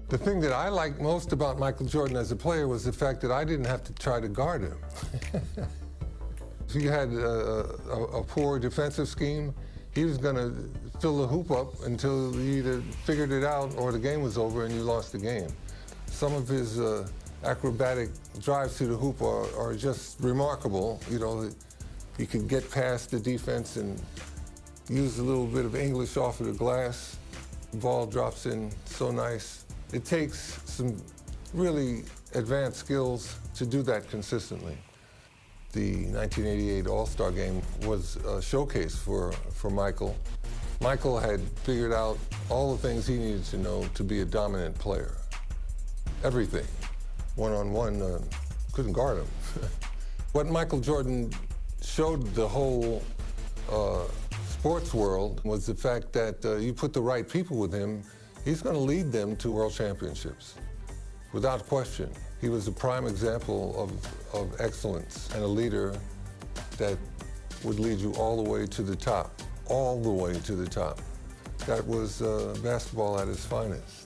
The thing that I liked most about Michael Jordan as a player was the fact that I didn't have to try to guard him. If you had a poor defensive scheme, he was going to fill the hoop up until you either figured it out or the game was over and you lost the game. Some of his acrobatic drives to the hoop are just remarkable. You know, he could get past the defense and use a little bit of English off of the glass. The ball drops in so nice. It takes some really advanced skills to do that consistently. The 1988 All-Star Game was a showcase for Michael. Michael had figured out all the things he needed to know to be a dominant player. Everything. One-on-one, couldn't guard him. What Michael Jordan showed the whole sports world was the fact that you put the right people with him, he's going to lead them to world championships, without question. He was a prime example of excellence and a leader that would lead you all the way to the top, all the way to the top. That was basketball at its finest.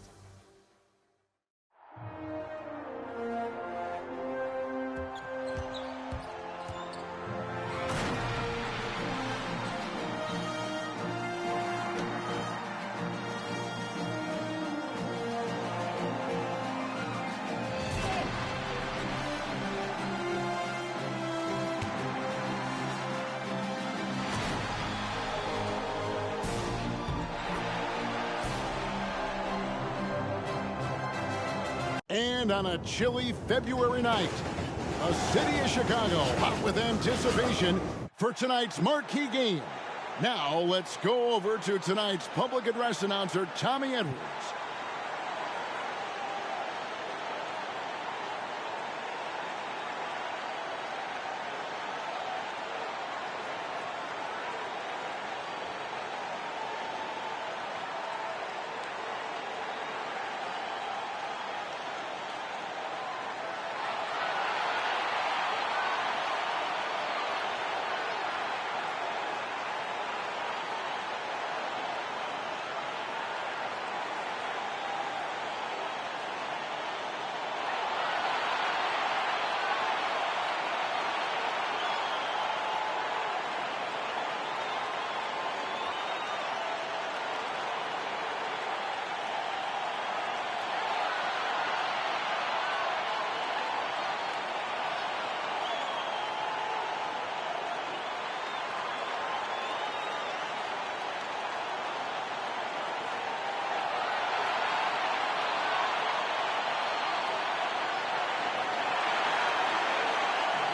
And on a chilly February night, the city of Chicago hot with anticipation for tonight's marquee game. Now let's go over to tonight's public address announcer, Tommy Edwards.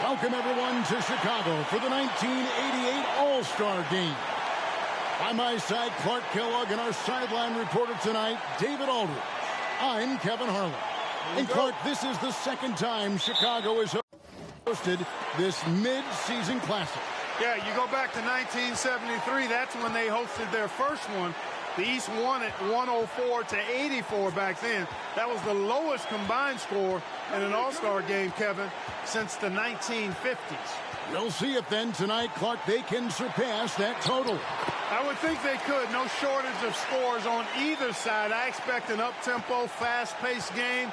Welcome, everyone, to Chicago for the 1988 All-Star Game. By my side, Clark Kellogg, and our sideline reporter tonight, David Aldridge. I'm Kevin Harlan. And Clark, this is the second time Chicago has hosted this mid-season classic. Yeah, you go back to 1973, that's when they hosted their first one. The East won it 104-84 back then. That was the lowest combined score in an All-Star game, Kevin, since the 1950s. We'll see if then tonight, Clark, they can surpass that total. I would think they could. No shortage of scores on either side. I expect an up-tempo, fast-paced game,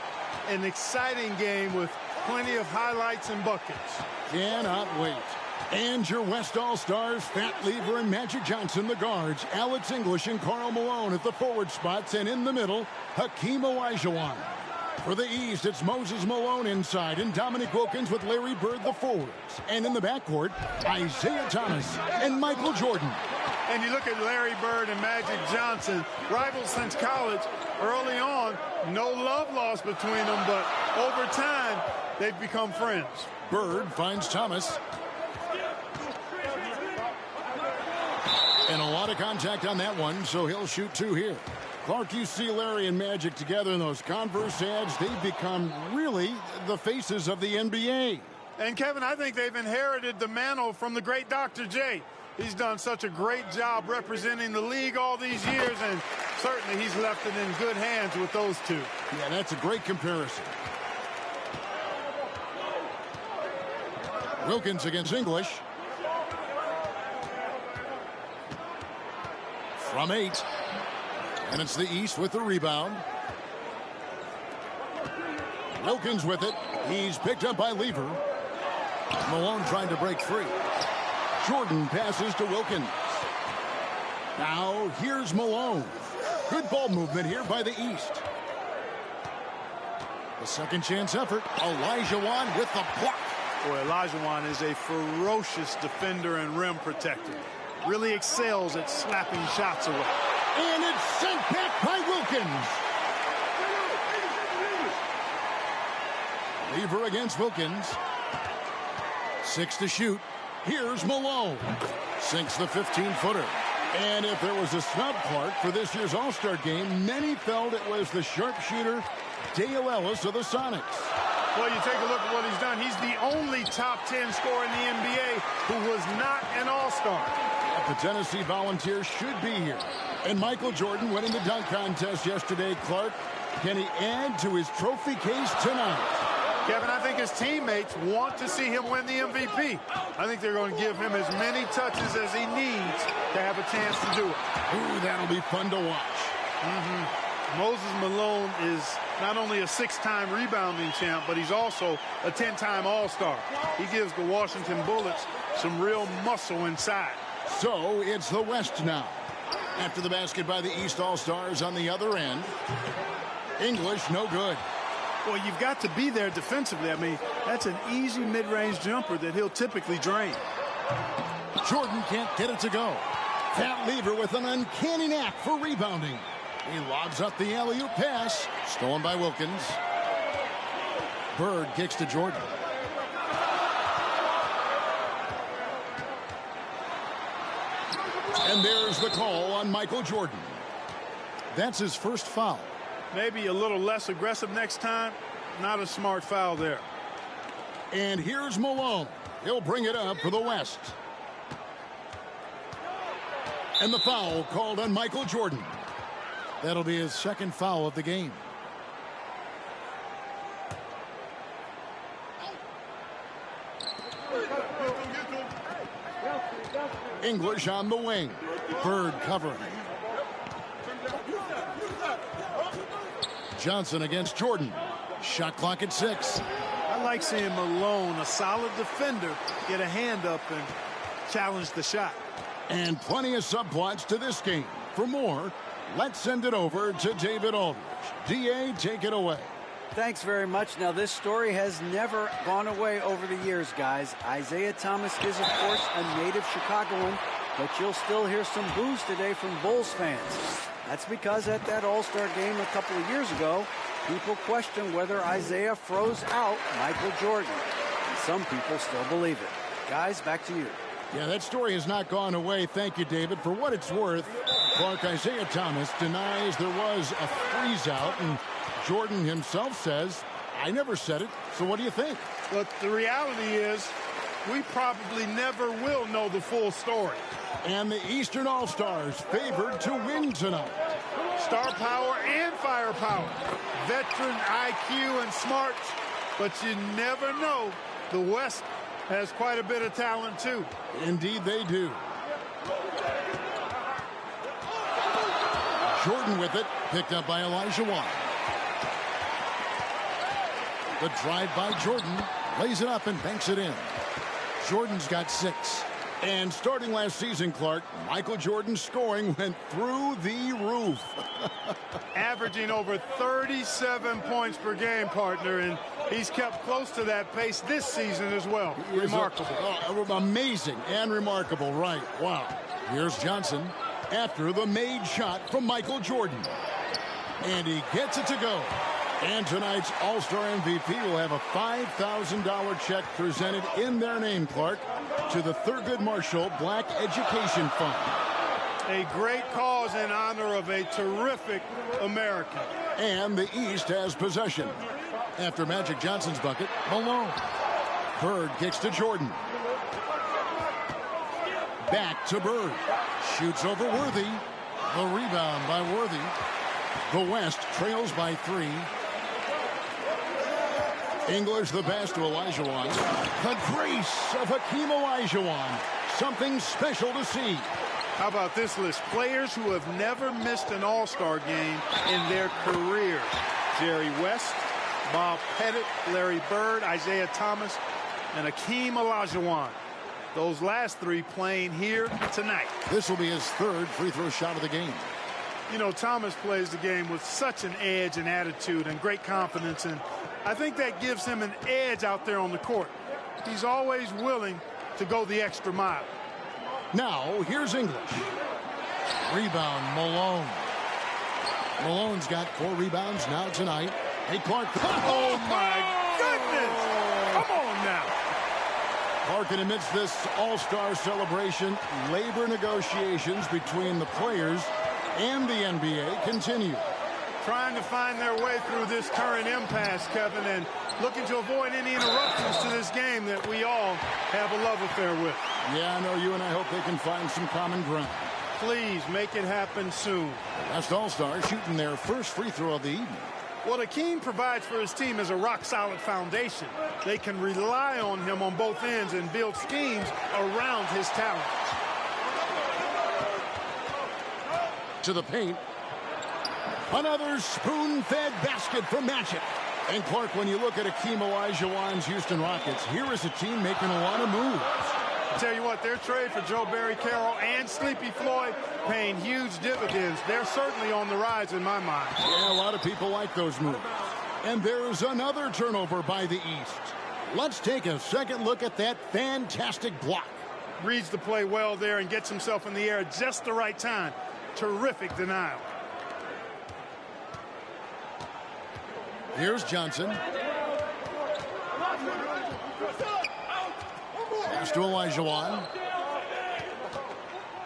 an exciting game with plenty of highlights and buckets. Cannot wait. And your West All-Stars, Fat Lever and Magic Johnson, the guards, Alex English and Karl Malone at the forward spots, and in the middle, Hakeem Olajuwon. For the East, it's Moses Malone inside and Dominique Wilkins with Larry Bird, the forwards. And in the backcourt, Isaiah Thomas and Michael Jordan. And you look at Larry Bird and Magic Johnson, rivals since college. Early on, no love lost between them, but over time, they've become friends. Bird finds Thomas. And a lot of contact on that one, so he'll shoot two here. Clark, you see Larry and Magic together in those Converse ads. They've become really the faces of the NBA. And, Kevin, I think they've inherited the mantle from the great Dr. J. He's done such a great job representing the league all these years, and certainly he's left it in good hands with those two. Yeah, that's a great comparison. Wilkins against English. From 8. And it's the East with the rebound. Wilkins with it. He's picked up by Lever. Malone trying to break free. Jordan passes to Wilkins. Now here's Malone. Good ball movement here by the East. A second chance effort. Olajuwon with the block. Boy, Olajuwon is a ferocious defender and rim protector. Really excels at slapping shots away. And it's sent back by Wilkins. Lever against Wilkins. 6 to shoot. Here's Malone. Sinks the 15-footer. And if there was a snub, Clark, for this year's All-Star game, many felt it was the sharpshooter Dale Ellis of the Sonics. Well, you take a look at what he's done. He's the only top 10 scorer in the NBA who was not an All-Star. The Tennessee Volunteers should be here. And Michael Jordan winning the dunk contest yesterday, Clark. Can he add to his trophy case tonight? Kevin, I think his teammates want to see him win the MVP. I think they're going to give him as many touches as he needs to have a chance to do it. Ooh, that'll be fun to watch. Moses Malone is not only a 6-time rebounding champ, but he's also a 10-time All-Star. He gives the Washington Bullets some real muscle inside. So it's the West now. After the basket by the East All-Stars on the other end. English, no good. Well, you've got to be there defensively. I mean, that's an easy mid-range jumper that he'll typically drain. Jordan can't get it to go. Pat Lever with an uncanny knack for rebounding. He lobs up the alley-oop pass. Stolen by Wilkins. Bird kicks to Jordan. And there's the call on Michael Jordan. That's his first foul. Maybe a little less aggressive next time. Not a smart foul there. And here's Malone. He'll bring it up for the West. And the foul called on Michael Jordan. That'll be his second foul of the game. English on the wing. Bird covering. Johnson against Jordan. Shot clock at 6. I like seeing Malone, a solid defender, get a hand up and challenge the shot. And plenty of subplots to this game. For more, let's send it over to David Aldridge. DA, take it away. Thanks very much. Now, this story has never gone away over the years, guys. Isaiah Thomas is, of course, a native Chicagoan, but you'll still hear some boos today from Bulls fans. That's because at that All-Star game a couple of years ago, people questioned whether Isaiah froze out Michael Jordan. And some people still believe it. Guys, back to you. Yeah, that story has not gone away. Thank you, David. For what it's worth, Clark, Isaiah Thomas denies there was a freeze out, and Jordan himself says, I never said it, so what do you think? But the reality is, we probably never will know the full story. And the Eastern All-Stars favored to win tonight. Star power and firepower. Veteran IQ and smarts. But you never know. The West has quite a bit of talent, too. Indeed, they do. Jordan with it. Picked up by Olajuwon. The drive by Jordan. Lays it up and banks it in. Jordan's got 6. And starting last season, Clark, Michael Jordan's scoring went through the roof. Averaging over 37 points per game, partner, and he's kept close to that pace this season as well. Remarkable. Amazing and remarkable, right. Wow. Here's Johnson after the made shot from Michael Jordan. And he gets it to go. And tonight's All-Star MVP will have a $5,000 check presented in their name, Clark, to the Thurgood Marshall Black Education Fund. A great cause in honor of a terrific American. And the East has possession. After Magic Johnson's bucket, Malone. Bird kicks to Jordan. Back to Bird. Shoots over Worthy. The rebound by Worthy. The West trails by 3. English the pass to Olajuwon. The grace of Hakeem Olajuwon. Something special to see. How about this list? Players who have never missed an All-Star game in their career. Jerry West, Bob Pettit, Larry Bird, Isaiah Thomas, and Hakeem Olajuwon. Those last three playing here tonight. This will be his third free throw shot of the game. You know, Thomas plays the game with such an edge and attitude and great confidence, and I think that gives him an edge out there on the court. He's always willing to go the extra mile. Now, here's English. Rebound, Malone. Malone's got 4 rebounds now tonight. Hey, Clark. Oh, my goodness. Come on now. Clark, and amidst this all-star celebration, labor negotiations between the players and the NBA continue. Trying to find their way through this current impasse, Kevin, and looking to avoid any interruptions to this game that we all have a love affair with. Yeah, I know you and I hope they can find some common ground. Please make it happen soon. Last all-star shooting their first free throw of the evening. What Hakeem provides for his team is a rock-solid foundation. They can rely on him on both ends and build schemes around his talent. To the paint. Another spoon-fed basket for Magic. And Clark, when you look at Hakeem Olajuwon's Houston Rockets, here is a team making a lot of moves. I tell you what, their trade for Joe Barry Carroll and Sleepy Floyd paying huge dividends. They're certainly on the rise in my mind. Yeah, a lot of people like those moves. And there's another turnover by the East. Let's take a second look at that fantastic block. Reads the play well there and gets himself in the air at just the right time. Terrific denial. Here's Johnson. Pass to Olajuwon.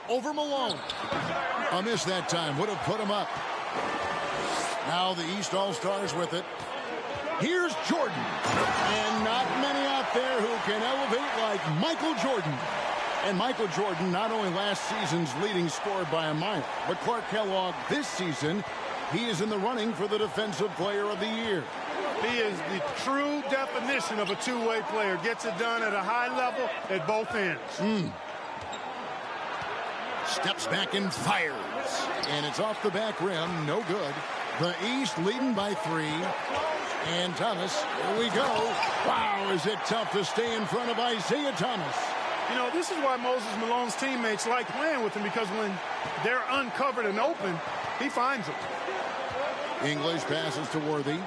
Over Malone. A miss that time. Would have put him up. Now the East All-Stars with it. Here's Jordan. And not many out there who can elevate like Michael Jordan. And Michael Jordan, not only last season's leading scorer by a mile, but Clark Kellogg this season, he is in the running for the Defensive Player of the Year. He is the true definition of a two-way player. Gets it done at a high level at both ends. Steps back and fires. And it's off the back rim. No good. The East leading by 3. And Thomas, here we go. Wow, is it tough to stay in front of Isaiah Thomas. You know, this is why Moses Malone's teammates like playing with him, because when they're uncovered and open, he finds them. English passes to Worthy.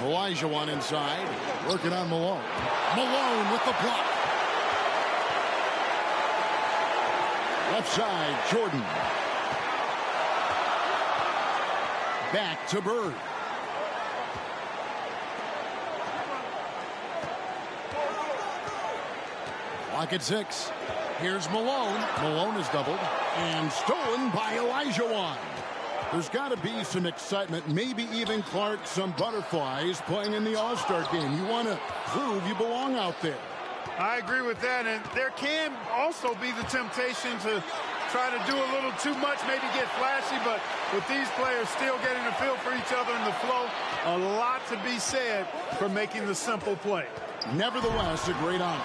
Olajuwon inside, working on Malone. Malone with the block. Left side, Jordan. Back to Bird. Clock at 6. Here's Malone. Malone is doubled and stolen by Olajuwon. There's got to be some excitement, maybe even, Clark, some butterflies playing in the All-Star game. You want to prove you belong out there. I agree with that, and there can also be the temptation to try to do a little too much, maybe get flashy, but with these players still getting a feel for each other in the flow, a lot to be said for making the simple play. Nevertheless, a great honor.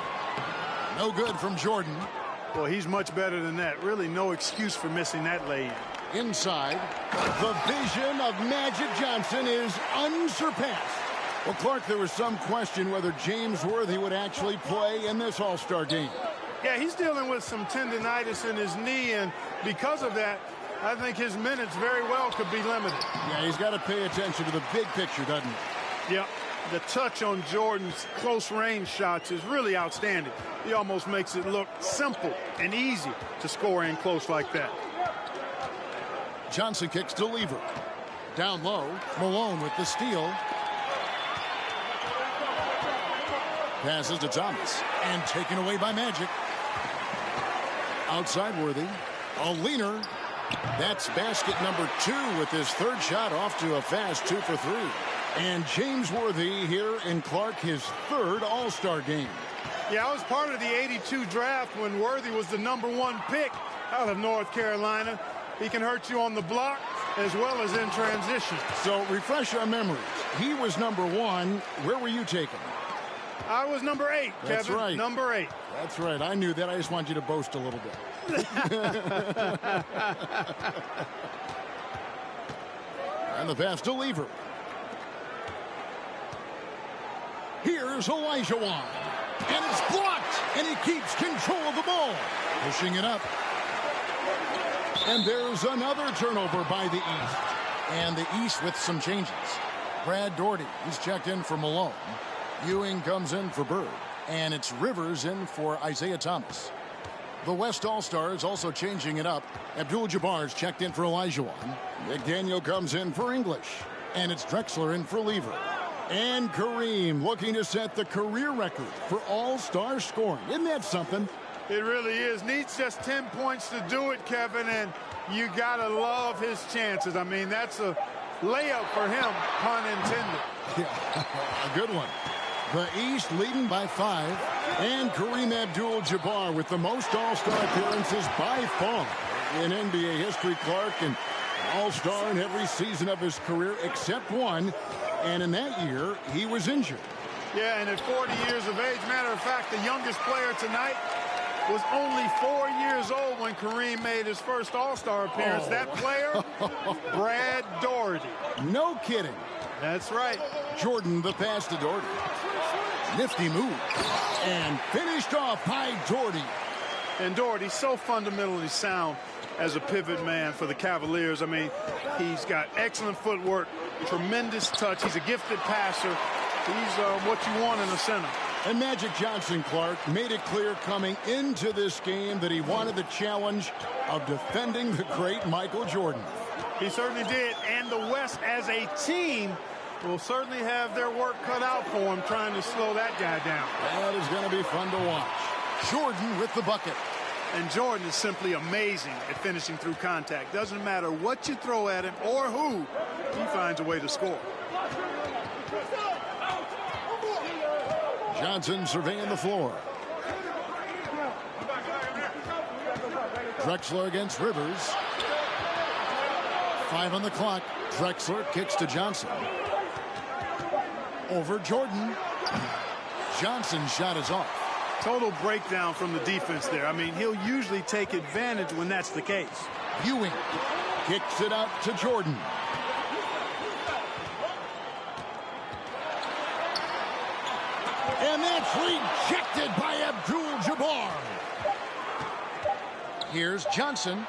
No good from Jordan. Well, he's much better than that. Really no excuse for missing that lay-in. Inside, the vision of Magic Johnson is unsurpassed. Well, Clark, there was some question whether James Worthy would actually play in this All-Star game. Yeah, he's dealing with some tendonitis in his knee, and because of that, I think his minutes very well could be limited. Yeah, he's got to pay attention to the big picture, doesn't he? Yeah, the touch on Jordan's close-range shots is really outstanding. He almost makes it look simple and easy to score in close like that. Johnson kicks to Lever. Down low, Malone with the steal. Passes to Thomas. And taken away by Magic. Outside Worthy. A leaner. That's basket number 2 with his third shot off to a fast 2 for 3. And James Worthy here in Clark, his third All-Star game. Yeah, I was part of the '82 draft when Worthy was the #1 pick out of North Carolina. He can hurt you on the block as well as in transition. So refresh our memories. He was #1. Where were you taken? I was number 8, Kevin. That's right. Number 8. That's right. I knew that. I just want you to boast a little bit. And the pass to Lever. Here's Olajuwon. And it's blocked. And he keeps control of the ball. Pushing it up. And there's another turnover by the East. And the East with some changes. Brad Daugherty, he's checked in for Malone. Ewing comes in for Bird. And it's Rivers in for Isaiah Thomas. The West All-Stars also changing it up. Abdul-Jabbar's checked in for Olajuwon. McDaniel comes in for English. And it's Drexler in for Lever. And Kareem looking to set the career record for All-Star scoring. Isn't that something? It really is. Needs just 10 points to do it, Kevin, and you got to love his chances. I mean, that's a layup for him, pun intended. Yeah, a good one. The East leading by 5, and Kareem Abdul-Jabbar with the most All-Star appearances by far in NBA history. Clark, an All-Star in every season of his career except one, and in that year, he was injured. Yeah, and at 40 years of age, matter of fact, the youngest player tonight was only 4 years old when Kareem made his first All-Star appearance. That player, Brad Daugherty. No kidding. That's right. Jordan, the pass to Daugherty. Nifty move. And finished off by Daugherty. And Daugherty, so fundamentally sound as a pivot man for the Cavaliers. I mean, he's got excellent footwork, tremendous touch. He's a gifted passer. He's what you want in a center. And Magic Johnson, Clark, made it clear coming into this game that he wanted the challenge of defending the great Michael Jordan. He certainly did. And the West as a team will certainly have their work cut out for him trying to slow that guy down. That is going to be fun to watch. Jordan with the bucket. And Jordan is simply amazing at finishing through contact. Doesn't matter what you throw at him or who, he finds a way to score. Johnson surveying the floor. Drexler against Rivers. 5 on the clock. Drexler kicks to Johnson. Over Jordan. Johnson's shot is off. Total breakdown from the defense there. I mean, he'll usually take advantage when that's the case. Ewing kicks it out to Jordan. And that's rejected by Abdul-Jabbar. Here's Johnson.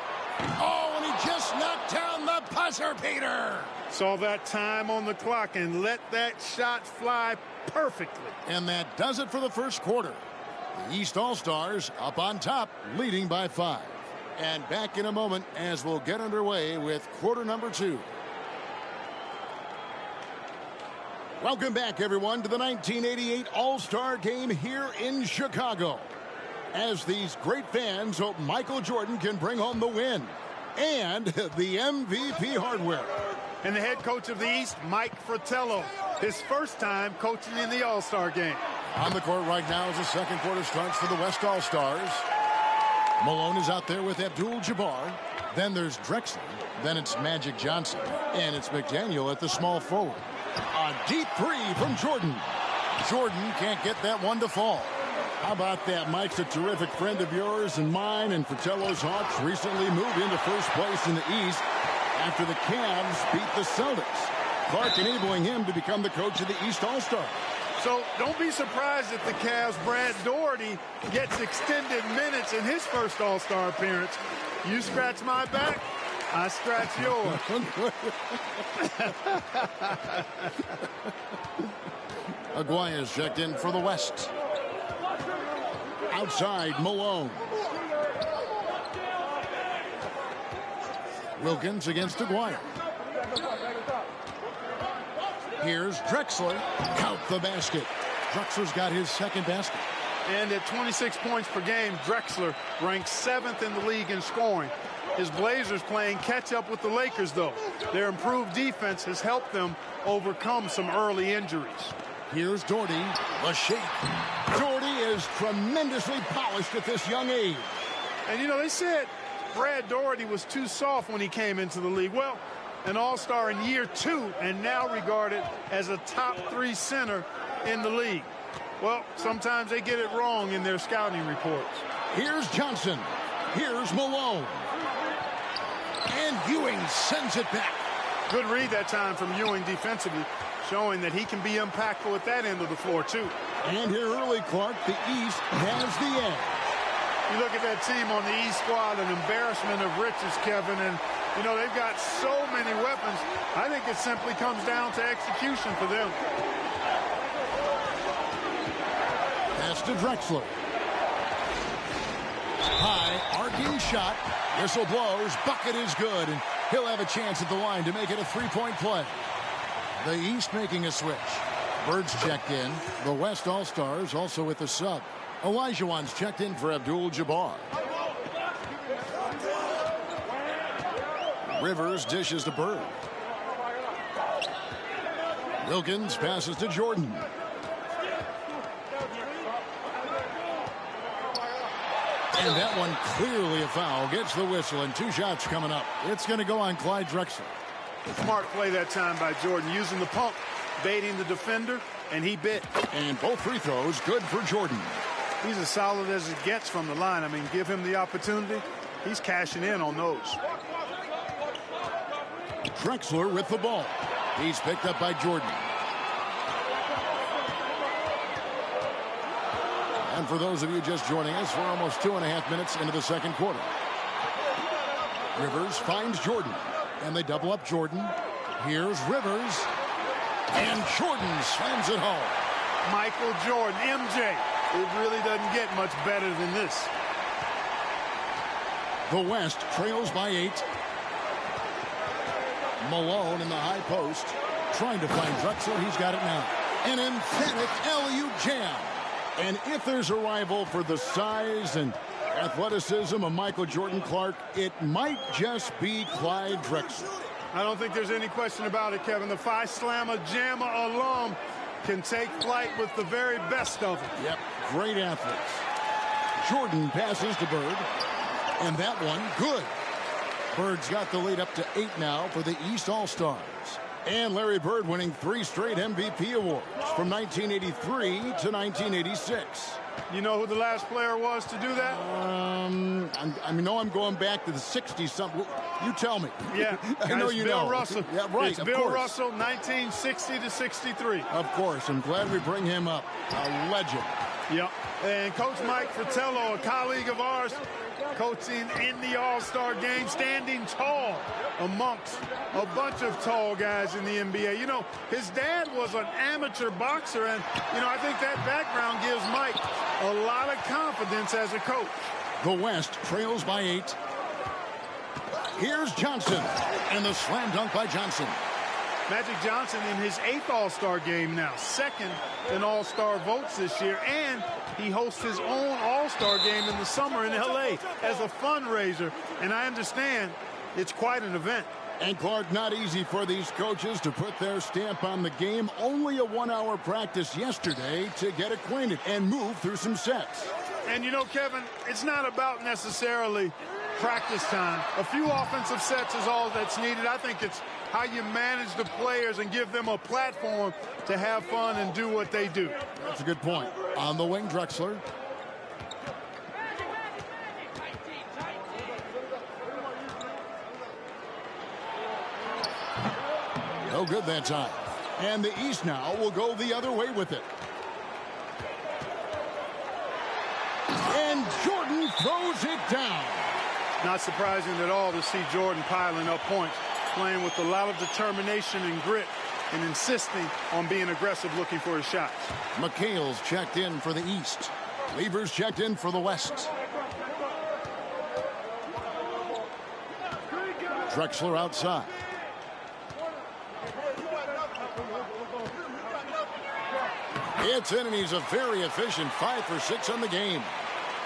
Oh, and he just knocked down the buzzer beater. Saw that time on the clock and let that shot fly perfectly. And that does it for the first quarter. The East All-Stars up on top, leading by 5. And back in a moment as we'll get underway with quarter number 2. Welcome back, everyone, to the 1988 All-Star Game here in Chicago. As these great fans hope Michael Jordan can bring home the win and the MVP hardware. And the head coach of the East, Mike Fratello, his first time coaching in the All-Star Game. On the court right now as the second quarter starts for the West All-Stars. Malone is out there with Abdul-Jabbar. Then there's Drexler. Then it's Magic Johnson. And it's McDaniel at the small forward. A deep 3 from Jordan. Jordan can't get that one to fall. How about that? Mike's a terrific friend of yours and mine, and Fratello's Hawks recently moved into first place in the East after the Cavs beat the Celtics. Clark enabling him to become the coach of the East All-Star. So don't be surprised if the Cavs' Brad Daugherty gets extended minutes in his first All-Star appearance. You scratch my back, I scratch yours. Aguirre's checked in for the West. Outside, Malone. Wilkins against Aguirre. Here's Drexler. Count the basket. Drexler's got his second basket. And at 26 points per game, Drexler ranks 7th in the league in scoring. His Blazers playing catch-up with the Lakers, though. Their improved defense has helped them overcome some early injuries. Here's Daugherty, the shake. Daugherty is tremendously polished at this young age. And, you know, they said Brad Daugherty was too soft when he came into the league. Well, an All-Star in year 2 and now regarded as a top 3 center in the league. Well, sometimes they get it wrong in their scouting reports. Here's Johnson. Here's Malone. And Ewing sends it back. Good read that time from Ewing defensively, showing that he can be impactful at that end of the floor, too. And here early, Clark, the East has the edge. You look at that team on the East squad, an embarrassment of riches, Kevin, and, you know, they've got so many weapons. I think it simply comes down to execution for them. Pass to Drexler. High, arcing shot. Whistle blows. Bucket is good, and he'll have a chance at the line to make it a three-point play. The East making a switch. Bird's checked in. The West All-Stars also with the sub. Olajuwon's checked in for Abdul-Jabbar. Rivers dishes to Bird. Wilkins passes to Jordan. And that one clearly a foul. Gets the whistle, and 2 shots coming up. It's going to go on Clyde Drexler. Smart play that time by Jordan, using the pump, baiting the defender, and he bit. And both free throws good for Jordan. He's as solid as it gets from the line. I mean, give him the opportunity. He's cashing in on those. Drexler with the ball. He's picked up by Jordan. And for those of you just joining us, we're almost 2.5 minutes into the second quarter. Rivers finds Jordan. And they double up Jordan. Here's Rivers. And Jordan slams it home. Michael Jordan, MJ. It really doesn't get much better than this. The West trails by 8. Malone in the high post. Trying to find Drexler. He's got it now. An emphatic LU jam. And if there's a rival for the size and athleticism of Michael Jordan Clark, it might just be Clyde Drexler. I don't think there's any question about it, Kevin. The Phi Slamma Jamma alum can take flight with the very best of them. Yep, great athletes. Jordan passes to Bird, and that one good. Bird's got the lead up to 8 now for the East All-Stars. And Larry Bird winning 3 straight MVP awards from 1983 to 1986. You know who the last player was to do that? I'm going back to the 60-something. You tell me. Yeah, I know you Bill know. Russell. Yeah, right. It's Bill Russell, 1960 to 63. Of course. I'm glad we bring him up. A legend. Yep. And Coach Mike Fratello, a colleague of ours, coaching in the All-Star game, standing tall amongst a bunch of tall guys in the NBA. You know, his dad was an amateur boxer, and, you know, I think that background gives Mike a lot of confidence as a coach. The West trails by 8. Here's Johnson, and the slam dunk by Johnson. Magic Johnson in his 8th All-Star game now, 2nd in All-Star votes this year, and he hosts his own All-Star game in the summer in L.A. as a fundraiser, and I understand it's quite an event. And Clark, not easy for these coaches to put their stamp on the game. Only a 1-hour practice yesterday to get acquainted and move through some sets. And you know, Kevin, it's not about necessarily practice time. A few offensive sets is all that's needed. I think it's how you manage the players and give them a platform to have fun and do what they do. That's a good point. On the wing, Drexler. No good that time. And the East now will go the other way with it. And Jordan throws it down. Not surprising at all to see Jordan piling up points, playing with a lot of determination and grit, and insisting on being aggressive looking for his shots. McHale's checked in for the East. Levers checked in for the West. Drexler outside. It's in, and he's a very efficient 5 for 6 on the game.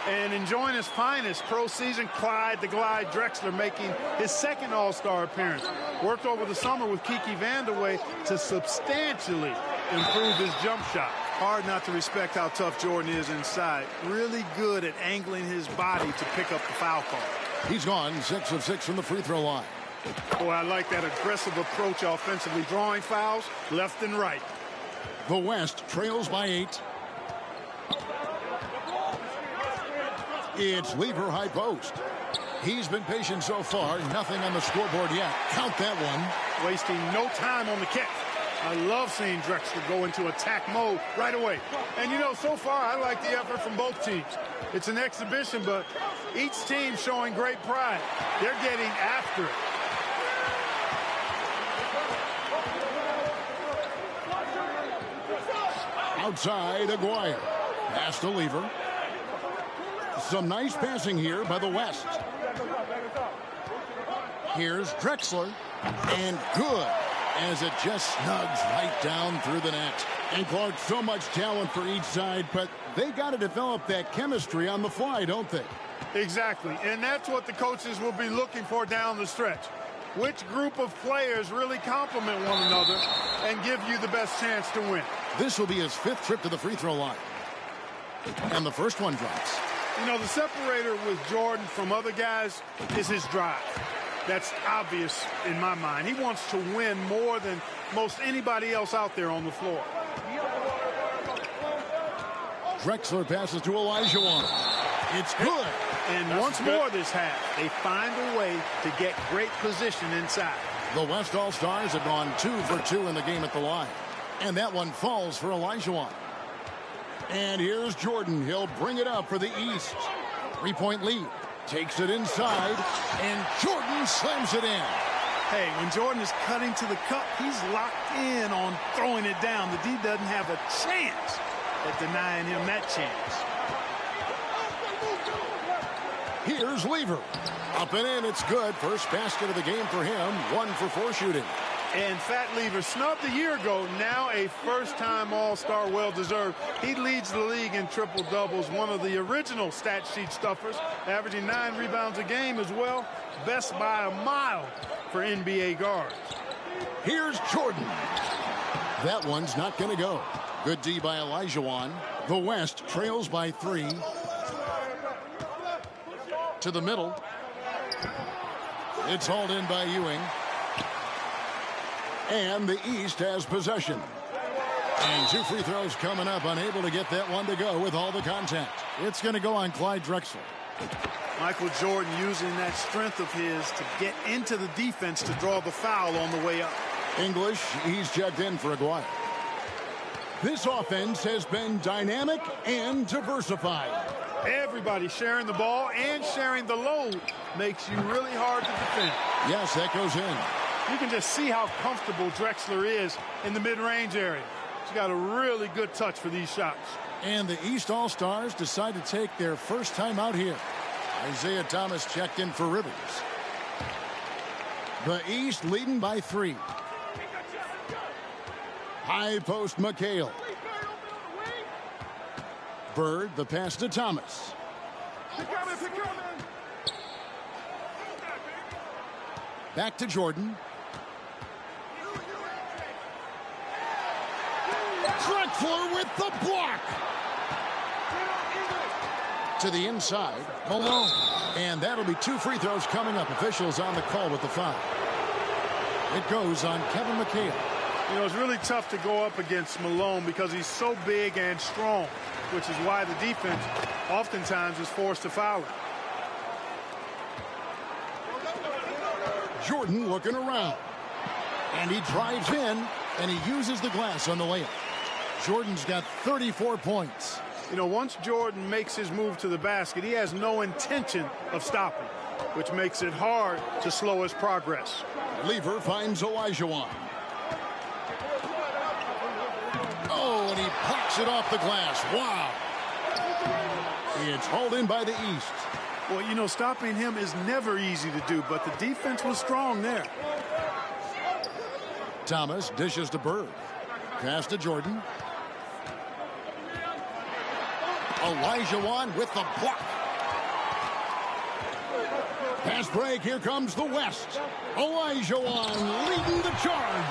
And enjoying his finest pro season, Clyde the Glide Drexler making his 2nd All-Star appearance. Worked over the summer with Kiki Vandeweghe to substantially improve his jump shot. Hard not to respect how tough Jordan is inside. Really good at angling his body to pick up the foul call. He's gone 6 of 6 from the free throw line. Boy, I like that aggressive approach offensively, drawing fouls left and right. The West trails by 8. It's Lever high post. He's been patient so far. Nothing on the scoreboard yet. Count that one. Wasting no time on the catch. I love seeing Drexler go into attack mode right away. And, you know, so far, I like the effort from both teams. It's an exhibition, but each team showing great pride. They're getting after it. Outside, Aguirre. Pass to Lever. Some nice passing here by the West. Here's Drexler. And good, as it just snugs right down through the net. And Clark, so much talent for each side, but they got to develop that chemistry on the fly, don't they? Exactly, and that's what the coaches will be looking for down the stretch. Which group of players really complement one another and give you the best chance to win? This will be his 5th trip to the free throw line. And the first one drops. You know, the separator with Jordan from other guys is his drive. That's obvious in my mind. He wants to win more than most anybody else out there on the floor. Drexler passes to Olajuwon. It's good. And once more this half, they find a way to get great position inside. The West All-Stars have gone 2 for 2 in the game at the line. And that one falls for Olajuwon. And here's Jordan. He'll bring it up for the East. 3-point lead. Takes it inside. And Jordan slams it in. Hey, when Jordan is cutting to the cup, he's locked in on throwing it down. The D doesn't have a chance at denying him that chance. Here's Lever. Up and in, it's good. First basket of the game for him. 1 for 4 shooting. And Fat Lever snubbed a year ago, now a first-time All-Star, well-deserved. He leads the league in triple-doubles, one of the original stat sheet stuffers, averaging 9 rebounds a game as well. Best by a mile for NBA guards. Here's Jordan. That one's not going to go. Good D by Olajuwon. The West trails by 3. To the middle. It's hauled in by Ewing. And the East has possession. And 2 free throws coming up. Unable to get that one to go with all the contact. It's going to go on Clyde Drexler. Michael Jordan using that strength of his to get into the defense to draw the foul on the way up. English, he's checked in for Aguirre. This offense has been dynamic and diversified. Everybody sharing the ball and sharing the load makes you really hard to defend. Yes, that goes in. You can just see how comfortable Drexler is in the mid-range area. He's got a really good touch for these shots. And the East All-Stars decide to take their first time out here. Isaiah Thomas checked in for Rivers. The East leading by 3. High post McHale. Bird, the pass to Thomas. Back to Jordan. Drexler with the block. To the inside, Malone. And that'll be 2 free throws coming up. Officials on the call with the foul. It goes on Kevin McHale. You know, it's really tough to go up against Malone because he's so big and strong, which is why the defense oftentimes is forced to foul him. Jordan looking around. And he drives in, and he uses the glass on the layup. Jordan's got 34 points. You know, once Jordan makes his move to the basket, he has no intention of stopping, which makes it hard to slow his progress. Lever finds Olajuwon. Oh, and he pops it off the glass. Wow. It's hauled in by the East. Well, you know, stopping him is never easy to do, but the defense was strong there. Thomas dishes to Bird. Pass to Jordan. Olajuwon with the block. Pass break. Here comes the West. Olajuwon leading the charge.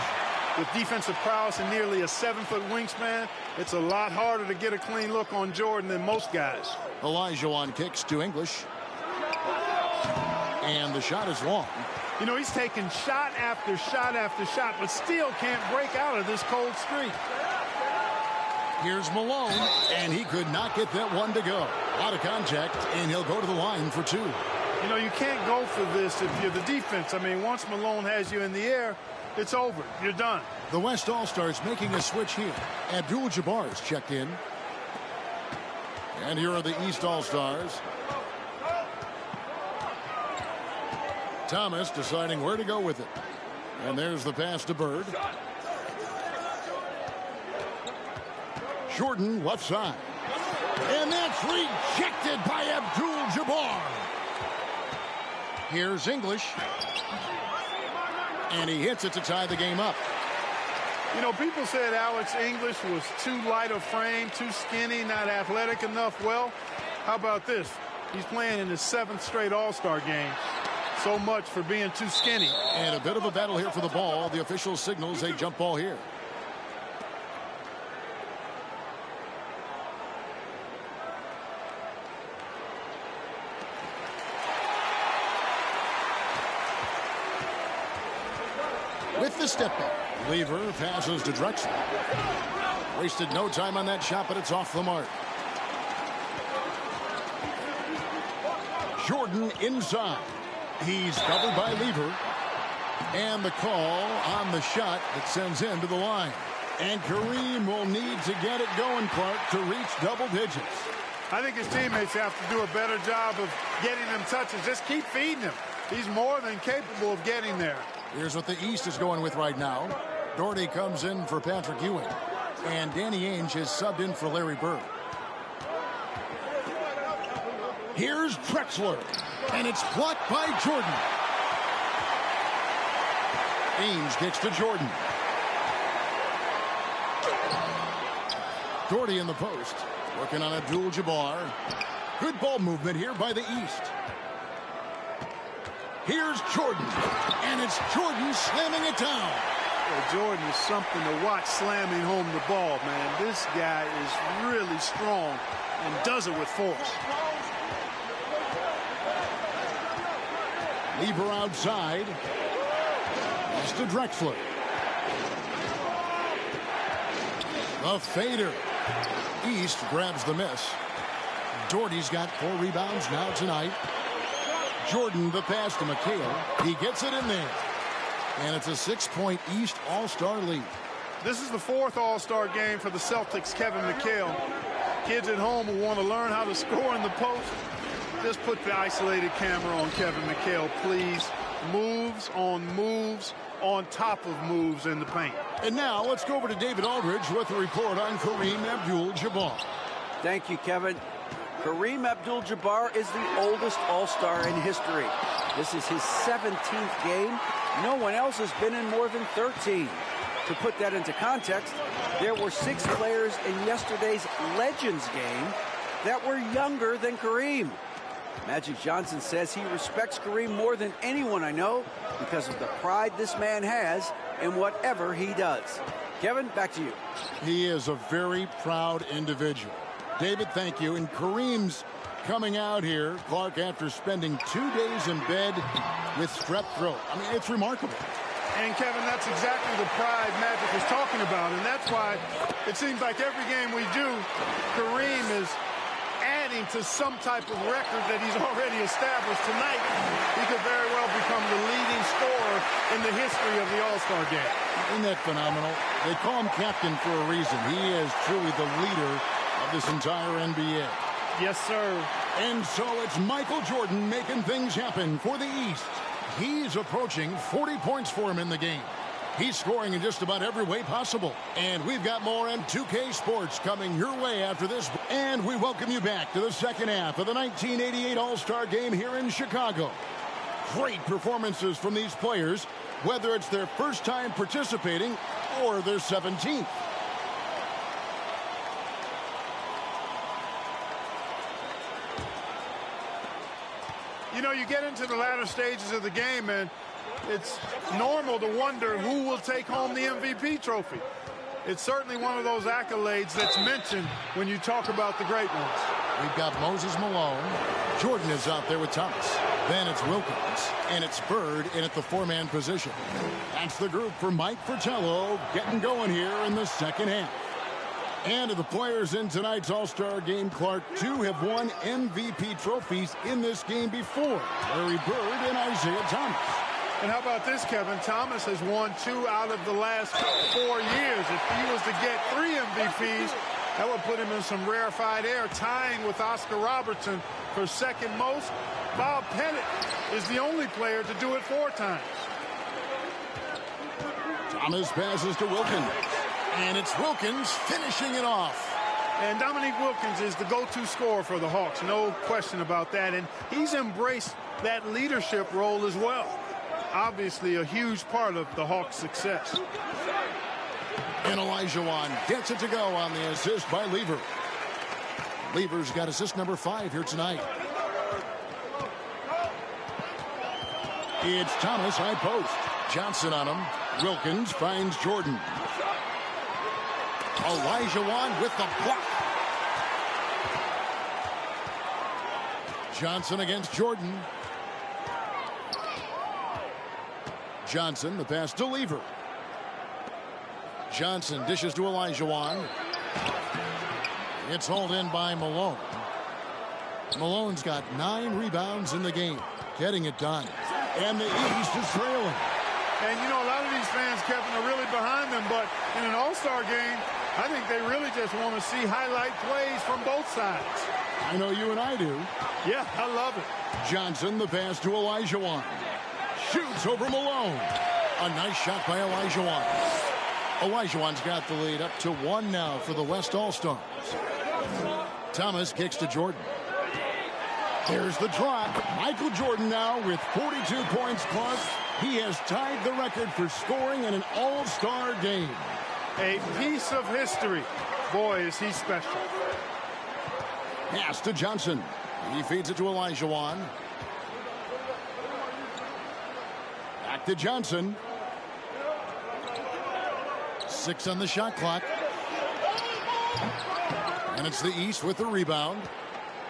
With defensive prowess and nearly a 7-foot wingspan, it's a lot harder to get a clean look on Jordan than most guys. Olajuwon kicks to English. And the shot is long. You know, he's taking shot after shot after shot, but still can't break out of this cold streak. Here's Malone, and he could not get that one to go. Out of contact, and he'll go to the line for 2. You know, you can't go for this if you're the defense. I mean, once Malone has you in the air, it's over. You're done. The West All-Stars making a switch here. Abdul-Jabbar is checked in. And here are the East All-Stars. Thomas deciding where to go with it. And there's the pass to Bird. Jordan left side. And that's rejected by Abdul-Jabbar. Here's English. And he hits it to tie the game up. You know, people said Alex English was too light of frame, too skinny, not athletic enough. Well, how about this? He's playing in his 7th straight All-Star game. So much for being too skinny. And a bit of a battle here for the ball. The official signals a jump ball here. With the step back, Lever passes to Drexler. Wasted no time on that shot, but it's off the mark. Jordan inside. He's covered by Lever. And the call on the shot that sends him to the line. And Kareem will need to get it going, Clark, to reach double digits. I think his teammates have to do a better job of getting them touches. Just keep feeding him. He's more than capable of getting there. Here's what the East is going with right now. Doherty comes in for Patrick Ewing. And Danny Ainge is subbed in for Larry Bird. Here's Drexler. And it's blocked by Jordan. Ainge gets to Jordan. Doherty in the post. Working on Abdul-Jabbar. Good ball movement here by the East. Here's Jordan. And it's Jordan slamming it down. Well, Jordan is something to watch slamming home the ball, man. This guy is really strong and does it with force. Lever outside. Pass to Drexler. The fader. East grabs the miss. Doherty's got 4 rebounds now tonight. Jordan, the pass to McHale. He gets it in there. And it's a 6-point East All-Star lead. This is the 4th All-Star game for the Celtics, Kevin McHale. Kids at home who want to learn how to score in the post, just put the isolated camera on Kevin McHale, please. Moves on top of moves in the paint. And now let's go over to David Aldridge with a report on Kareem Abdul-Jabbar. Thank you, Kevin. Kareem Abdul-Jabbar is the oldest All-Star in history. This is his 17th game. No one else has been in more than 13. To put that into context, there were 6 players in yesterday's Legends game that were younger than Kareem. Magic Johnson says he respects Kareem more than anyone I know because of the pride this man has in whatever he does. Kevin, back to you. He is a very proud individual. David, thank you. And Kareem's coming out here, Clark, after spending 2 days in bed with strep throat. I mean, it's remarkable. And, Kevin, that's exactly the pride Magic was talking about. And that's why it seems like every game we do, Kareem is adding to some type of record that he's already established. Tonight, he could very well become the leading scorer in the history of the All-Star game. Isn't that phenomenal? They call him captain for a reason. He is truly the leader of this entire NBA. Yes, sir. And so it's Michael Jordan making things happen for the East. He's approaching 40 points for him in the game. He's scoring in just about every way possible. And we've got more M2K Sports coming your way after this. And we welcome you back to the second half of the 1988 All-Star Game here in Chicago. Great performances from these players, whether it's their first time participating or their 17th. You know, you get into the latter stages of the game, and it's normal to wonder who will take home the MVP trophy. It's certainly one of those accolades that's mentioned when you talk about the great ones. We've got Moses Malone. Jordan is out there with Thomas. Then it's Wilkins, and it's Bird in at the 4-man position. That's the group for Mike Fratello getting going here in the second half. And of the players in tonight's All-Star game, Clark, 2 have won MVP trophies in this game before. Larry Bird and Isaiah Thomas. And how about this, Kevin? Thomas has won 2 out of the last 4 years. If he was to get 3 MVPs, that would put him in some rarefied air, tying with Oscar Robertson for second most. Bob Pettit is the only player to do it 4 times. Thomas passes to Wilkins. And it's Wilkins finishing it off. And Dominique Wilkins is the go-to scorer for the Hawks. No question about that. And he's embraced that leadership role as well. Obviously a huge part of the Hawks' success. And Olajuwon gets it to go on the assist by Lever. Lever's got assist number 5 here tonight. It's Thomas, high post. Johnson on him. Wilkins finds Jordan. Olajuwon with the block. Johnson against Jordan. Johnson, the pass to Lever. Johnson dishes to Olajuwon. It's hauled in by Malone. Malone's got 9 rebounds in the game, getting it done. And the East is trailing. And, you know, a lot of these fans, Kevin, are really behind them. But in an All-Star game, I think they really just want to see highlight plays from both sides. I know you and I do. Yeah, I love it. Johnson, the pass to Olajuwon. Shoots over Malone. A nice shot by Olajuwon. Olajuwon's got the lead up to 1 now for the West All-Stars. Thomas kicks to Jordan. There's the drop. Michael Jordan now with 42 points, Clark. He has tied the record for scoring in an All-Star game. A piece of history. Boy, is he special. Pass to Johnson. He feeds it to Olajuwon. Back to Johnson. 6 on the shot clock. And it's the East with the rebound.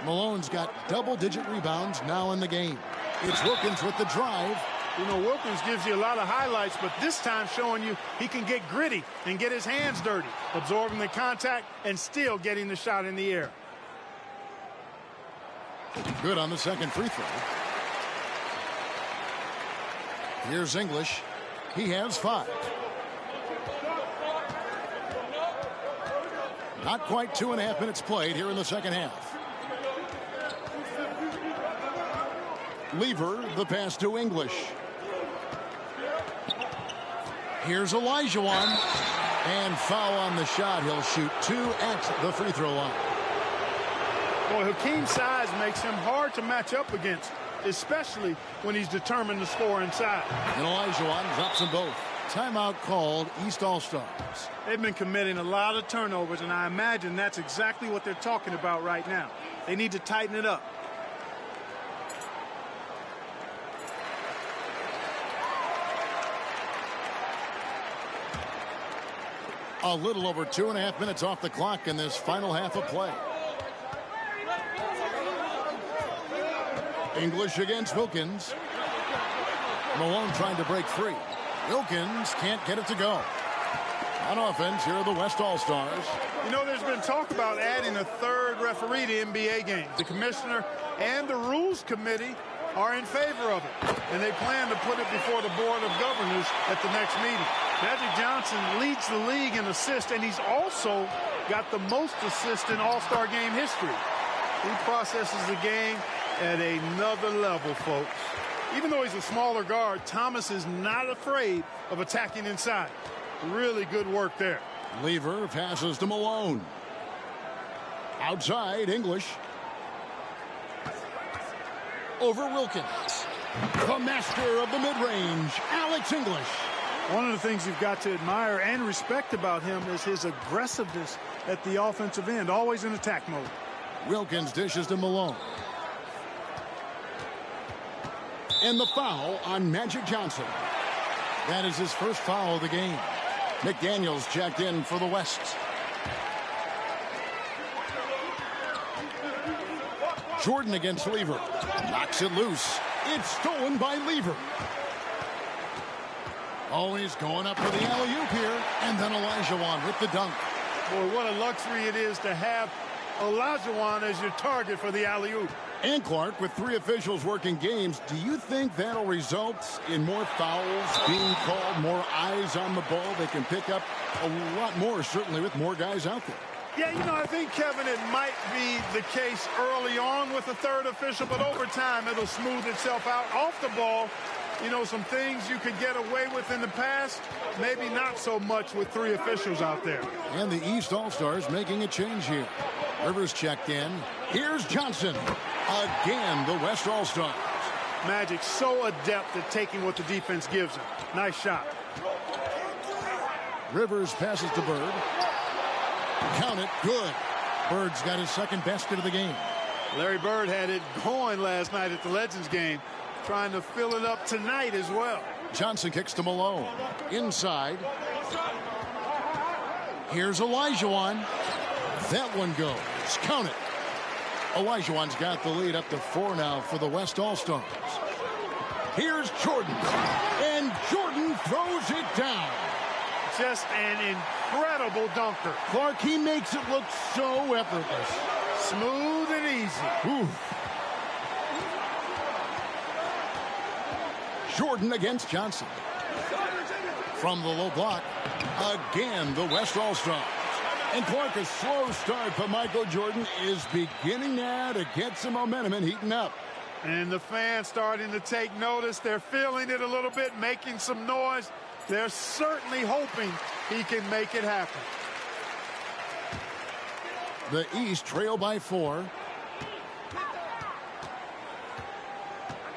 Malone's got double-digit rebounds now in the game. It's Wilkins with the drive. You know, Wilkins gives you a lot of highlights, but this time showing you he can get gritty and get his hands dirty, absorbing the contact and still getting the shot in the air. Good on the second free throw. Here's English. He has 5. Not quite 2.5 minutes played here in the second half. Lever, the pass to English. Here's Olajuwon. And foul on the shot. He'll shoot 2 at the free throw line. Boy, Hakeem's size makes him hard to match up against, especially when he's determined to score inside. And Olajuwon drops them both. Timeout called, East All-Stars. They've been committing a lot of turnovers, and I imagine that's exactly what they're talking about right now. They need to tighten it up. A little over 2.5 minutes off the clock in this final half of play. English against Wilkins. Malone trying to break free. Wilkins can't get it to go. On offense, here are the West All-Stars. You know, there's been talk about adding a 3rd referee to NBA games. The commissioner and the rules committee are in favor of it, and they plan to put it before the Board of Governors at the next meeting. Magic Johnson leads the league in assists, and he's also got the most assists in All-Star game history. He processes the game at another level, folks. Even though he's a smaller guard, Thomas is not afraid of attacking inside. Really good work there. Lever passes to Malone. Outside, English. Over Wilkins. The master of the mid-range, Alex English. One of the things you've got to admire and respect about him is his aggressiveness at the offensive end, always in attack mode. Wilkins dishes to Malone. And the foul on Magic Johnson. That is his first foul of the game. McDaniels checked in for the West. Jordan against Lever. Knocks it loose. It's stolen by Lever. Oh, he's going up for the alley-oop here. And then Olajuwon with the dunk. Boy, what a luxury it is to have Olajuwon as your target for the alley-oop. And Clark, with 3 officials working games, do you think that'll result in more fouls being called, more eyes on the ball? They can pick up a lot more, certainly with more guys out there. Yeah, you know, I think, Kevin, it might be the case early on with the 3rd official, but over time it'll smooth itself out. Off the ball, you know, some things you could get away with in the past, maybe not so much with 3 officials out there. And the East All-Stars making a change here. Rivers checked in. Here's Johnson. Again, the West All-Stars. Magic so adept at taking what the defense gives him. Nice shot. Rivers passes to Bird. Count it. Good. Bird's got his 2nd basket of the game. Larry Bird had it going last night at the Legends game. Trying to fill it up tonight as well. Johnson kicks to Malone. Inside. Here's Olajuwon. That one goes. Count it. Olajuwon's got the lead up to 4 now for the West All-Stars. Here's Jordan. And Jordan throws it down. Just an incredible dunker. Clark, he makes it look so effortless. Smooth and easy. Ooh. Jordan against Johnson. From the low block. Again, the West All-Stars. And Clark, a slow start, but Michael Jordan is beginning now to get some momentum and heating up. And the fans starting to take notice. They're feeling it a little bit, making some noise. They're certainly hoping he can make it happen. The East trail by 4.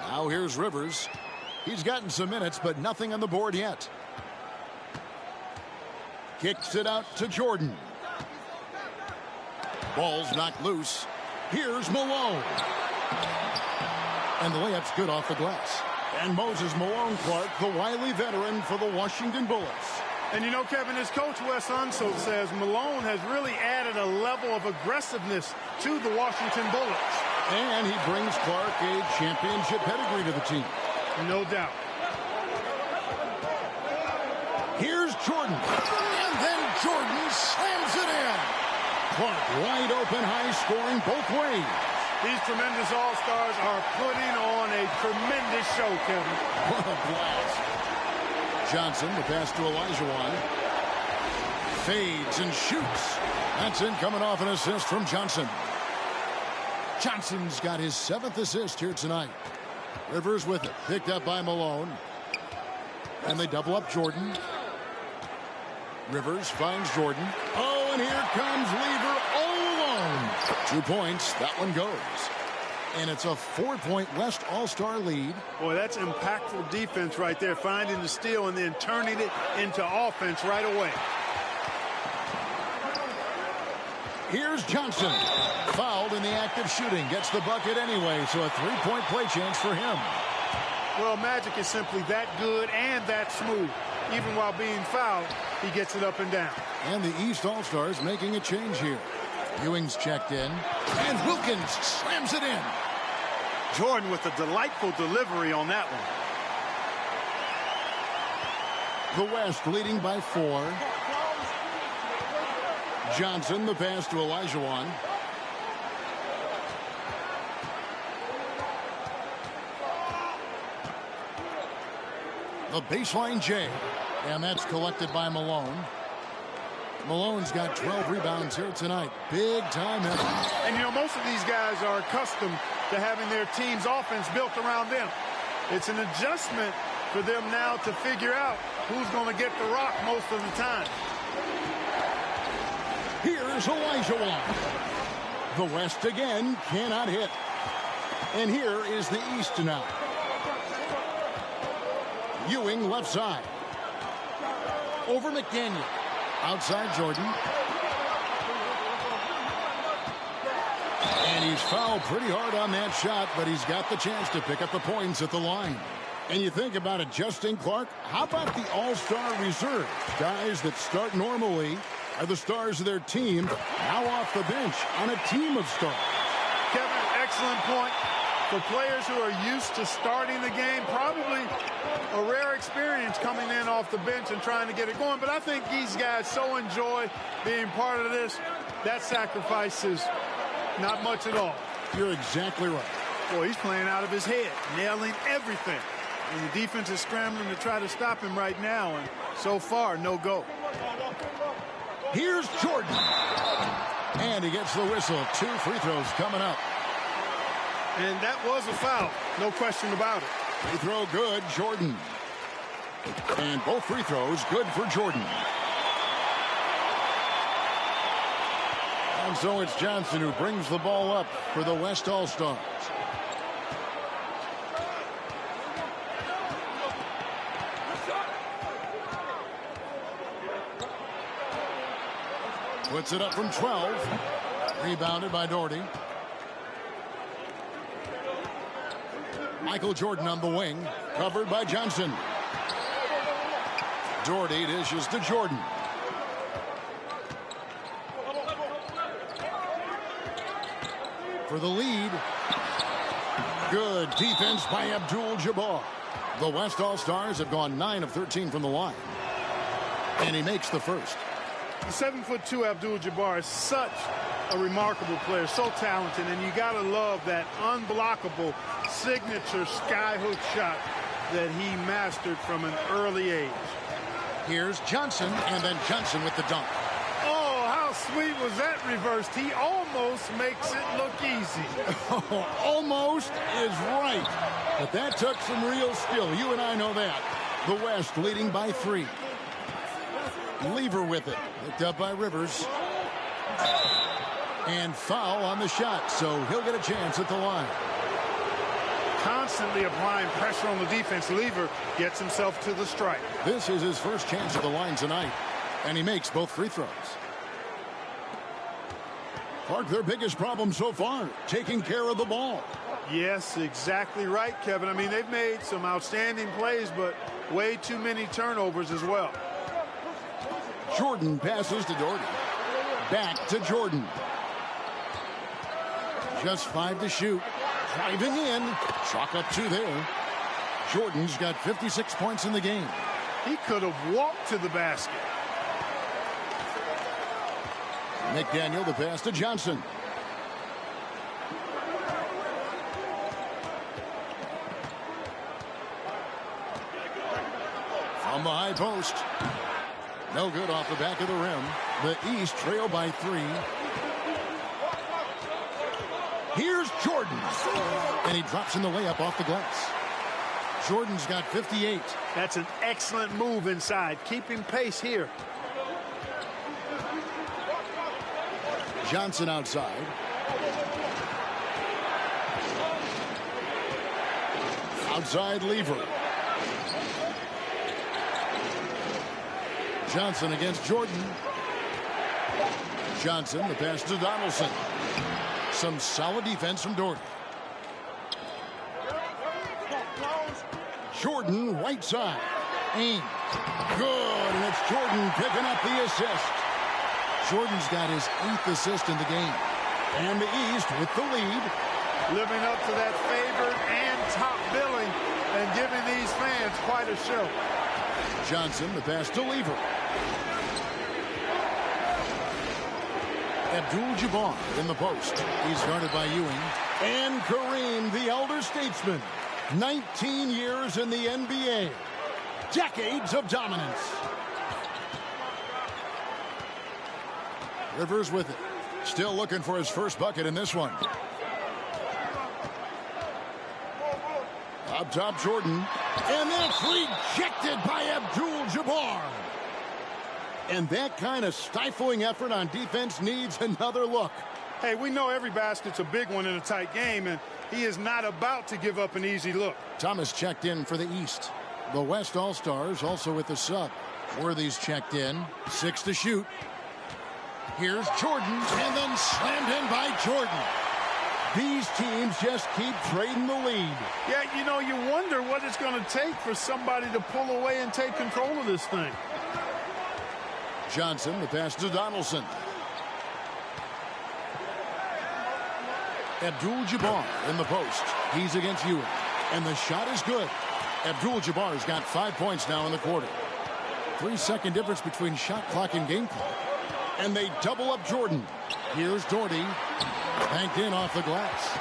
Now here's Rivers. He's gotten some minutes, but nothing on the board yet. Kicks it out to Jordan. Ball's knocked loose. Here's Malone. And the layup's good off the glass. And Moses Malone, Clark, the wily veteran for the Washington Bullets. And you know, Kevin, as Coach Wes Unseld says, Malone has really added a level of aggressiveness to the Washington Bullets. And he brings Clark a championship pedigree to the team. No doubt. Here's Jordan. And then Jordan slams it in. Clark wide open, high scoring both ways. These tremendous All-Stars are putting on a tremendous show, Kevin. What a blast. Johnson, the pass to Olajuwon. Fades and shoots. That's in, coming off an assist from Johnson. Johnson's got his 7th assist here tonight. Rivers with it. Picked up by Malone. And they double up Jordan. Rivers finds Jordan. Oh, and here comes Lever all alone. 2 points. That one goes. And it's a 4-point West All-Star lead. Boy, that's impactful defense right there. Finding the steal and then turning it into offense right away. Here's Johnson. Fouled in the act of shooting. Gets the bucket anyway, so a 3-point play chance for him. Well, Magic is simply that good and that smooth. Even while being fouled, he gets it up and down. And the East All-Stars making a change here. Ewing's checked in. And Wilkins slams it in. Jordan with a delightful delivery on that one. The West leading by 4. Johnson, the pass to Olajuwon. The baseline J. And that's collected by Malone. Malone's got 12 rebounds here tonight. Big time effort. And, you know, most of these guys are accustomed to having their team's offense built around them. It's an adjustment for them now to figure out who's going to get the rock most of the time. Here's Olajuwon. The West again cannot hit. And here is the East now. Ewing left side. Over McDaniel. Outside Jordan. And he's fouled pretty hard on that shot, but he's got the chance to pick up the points at the line. And you think about adjusting, Clark, how about the All-Star reserves? Guys that start normally are the stars of their team, now off the bench on a team of stars. Kevin, excellent point. For players who are used to starting the game, probably a rare experience coming in off the bench and trying to get it going. But I think these guys so enjoy being part of this, that sacrifice is not much at all. You're exactly right. Boy, he's playing out of his head, nailing everything. And the defense is scrambling to try to stop him right now, and so far, no go. Here's Jordan. And he gets the whistle. 2 free throws coming up. And that was a foul, no question about it. Free throw good, Jordan. And both free throws good for Jordan. And so it's Johnson who brings the ball up for the West All-Stars. Puts it up from 12. Rebounded by Doherty. Michael Jordan on the wing. Covered by Johnson. Doherty dishes to Jordan. For the lead. Good defense by Abdul-Jabbar. The West All-Stars have gone 9 of 13 from the line. And he makes the first. The 7'2" Abdul-Jabbar is such a remarkable player, so talented, and you gotta love that unblockable signature skyhook shot that he mastered from an early age. Here's Johnson, and then Johnson with the dunk. Oh, how sweet was that reversed? He almost makes it look easy. Almost is right, but that took some real skill. You and I know that. The West leading by 3. Lever with it. Picked up by Rivers. And foul on the shot, so he'll get a chance at the line. Constantly applying pressure on the defense. Lever gets himself to the strike. This is his first chance at the line tonight, and he makes both free throws. Clark, their biggest problem so far, taking care of the ball. Yes, exactly right, Kevin. I mean, they've made some outstanding plays, but way too many turnovers as well. Jordan passes to Doherty. Back to Jordan. Just 5 to shoot. Driving in. Chalk up 2 there. Jordan's got 56 points in the game. He could have walked to the basket. McDaniel the pass to Johnson. From the high post. No good off the back of the rim. The East trail by 3. Here's Jordan. And he drops in the layup off the glass. Jordan's got 58. That's an excellent move inside. Keeping pace here. Johnson outside. Outside Lever. Johnson against Jordan. Johnson, the pass to Donaldson. Some solid defense from Doherty. Jordan, right side. Aim. Good, and it's Jordan picking up the assist. Jordan's got his 8th assist in the game. And the East with the lead. Living up to that favored and top billing and giving these fans quite a show. Johnson, the pass to Lever. Abdul-Jabbar in the post. He's guarded by Ewing. And Kareem, the elder statesman. 19 years in the NBA. Decades of dominance. Rivers with it. Still looking for his first bucket in this one. Up top, Jordan. And that's rejected by Abdul-Jabbar. And that kind of stifling effort on defense needs another look. Hey, we know every basket's a big one in a tight game, and he is not about to give up an easy look. Thomas checked in for the East. The West All-Stars also with the sub. Worthy's checked in. 6 to shoot. Here's Jordan, and then slammed in by Jordan. These teams just keep trading the lead. Yeah, you know, you wonder what it's going to take for somebody to pull away and take control of this thing. Johnson, the pass to Donaldson. Abdul-Jabbar in the post. He's against Ewing. And the shot is good. Abdul-Jabbar's got 5 points now in the quarter. 3-second difference between shot clock and game clock. And they double up Jordan. Here's Doherty. Banked in off the glass.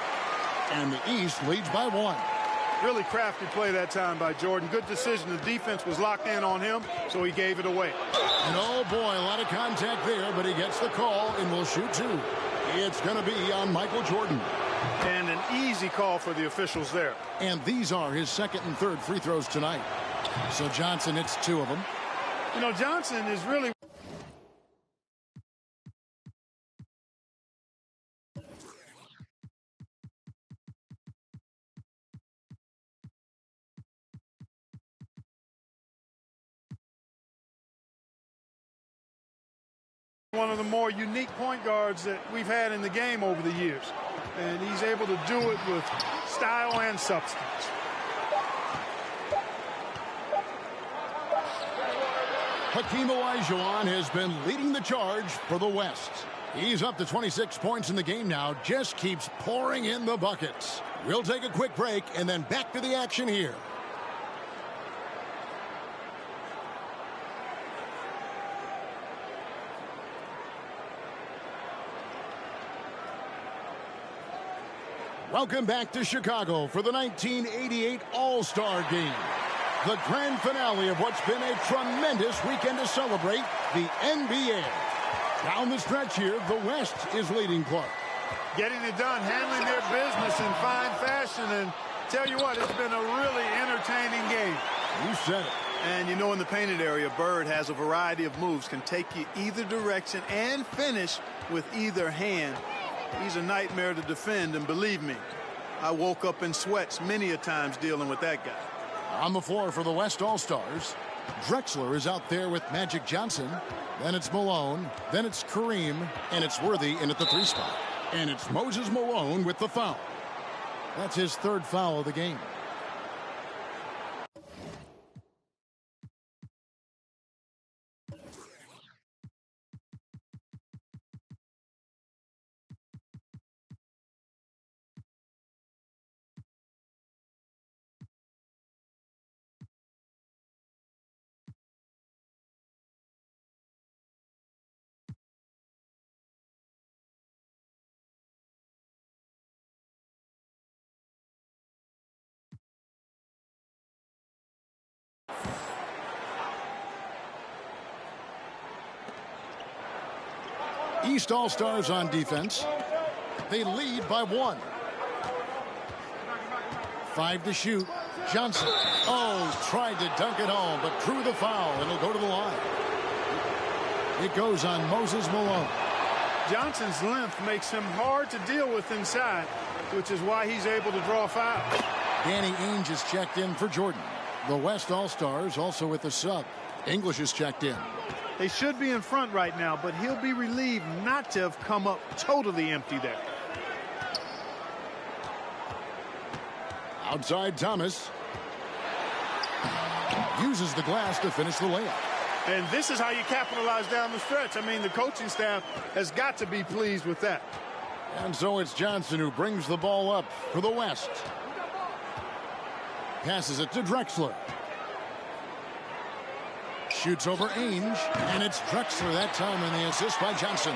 And the East leads by 1. Really crafty play that time by Jordan. Good decision. The defense was locked in on him, so he gave it away. And oh boy, a lot of contact there, but he gets the call and will shoot 2. It's going to be on Michael Jordan. And an easy call for the officials there. And these are his second and third free throws tonight. So Johnson hits 2 of them. You know, Johnson is really... one of the more unique point guards that we've had in the game over the years. And he's able to do it with style and substance. Hakeem Olajuwon has been leading the charge for the West. He's up to 26 points in the game now, just keeps pouring in the buckets. We'll take a quick break and then back to the action here. Welcome back to Chicago for the 1988 All-Star Game. The grand finale of what's been a tremendous weekend to celebrate the NBA. Down the stretch here, the West is leading play. Getting it done, handling their business in fine fashion, and tell you what, it's been a really entertaining game. You said it. And you know, in the painted area, Bird has a variety of moves, can take you either direction and finish with either hand. He's a nightmare to defend, and believe me, I woke up in sweats many a times dealing with that guy. On the floor for the West All-Stars, Drexler is out there with Magic Johnson. Then it's Malone. Then it's Kareem. And it's Worthy in at the 3 spot. And it's Moses Malone with the foul. That's his 3rd foul of the game. East All-Stars on defense. They lead by 1. 5 to shoot. Johnson. Oh, tried to dunk it home, but drew the foul, and it'll go to the line. It goes on Moses Malone. Johnson's length makes him hard to deal with inside, which is why he's able to draw fouls. Danny Ainge is checked in for Jordan. The West All-Stars also with the sub. English is checked in. They should be in front right now, but he'll be relieved not to have come up totally empty there. Outside Thomas. Uses the glass to finish the layup. And this is how you capitalize down the stretch. I mean, the coaching staff has got to be pleased with that. And so it's Johnson who brings the ball up for the West. Passes it to Drexler. Shoots over Ainge, and it's Drexler that time, and the assist by Johnson.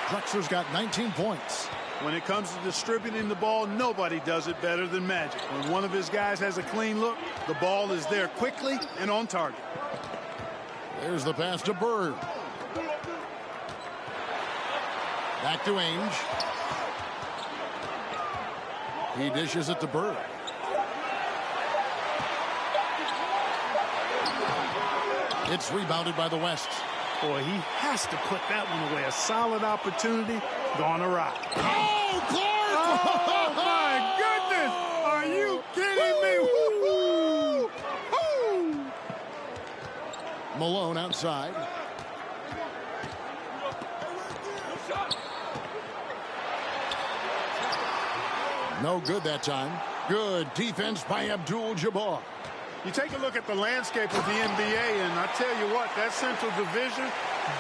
Drexler's got 19 points. When it comes to distributing the ball, nobody does it better than Magic. When one of his guys has a clean look, the ball is there quickly and on target. There's the pass to Bird. Back to Ainge. He dishes it to Bird. It's rebounded by the West. Boy, he has to put that one away. A solid opportunity gone awry. Oh, Clark! Oh, my goodness! Are you kidding me? Woo-hoo! Malone outside. No good that time. Good defense by Abdul-Jabbar. You take a look at the landscape of the NBA, and I tell you what, that Central Division,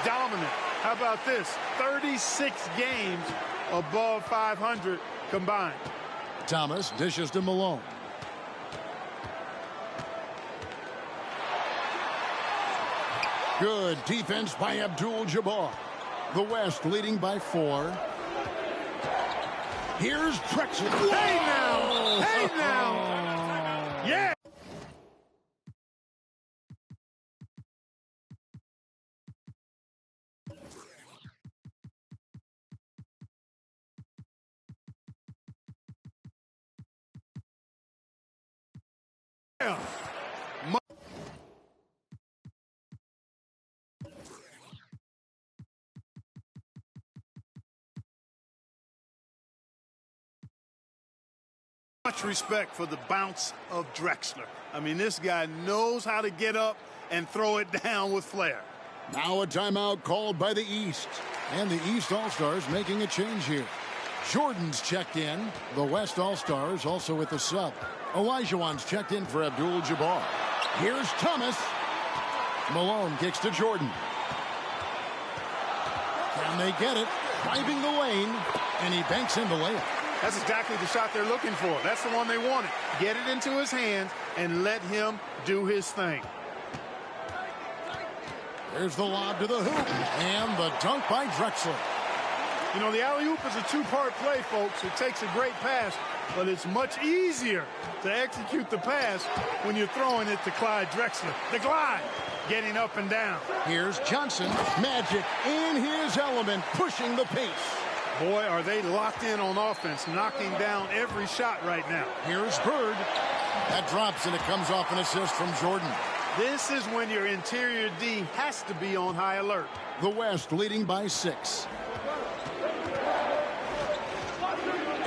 dominant. How about this? 36 games above 500 combined. Thomas dishes to Malone. Good defense by Abdul-Jabbar. The West leading by 4. Here's Drexler. Hey now! Hey now! Yeah! Much respect for the bounce of Drexler. I mean, this guy knows how to get up and throw it down with flair. Now a timeout called by the East. And the East All-Stars making a change here. Jordan's checked in. The West All-Stars also with the sub. Olajuwon's checked in for Abdul-Jabbar. Here's Thomas. Malone kicks to Jordan. Can they get it? Driving the lane. And he banks in the layup. That's exactly the shot they're looking for. That's the one they wanted. Get it into his hands and let him do his thing. There's the lob to the hoop. And the dunk by Drexler. You know, the alley-oop is a two-part play, folks. It takes a great pass, but it's much easier to execute the pass when you're throwing it to Clyde Drexler. The glide, getting up and down. Here's Johnson. Magic in his element, pushing the pace. Boy, are they locked in on offense, knocking down every shot right now. Here's Bird. That drops, and it comes off an assist from Jordan. This is when your interior D has to be on high alert. The West leading by 6.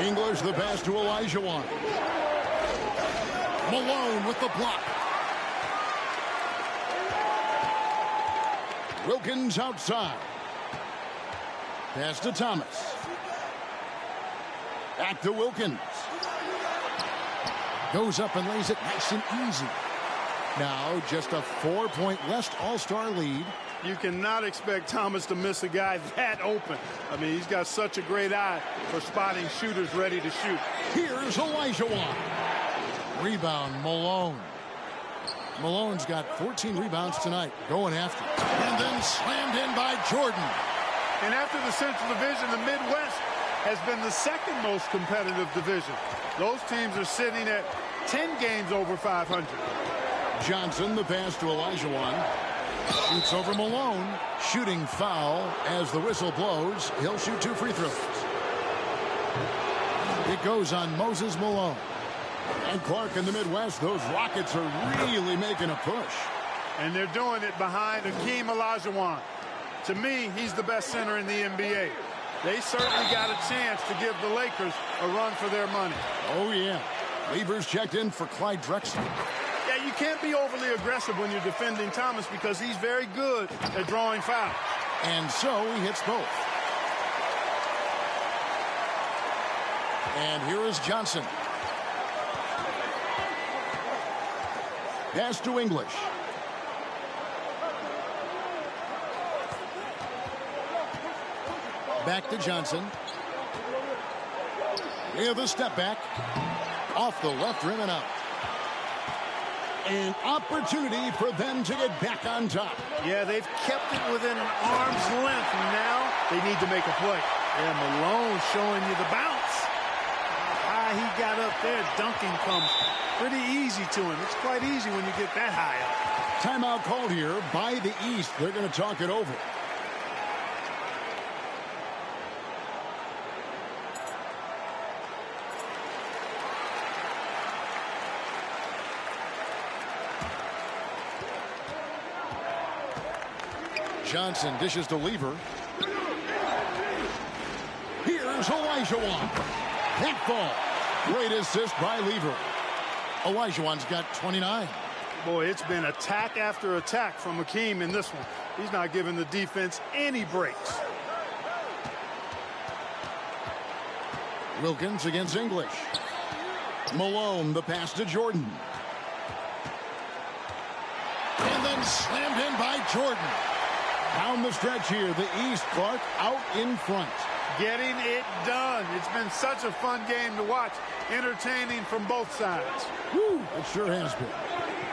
English the pass to Olajuwon. Malone with the block. Wilkins outside. Pass to Thomas. Back to Wilkins. Goes up and lays it nice and easy. Now just a 4-point West All-Star lead. You cannot expect Thomas to miss a guy that open. I mean, he's got such a great eye for spotting shooters ready to shoot. Here's Olajuwon. Rebound, Malone. Malone's got 14 rebounds tonight. Going after it. And then slammed in by Jordan. And after the Central Division, the Midwest has been the second most competitive division. Those teams are sitting at 10 games over 500. Johnson, the pass to Olajuwon. Shoots over Malone. Shooting foul as the whistle blows. He'll shoot 2 free throws. It goes on Moses Malone. And Clark in the Midwest, those Rockets are really making a push. And they're doing it behind Hakeem Olajuwon. To me, he's the best center in the NBA. They certainly got a chance to give the Lakers a run for their money. Oh, yeah. Lever's checked in for Clyde Drexler. Yeah, you can't be overly aggressive when you're defending Thomas because he's very good at drawing fouls. And so he hits both. And here is Johnson. Pass to English. Back to Johnson. With a step back. Off the left rim and out. An opportunity for them to get back on top. Yeah, they've kept it within an arm's length. Now they need to make a play. Yeah, Malone showing you the bounce. How high he got up there. Dunking comes pretty easy to him. It's quite easy when you get that high up. Timeout called here by the East. They're going to talk it over. Johnson dishes to Lever. Here's Olajuwon. That ball. Great assist by Lever. Olajuwon's got 29. Boy, it's been attack after attack from Hakeem in this one. He's not giving the defense any breaks. Wilkins against English. Malone, the pass to Jordan. And then slammed in by Jordan. Down the stretch here, the East, Clark out in front. Getting it done. It's been such a fun game to watch. Entertaining from both sides. Woo, it sure has been.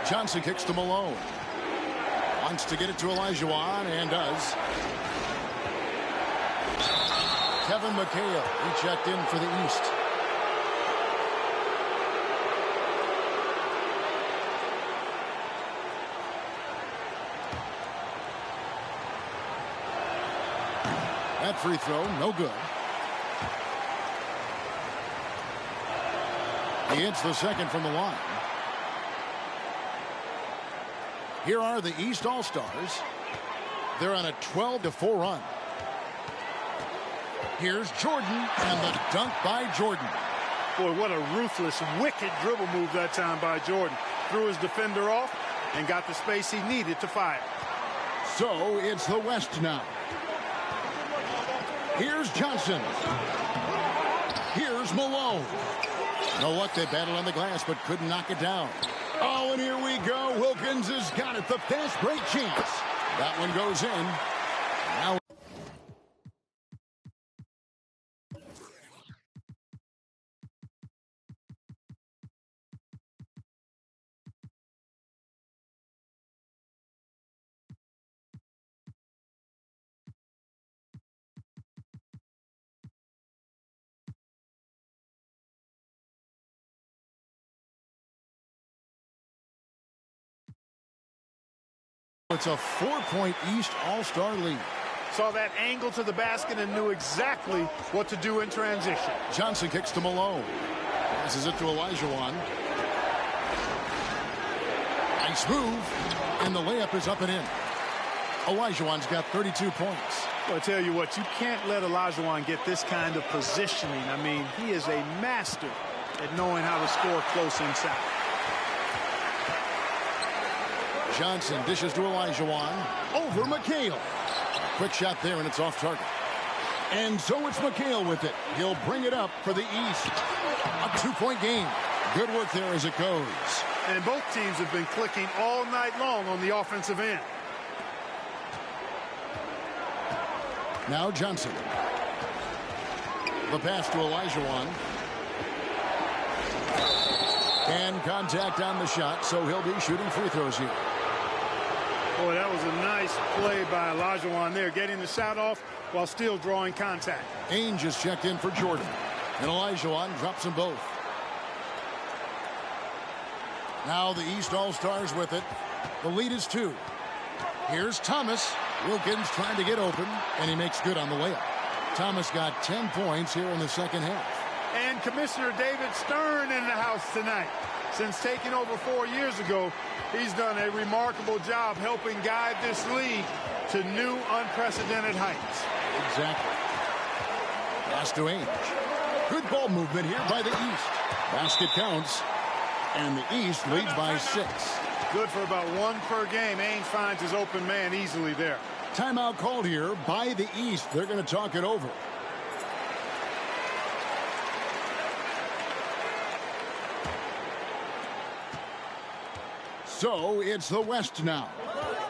Johnson kicks to Malone. Wants to get it to Olajuwon and does. Kevin McHale, he checked in for the East. That free throw, no good. He hits the second from the line. Here are the East All-Stars. They're on a 12-4 run. Here's Jordan, and the dunk by Jordan. Boy, what a ruthless, wicked dribble move that time by Jordan. Threw his defender off and got the space he needed to fire. So it's the West now. Here's Johnson. Here's Malone. No luck, they battled on the glass, but couldn't knock it down. Oh, and here we go. Wilkins has got it. The fast break chance. That one goes in. Now it's a 4-point East All-Star lead. Saw that angle to the basket and knew exactly what to do in transition. Johnson kicks to Malone. Passes it to Olajuwon. Nice move. And the layup is up and in. Olajuwon's got 32 points. Well, I tell you what, you can't let Olajuwon get this kind of positioning. I mean, he is a master at knowing how to score close inside. Johnson dishes to Olajuwon. Over McHale. Quick shot there, and it's off target. And so it's McHale with it. He'll bring it up for the East. A 2-point game. Good work there as it goes. And both teams have been clicking all night long on the offensive end. Now Johnson. The pass to Olajuwon. And contact on the shot, so he'll be shooting free throws here. Boy, that was a nice play by Olajuwon there, getting the shot off while still drawing contact. Ainge just checked in for Jordan. And Olajuwon drops them both. Now the East All-Stars with it. The lead is 2. Here's Thomas. Wilkins trying to get open, and he makes good on the layup. Thomas got 10 points here in the second half. And Commissioner David Stern in the house tonight. Since taking over 4 years ago, he's done a remarkable job helping guide this league to new unprecedented heights. Exactly. Pass to Ainge. Good ball movement here by the East. Basket counts, and the East leads by 6. Good for about 1 per game. Ainge finds his open man easily there. Timeout called here by the East. They're going to talk it over. So it's the West now.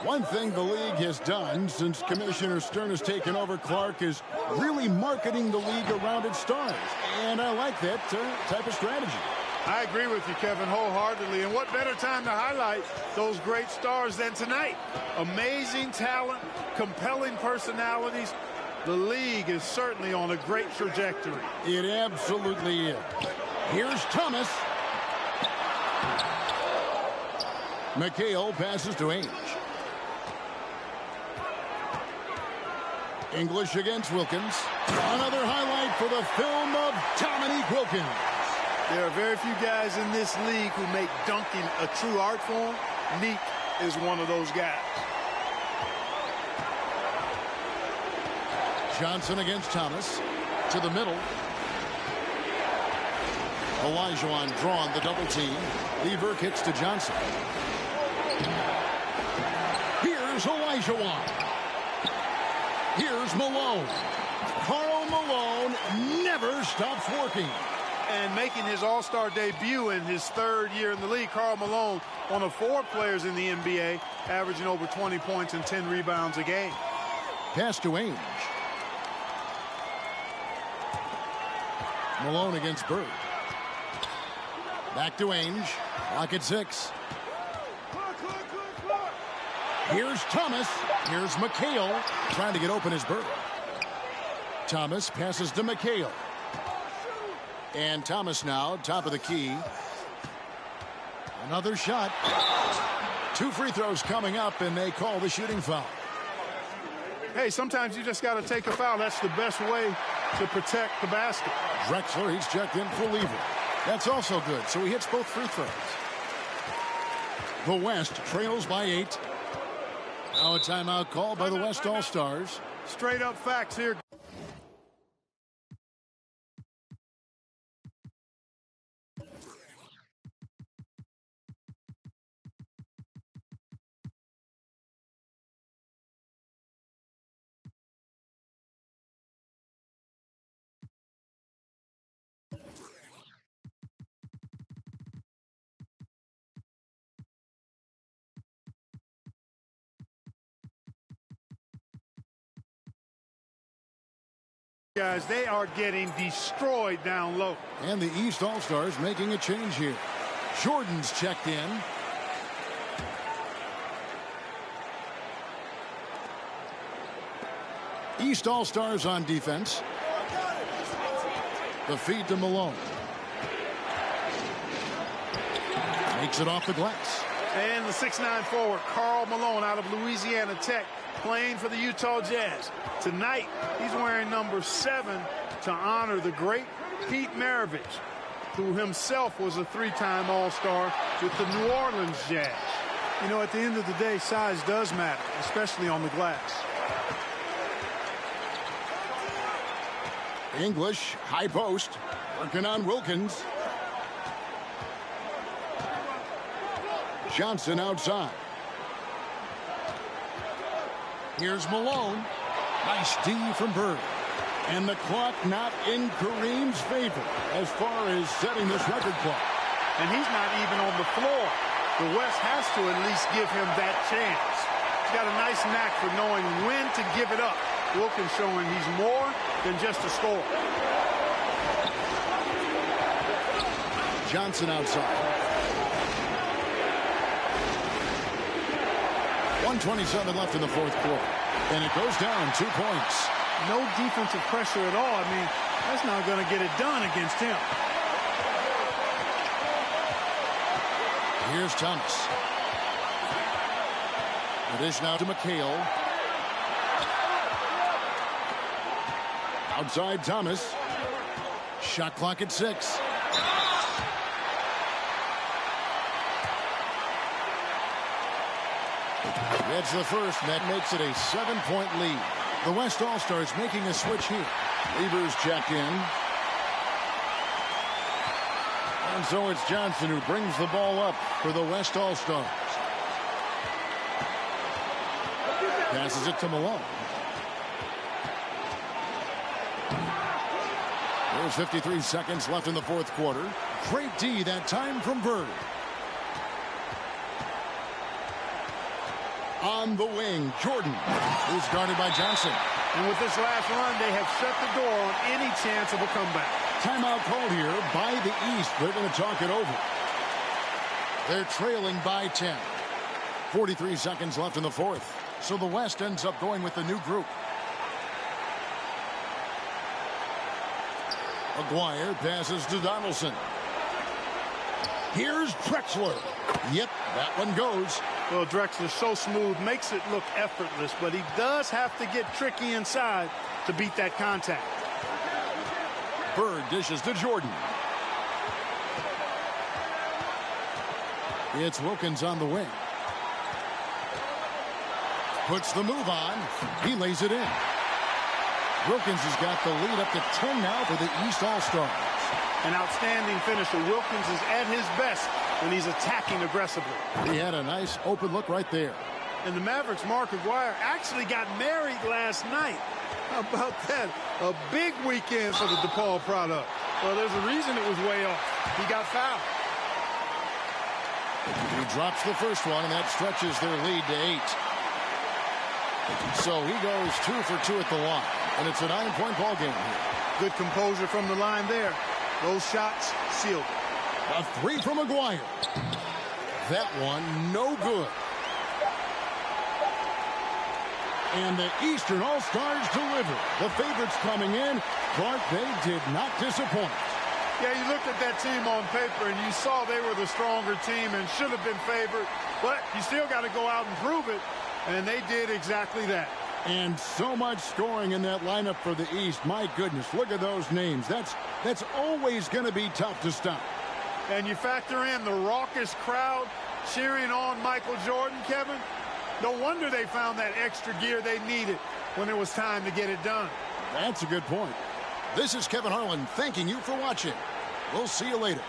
One thing the league has done since Commissioner Stern has taken over, Clark, is really marketing the league around its stars. And I like that type of strategy. I agree with you, Kevin, wholeheartedly. And what better time to highlight those great stars than tonight? Amazing talent, compelling personalities. The league is certainly on a great trajectory. It absolutely is. Here's Thomas. McHale passes to Ainge. English against Wilkins. Another highlight for the film of Dominique Wilkins. There are very few guys in this league who make dunking a true art form. Neek is one of those guys. Johnson against Thomas. To the middle. Olajuwon drawn the double team. Lever kicks to Johnson. Here's Olajuwon. Here's Malone. Karl Malone never stops working. And making his all-star debut in his 3rd year in the league, Karl Malone, one of 4 players in the NBA, averaging over 20 points and 10 rebounds a game. Pass to Ainge. Malone against Bird. Back to Ainge. Clock at 6. Here's Thomas. Here's McHale. Trying to get open as Bird. Thomas passes to McHale. And Thomas now, top of the key. Another shot. 2 free throws coming up, and they call the shooting foul. Hey, sometimes you just got to take a foul. That's the best way to protect the basket. Drexler, he's checked in for Lever. That's also good, so he hits both free throws. The West trails by 8. Now a timeout called by the West All-Stars. Straight up facts here. Guys, they are getting destroyed down low. And the East All-Stars making a change here. Jordan's checked in. East All-Stars on defense. The feed to Malone. Makes it off the glass. And the 6'9" forward, Karl Malone, out of Louisiana Tech, playing for the Utah Jazz. Tonight, he's wearing number 7 to honor the great Pete Maravich, who himself was a 3-time All-Star with the New Orleans Jazz. You know, at the end of the day, size does matter, especially on the glass. English, high post, working on Wilkins. Johnson outside. Here's Malone. Nice D from Bird. And the clock not in Kareem's favor as far as setting this record clock. And he's not even on the floor. The West has to at least give him that chance. He's got a nice knack for knowing when to give it up. Wilkins showing he's more than just a scorer. Johnson outside. 1:27 left in the fourth quarter. And it goes down 2 points. No defensive pressure at all. I mean, that's not going to get it done against him. Here's Thomas. The dish now to McHale. Outside Thomas. Shot clock at 6. That's the first, and that makes it a 7-point lead. The West All-Stars making a switch here. Lever's checked in. And so it's Johnson who brings the ball up for the West All-Stars. Passes it to Malone. There's 53 seconds left in the fourth quarter. Great D that time from Bird. On the wing, Jordan, who's guarded by Johnson. And with this last run, they have shut the door on any chance of a comeback. Timeout called here by the East. They're going to talk it over. They're trailing by 10. 43 seconds left in the fourth. So the West ends up going with the new group. Aguirre passes to Donaldson. Here's Drexler. Yep, that one goes. Well, Drexler's so smooth, makes it look effortless, but he does have to get tricky inside to beat that contact. Bird dishes to Jordan. It's Wilkins on the wing. Puts the move on. He lays it in. Wilkins has got the lead up to 10 now for the East All-Stars. An outstanding finisher. Wilkins is at his best when he's attacking aggressively. He had a nice open look right there. And the Mavericks' Mark Aguirre actually got married last night. How about that? A big weekend for the DePaul product. Well, there's a reason it was way off. He got fouled. He drops the first one, and that stretches their lead to 8. So he goes 2 for 2 at the line. And it's a 9-point ball game here. Good composure from the line there. Those shots sealed. A 3 from McGuire. That one no good. And the Eastern All-Stars deliver. The favorites coming in. Clark, they did not disappoint. Yeah, you looked at that team on paper and you saw they were the stronger team and should have been favored. But you still got to go out and prove it. And they did exactly that. And so much scoring in that lineup for the East. My goodness, look at those names. That's always going to be tough to stop. And you factor in the raucous crowd cheering on Michael Jordan, Kevin. No wonder they found that extra gear they needed when it was time to get it done. That's a good point. This is Kevin Harlan thanking you for watching. We'll see you later.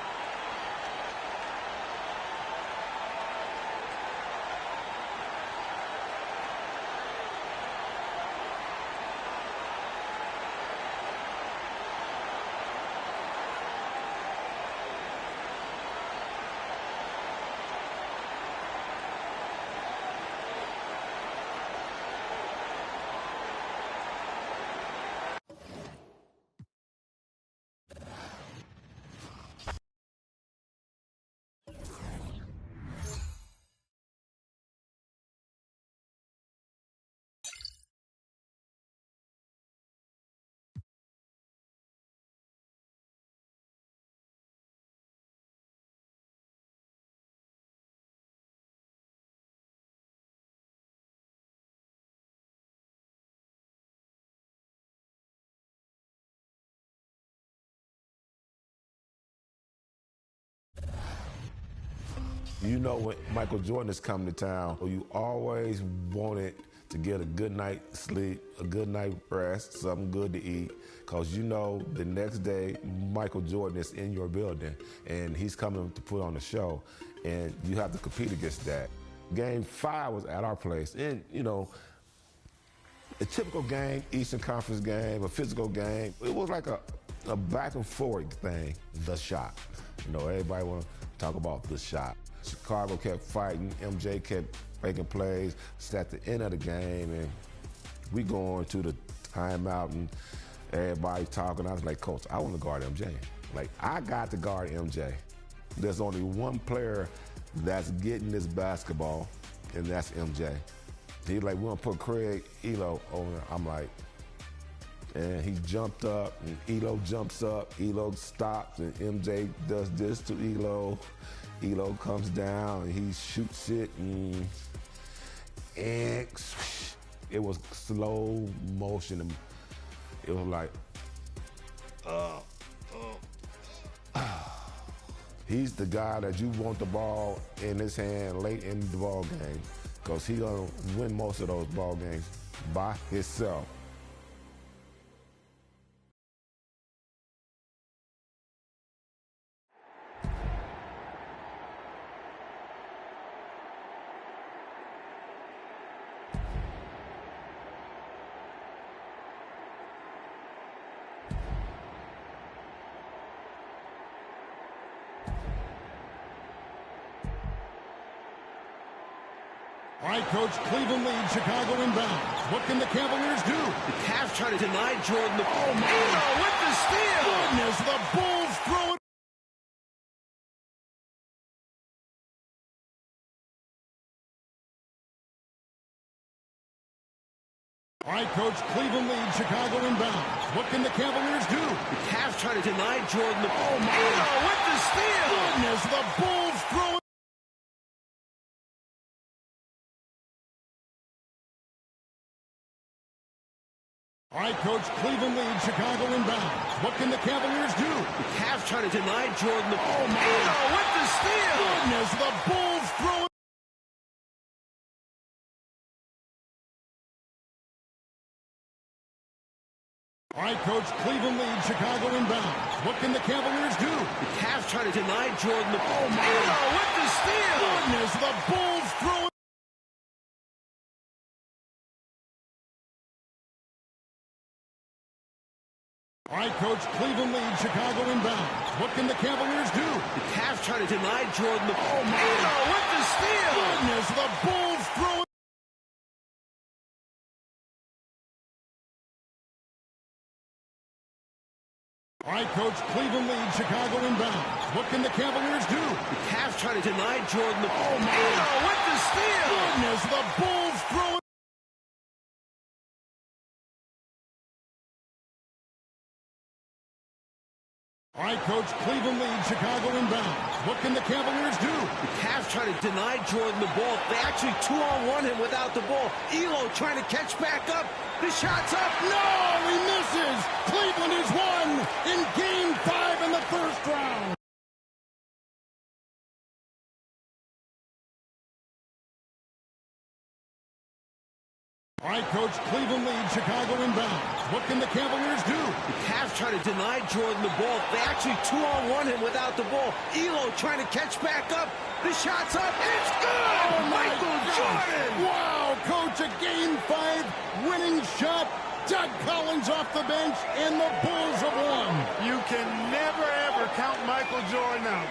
You know, when Michael Jordan is coming to town, you always wanted to get a good night's sleep, a good night's rest, something good to eat, because you know the next day Michael Jordan is in your building and he's coming to put on a show, and you have to compete against that. Game 5 was at our place, and you know, a typical game, Eastern Conference game, a physical game, it was like a back and forth thing, the shot. You know, everybody want to talk about the shot. Chicago kept fighting, MJ kept making plays. It's at the end of the game, and we going to the timeout, and everybody talking. I was like, Coach, I want to guard MJ. Like, I got to guard MJ. There's only one player that's getting this basketball, and that's MJ. He's like, we're going to put Craig Elo over there. I'm like, and he jumped up, and Elo jumps up. Elo stops, and MJ does this to Elo. Elo comes down, and he shoots it, and it was slow motion. And it was like, he's the guy that you want the ball in his hand late in the ball game, because he's going to win most of those ball games by himself. All right, Coach, Cleveland leads, Chicago inbound. What can the Cavaliers do? The Cavs trying to deny Jordan the ball. Elo with the steal! Goodness, the Bulls throw it. All right, Coach, Cleveland leads, Chicago inbound. What can the Cavaliers do? The Cavs trying to deny Jordan the ball. Elo with the steal! Goodness, the Bulls throw it. All right, Coach, Cleveland leads, Chicago inbound. What can the Cavaliers do? The Cavs trying to deny Jordan the ball. Elo with the steal! Goodness, the Bulls throw it. All right, Coach, Cleveland leads, Chicago inbound. What can the Cavaliers do? The Cavs trying to deny Jordan the ball. Elo with the steal! Goodness, the Bulls throw it. All right, Coach, Cleveland leads, Chicago inbound. What can the Cavaliers do? The Cavs trying to deny Jordan the ball. Elo with the steal! Goodness, the Bulls throw it. right, Coach. Cleveland leads. Chicago inbounds. What can the Cavaliers do? The Cavs trying to deny Jordan the ball. my Eno with the steal. Goodness, the Bulls throw it. All right, Coach. Cleveland leads. Chicago inbounds. What can the Cavaliers do? The Cavs trying to deny Jordan the ball. They actually 2-on-1 him without the ball. Elo trying to catch back up. The shot's up. No, he misses. Cleveland has won in Game 5 in the first round. All right, Coach. Cleveland leads. Chicago inbounds. What can the Cavaliers do? The Cavs trying to deny Jordan the ball. They actually 2-on-1 him without the ball. Elo trying to catch back up. The shot's up. It's good. Oh, Michael Jordan. Wow, Coach, a Game 5 winning shot. Doug Collins off the bench, and the Bulls have won. You can never, ever count Michael Jordan out.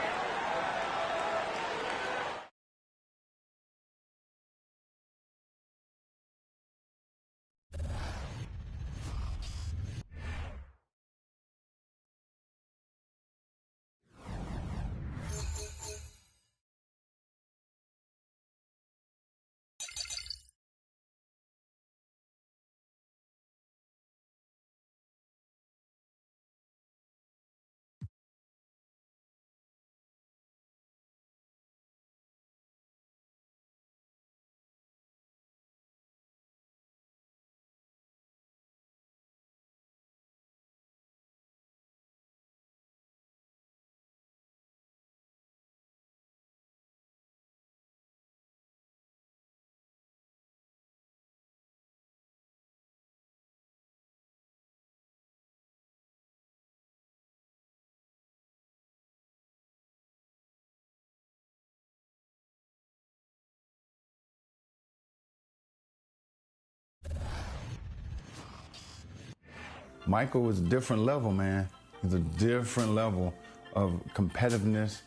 Michael was a different level, man. He's a different level of competitiveness,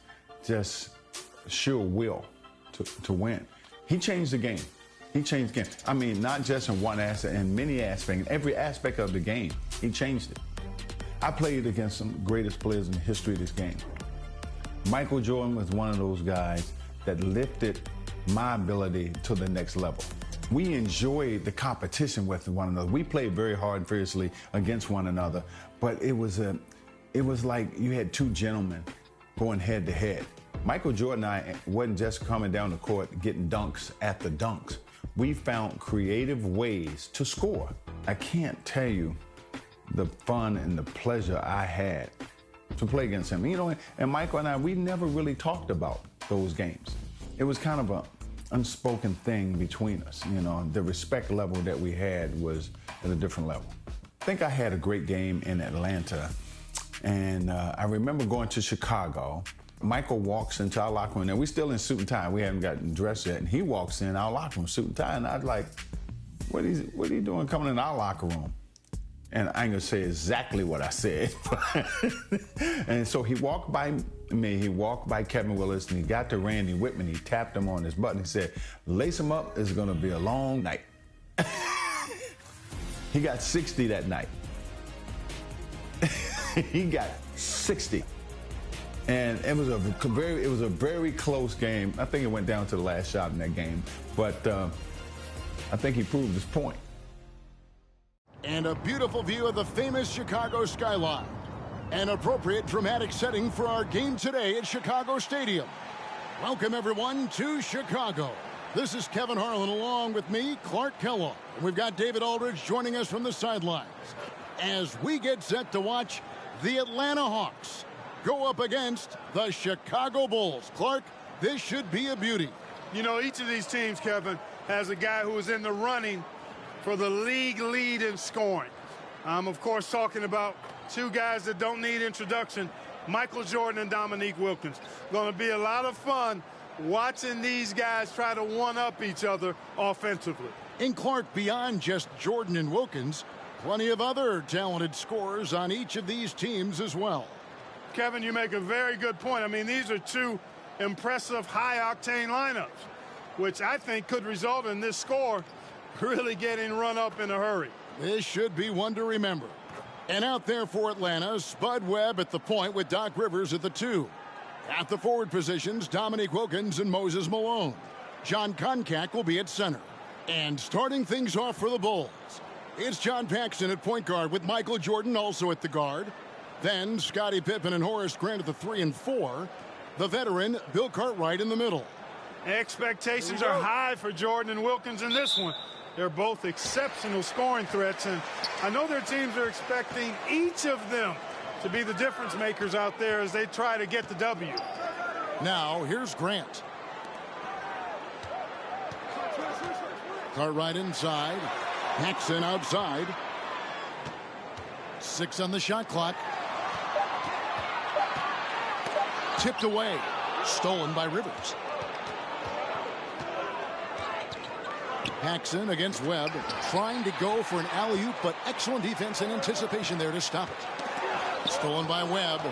just sheer will to win. He changed the game. He changed the game. I mean, not just in one aspect, in many aspects, in every aspect of the game, he changed it. I played against some greatest players in the history of this game. Michael Jordan was one of those guys that lifted my ability to the next level. We enjoyed the competition with one another. We played very hard and fiercely against one another, but it was like you had two gentlemen going head to head. Michael Jordan and I wasn't just coming down the court getting dunks at the dunks. We found creative ways to score. I can't tell you the fun and the pleasure I had to play against him. You know, and Michael and I, we never really talked about those games. It was kind of a unspoken thing between us. You know, the respect level that we had was at a different level. I think I had a great game in Atlanta, and I remember going to Chicago. Michael walks into our locker room, and we're still in suit and tie. We haven't gotten dressed yet, and he walks in our locker room, suit and tie, and I was like, what are you doing coming in our locker room? And I ain't gonna say exactly what I said. And so he walked by me, he walked by Kevin Willis, and he got to Randy Whitman, he tapped him on his butt, and he said, lace him up, it's gonna be a long night. He got 60 that night. He got 60. And it was a very close game. I think it went down to the last shot in that game, but I think he proved his point. And a beautiful view of the famous Chicago skyline. An appropriate dramatic setting for our game today at Chicago Stadium. Welcome, everyone, to Chicago. This is Kevin Harlan along with me, Clark Kellogg. And we've got David Aldridge joining us from the sidelines as we get set to watch the Atlanta Hawks go up against the Chicago Bulls. Clark, this should be a beauty. You know, each of these teams, Kevin, has a guy who is in the running for the league lead in scoring. I'm, of course, talking about two guys that don't need introduction, Michael Jordan and Dominique Wilkins. Going to be a lot of fun watching these guys try to one-up each other offensively. And Clark, beyond just Jordan and Wilkins, plenty of other talented scorers on each of these teams as well. Kevin, you make a very good point. I mean, these are two impressive high-octane lineups, which I think could result in this score really getting run up in a hurry. This should be one to remember. And out there for Atlanta, Spud Webb at the point with Doc Rivers at the 2. At the forward positions, Dominique Wilkins and Moses Malone. John Koncak will be at center. And starting things off for the Bulls, it's John Paxson at point guard with Michael Jordan also at the guard. Then Scottie Pippen and Horace Grant at the 3 and 4. The veteran, Bill Cartwright, in the middle. Expectations are high for Jordan and Wilkins in this one. They're both exceptional scoring threats, and I know their teams are expecting each of them to be the difference makers out there as they try to get the W. Now, here's Grant. Cartwright inside. Paxson outside. 6 on the shot clock. Tipped away. Stolen by Rivers. Paxson against Webb. Trying to go for an alley-oop, but excellent defense and anticipation there to stop it. Stolen by Webb.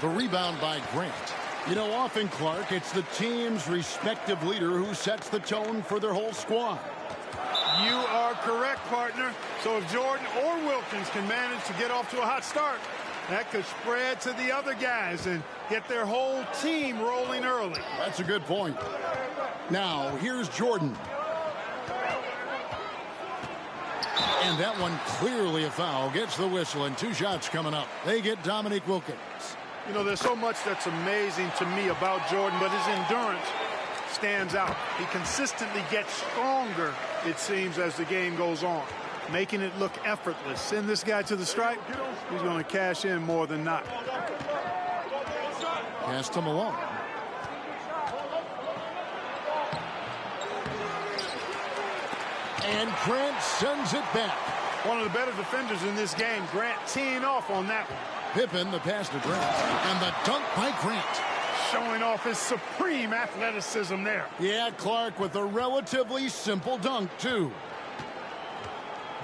The rebound by Grant. You know, often, Clark, it's the team's respective leader who sets the tone for their whole squad. You are correct, partner. So if Jordan or Wilkins can manage to get off to a hot start, that could spread to the other guys and get their whole team rolling early. That's a good point. Now, here's Jordan. And that one clearly a foul. Gets the whistle, and 2 shots coming up. They get Dominique Wilkins. You know, there's so much that's amazing to me about Jordan, but his endurance stands out. He consistently gets stronger, it seems, as the game goes on, making it look effortless. Send this guy to the stripe, he's going to cash in more than not. Pass to Malone. And Grant sends it back. One of the better defenders in this game. Grant teeing off on that one. Pippen, the pass to Grant. And the dunk by Grant. Showing off his supreme athleticism there. Yeah, Clark, with a relatively simple dunk, too.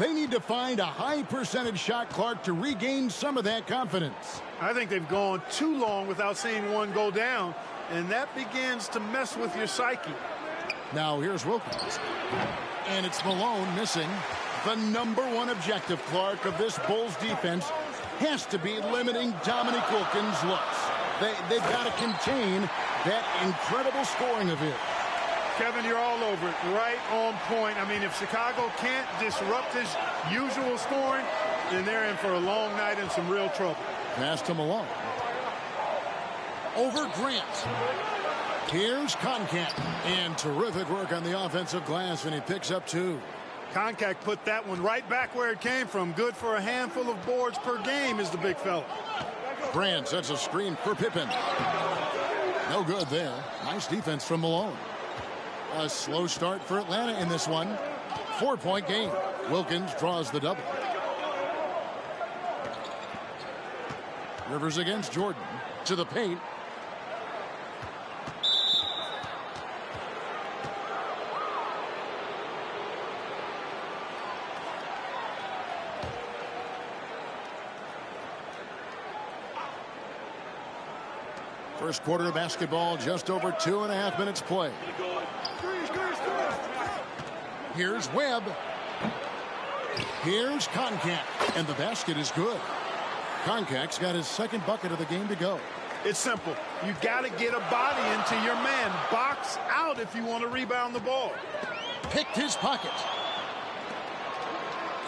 They need to find a high percentage shot, Clark, to regain some of that confidence. I think they've gone too long without seeing one go down, and that begins to mess with your psyche. Now here's Wilkins. And it's Malone missing. The #1 objective, Clark, of this Bulls defense has to be limiting Dominique Wilkins' looks. They've got to contain that incredible scoring of his. Kevin, you're all over it. Right on point. I mean, if Chicago can't disrupt his usual scoring, then they're in for a long night and some real trouble. Pass to Malone. Over Grant. Here's Koncak. And terrific work on the offensive glass, and he picks up 2. Koncak put that one right back where it came from. Good for a handful of boards per game is the big fella. Grant sets a screen for Pippen. No good there. Nice defense from Malone. A slow start for Atlanta in this one. 4-point game. Wilkins draws the double. Rivers against Jordan. To the paint. First quarter of basketball, just over 2.5 minutes play. Here's Webb. Here's Koncak. And the basket is good. Koncak's got his second bucket of the game to go. It's simple. You got to get a body into your man. Box out if you want to rebound the ball. Picked his pocket.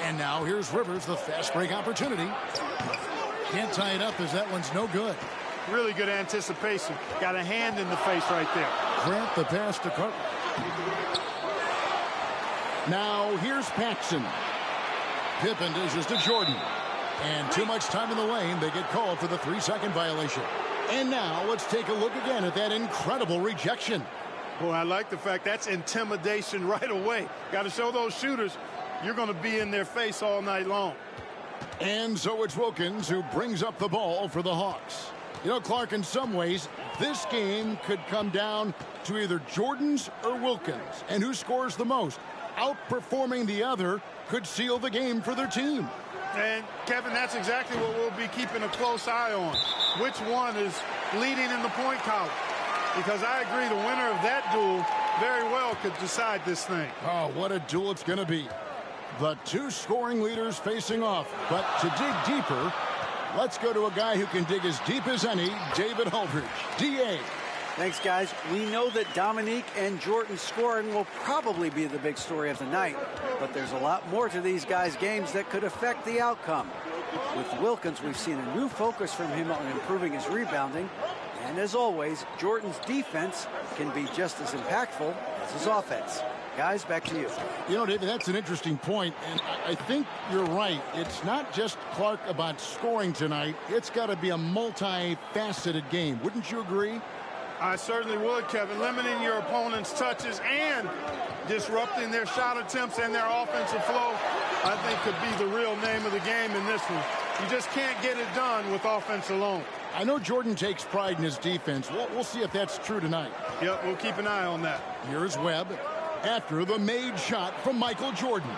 And now here's Rivers, the fast break opportunity. Can't tie it up as that one's no good. Really good anticipation. Got a hand in the face right there. Grant the pass to Carter. Now here's Paxson. Pippen dishes to Jordan. And too much time in the lane. They get called for the 3-second violation. And now let's take a look again at that incredible rejection. Boy, I like the fact that's intimidation right away. Got to show those shooters you're going to be in their face all night long. And so it's Wilkins who brings up the ball for the Hawks. You know, Clark, in some ways, this game could come down to either Jordan's or Wilkins. And who scores the most? Outperforming the other could seal the game for their team. And, Kevin, that's exactly what we'll be keeping a close eye on. Which one is leading in the point column. Because I agree, the winner of that duel very well could decide this thing. Oh, what a duel it's going to be. The two scoring leaders facing off. But to dig deeper, let's go to a guy who can dig as deep as any, David Aldridge. D.A. Thanks, guys. We know that Dominique and Jordan scoring will probably be the big story of the night, but there's a lot more to these guys' games that could affect the outcome. With Wilkins, we've seen a new focus from him on improving his rebounding, and as always, Jordan's defense can be just as impactful as his offense. Guys, back to you. You know, David, that's an interesting point, and I think you're right. It's not just Clark about scoring tonight. It's got to be a multifaceted game. Wouldn't you agree? I certainly would, Kevin. Limiting your opponent's touches and disrupting their shot attempts and their offensive flow, I think, could be the real name of the game in this one. You just can't get it done with offense alone. I know Jordan takes pride in his defense. We'll see if that's true tonight. Yep, we'll keep an eye on that. Here's Webb after the made shot from Michael Jordan.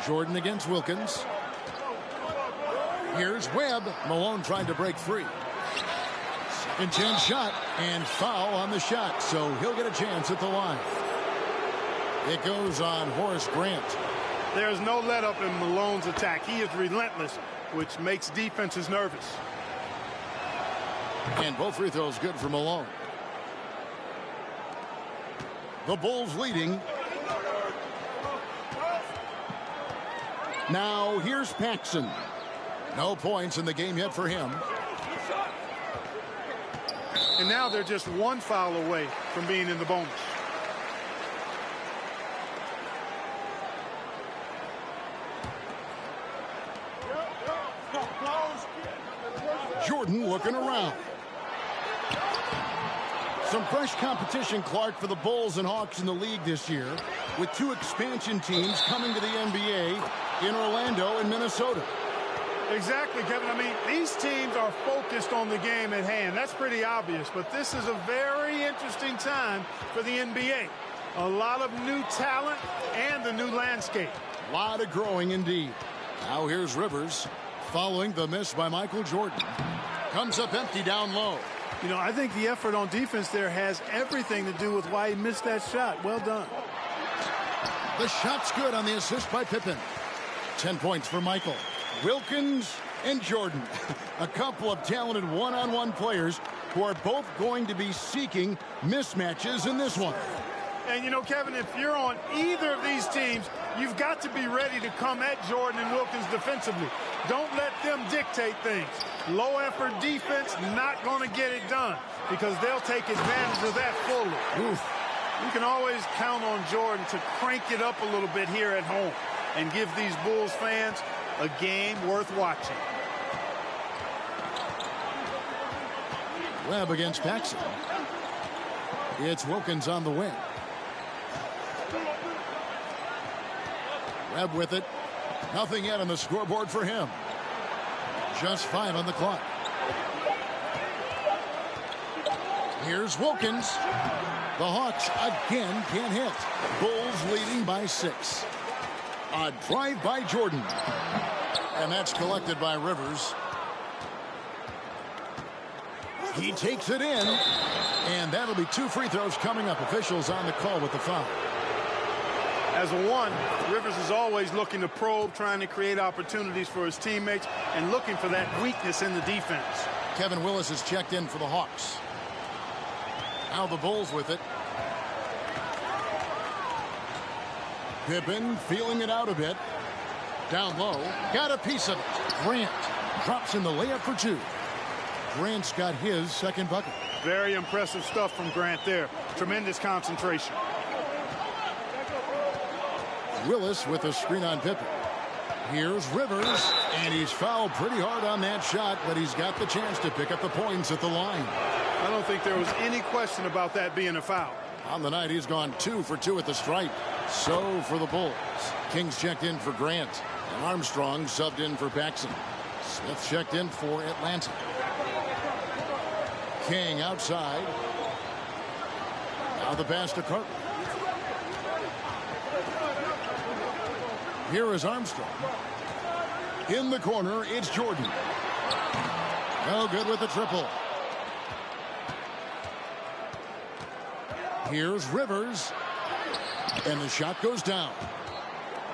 Jordan against Wilkins. Here's Webb. Malone trying to break free. Second chance shot and foul on the shot, so he'll get a chance at the line. It goes on Horace Grant. There's no let up in Malone's attack. He is relentless, which makes defenses nervous. And both free throws good for Malone. The Bulls leading. Now here's Paxson. No points in the game yet for him. And now they're just one foul away from being in the bonus. Jordan looking around. Some fresh competition, Clark, for the Bulls and Hawks in the league this year, with two expansion teams coming to the NBA in Orlando and Minnesota. Exactly, Kevin. I mean, these teams are focused on the game at hand. That's pretty obvious, but this is a very interesting time for the NBA. A lot of new talent and the new landscape. A lot of growing indeed. Now here's Rivers following the miss by Michael Jordan. Comes up empty down low. You know, I think the effort on defense there has everything to do with why he missed that shot. Well done. The shot's good on the assist by Pippen. 10 points for Michael. Wilkins and Jordan, a couple of talented one-on-one players who are both going to be seeking mismatches in this one. And, you know, Kevin, if you're on either of these teams, you've got to be ready to come at Jordan and Wilkins defensively. Don't let them dictate things. Low-effort defense, not going to get it done because they'll take advantage of that fully. Oof. You can always count on Jordan to crank it up a little bit here at home and give these Bulls fans a game worth watching. Webb against Paxson. It's Wilkins on the wing. Webb with it. Nothing yet on the scoreboard for him. Just 5 on the clock. Here's Wilkins. The Hawks again can't hit. Bulls leading by 6. A drive by Jordan. And that's collected by Rivers. He takes it in. And that'll be 2 free throws coming up. Officials on the call with the foul. As a one, Rivers is always looking to probe, trying to create opportunities for his teammates, and looking for that weakness in the defense. Kevin Willis is checked in for the Hawks. Now the Bulls with it. Pippen feeling it out a bit. Down low. Got a piece of it. Grant drops in the layup for 2. Grant's got his second bucket. Very impressive stuff from Grant there. Tremendous concentration. Willis with a screen on Pippen. Here's Rivers, and he's fouled pretty hard on that shot, but he's got the chance to pick up the points at the line. I don't think there was any question about that being a foul. On the night, he's gone 2 for 2 at the stripe. So for the Bulls. Kings checked in for Grant, and Armstrong subbed in for Paxson. Smith checked in for Atlanta. King outside. Now the pass to Carter. Here is Armstrong. In the corner, it's Jordan. No good with the triple. Here's Rivers. And the shot goes down.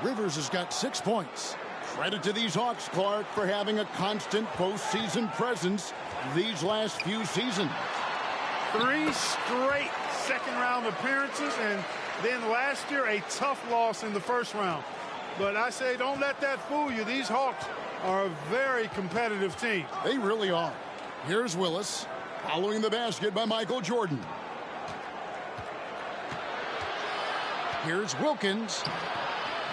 Rivers has got 6 points. Credit to these Hawks, Clark, for having a constant postseason presence these last few seasons. 3 straight second-round appearances, and then last year a tough loss in the first round. But I say don't let that fool you. These Hawks are a very competitive team. They really are. Here's Willis, following the basket by Michael Jordan. Here's Wilkins.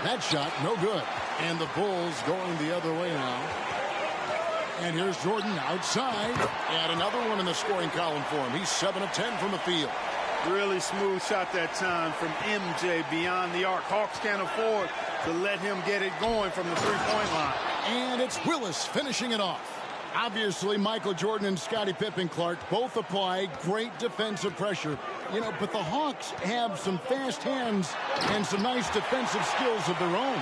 That shot, no good. And the Bulls going the other way now. And here's Jordan outside. And another one in the scoring column for him. He's 7 of 10 from the field. Really smooth shot that time from MJ beyond the arc. Hawks can't afford to let him get it going from the three-point line. And it's Willis finishing it off. Obviously, Michael Jordan and Scottie Pippen, Clark, both apply great defensive pressure. You know, but the Hawks have some fast hands and some nice defensive skills of their own.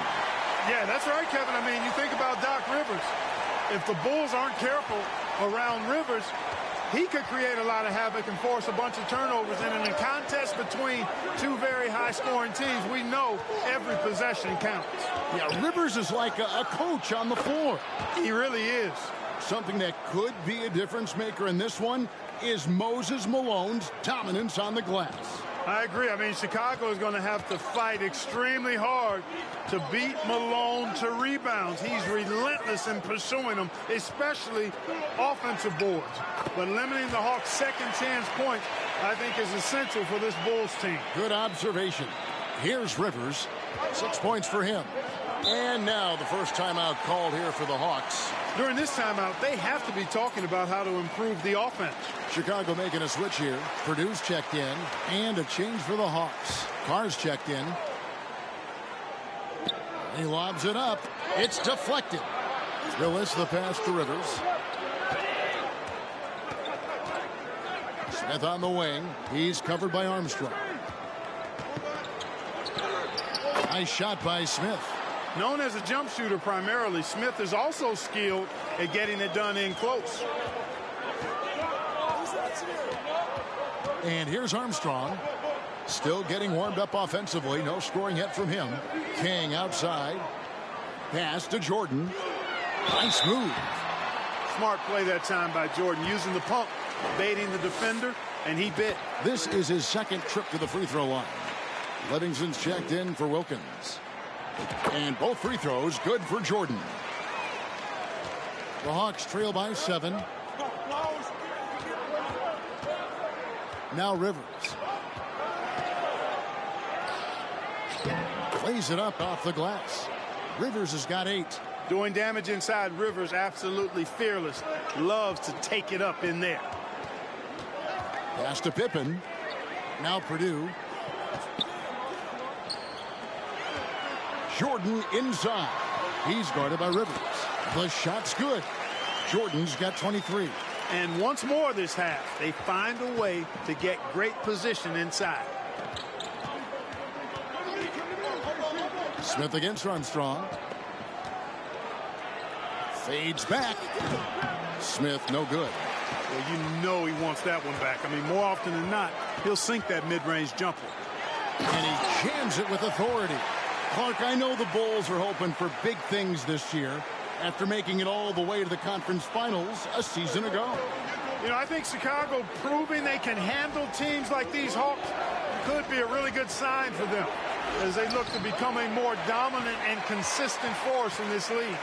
Yeah, that's right, Kevin. I mean, you think about Doc Rivers. If the Bulls aren't careful around Rivers, he could create a lot of havoc and force a bunch of turnovers. And in a contest between two very high-scoring teams, we know every possession counts. Yeah, Rivers is like a coach on the floor. He really is. Something that could be a difference maker in this one is Moses Malone's dominance on the glass. I agree. I mean, Chicago is going to have to fight extremely hard to beat Malone to rebounds. He's relentless in pursuing them, especially offensive boards. But limiting the Hawks' second chance points, I think, is essential for this Bulls team. Good observation. Here's Rivers. 6 points for him. And now the first timeout called here for the Hawks. During this timeout, they have to be talking about how to improve the offense. Chicago making a switch here. Purdue's checked in. And a change for the Hawks. Carr's checked in. He lobs it up. It's deflected. Willis the pass to Rivers. Smith on the wing. He's covered by Armstrong. Nice shot by Smith. Known as a jump shooter primarily, Smith is also skilled at getting it done in close. And here's Armstrong. Still getting warmed up offensively. No scoring yet from him. King outside. Pass to Jordan. Nice move. Smart play that time by Jordan, using the pump, baiting the defender, and he bit. This is his second trip to the free throw line. Livingston's checked in for Wilkins. And both free throws good for Jordan. The Hawks trail by 7. Now Rivers. Plays it up off the glass. Rivers has got 8. Doing damage inside. Rivers absolutely fearless. Loves to take it up in there. Pass to Pippen. Now Purdue. Jordan inside. He's guarded by Rivers. The shot's good. Jordan's got 23. And once more this half, they find a way to get great position inside. Smith against Armstrong. Fades back. Smith no good. Well, you know he wants that one back. I mean, more often than not, he'll sink that mid-range jumper. And he jams it with authority. Clark, I know the Bulls are hoping for big things this year after making it all the way to the conference finals a season ago. You know, I think Chicago proving they can handle teams like these Hawks could be a really good sign for them as they look to become a more dominant and consistent force in this league.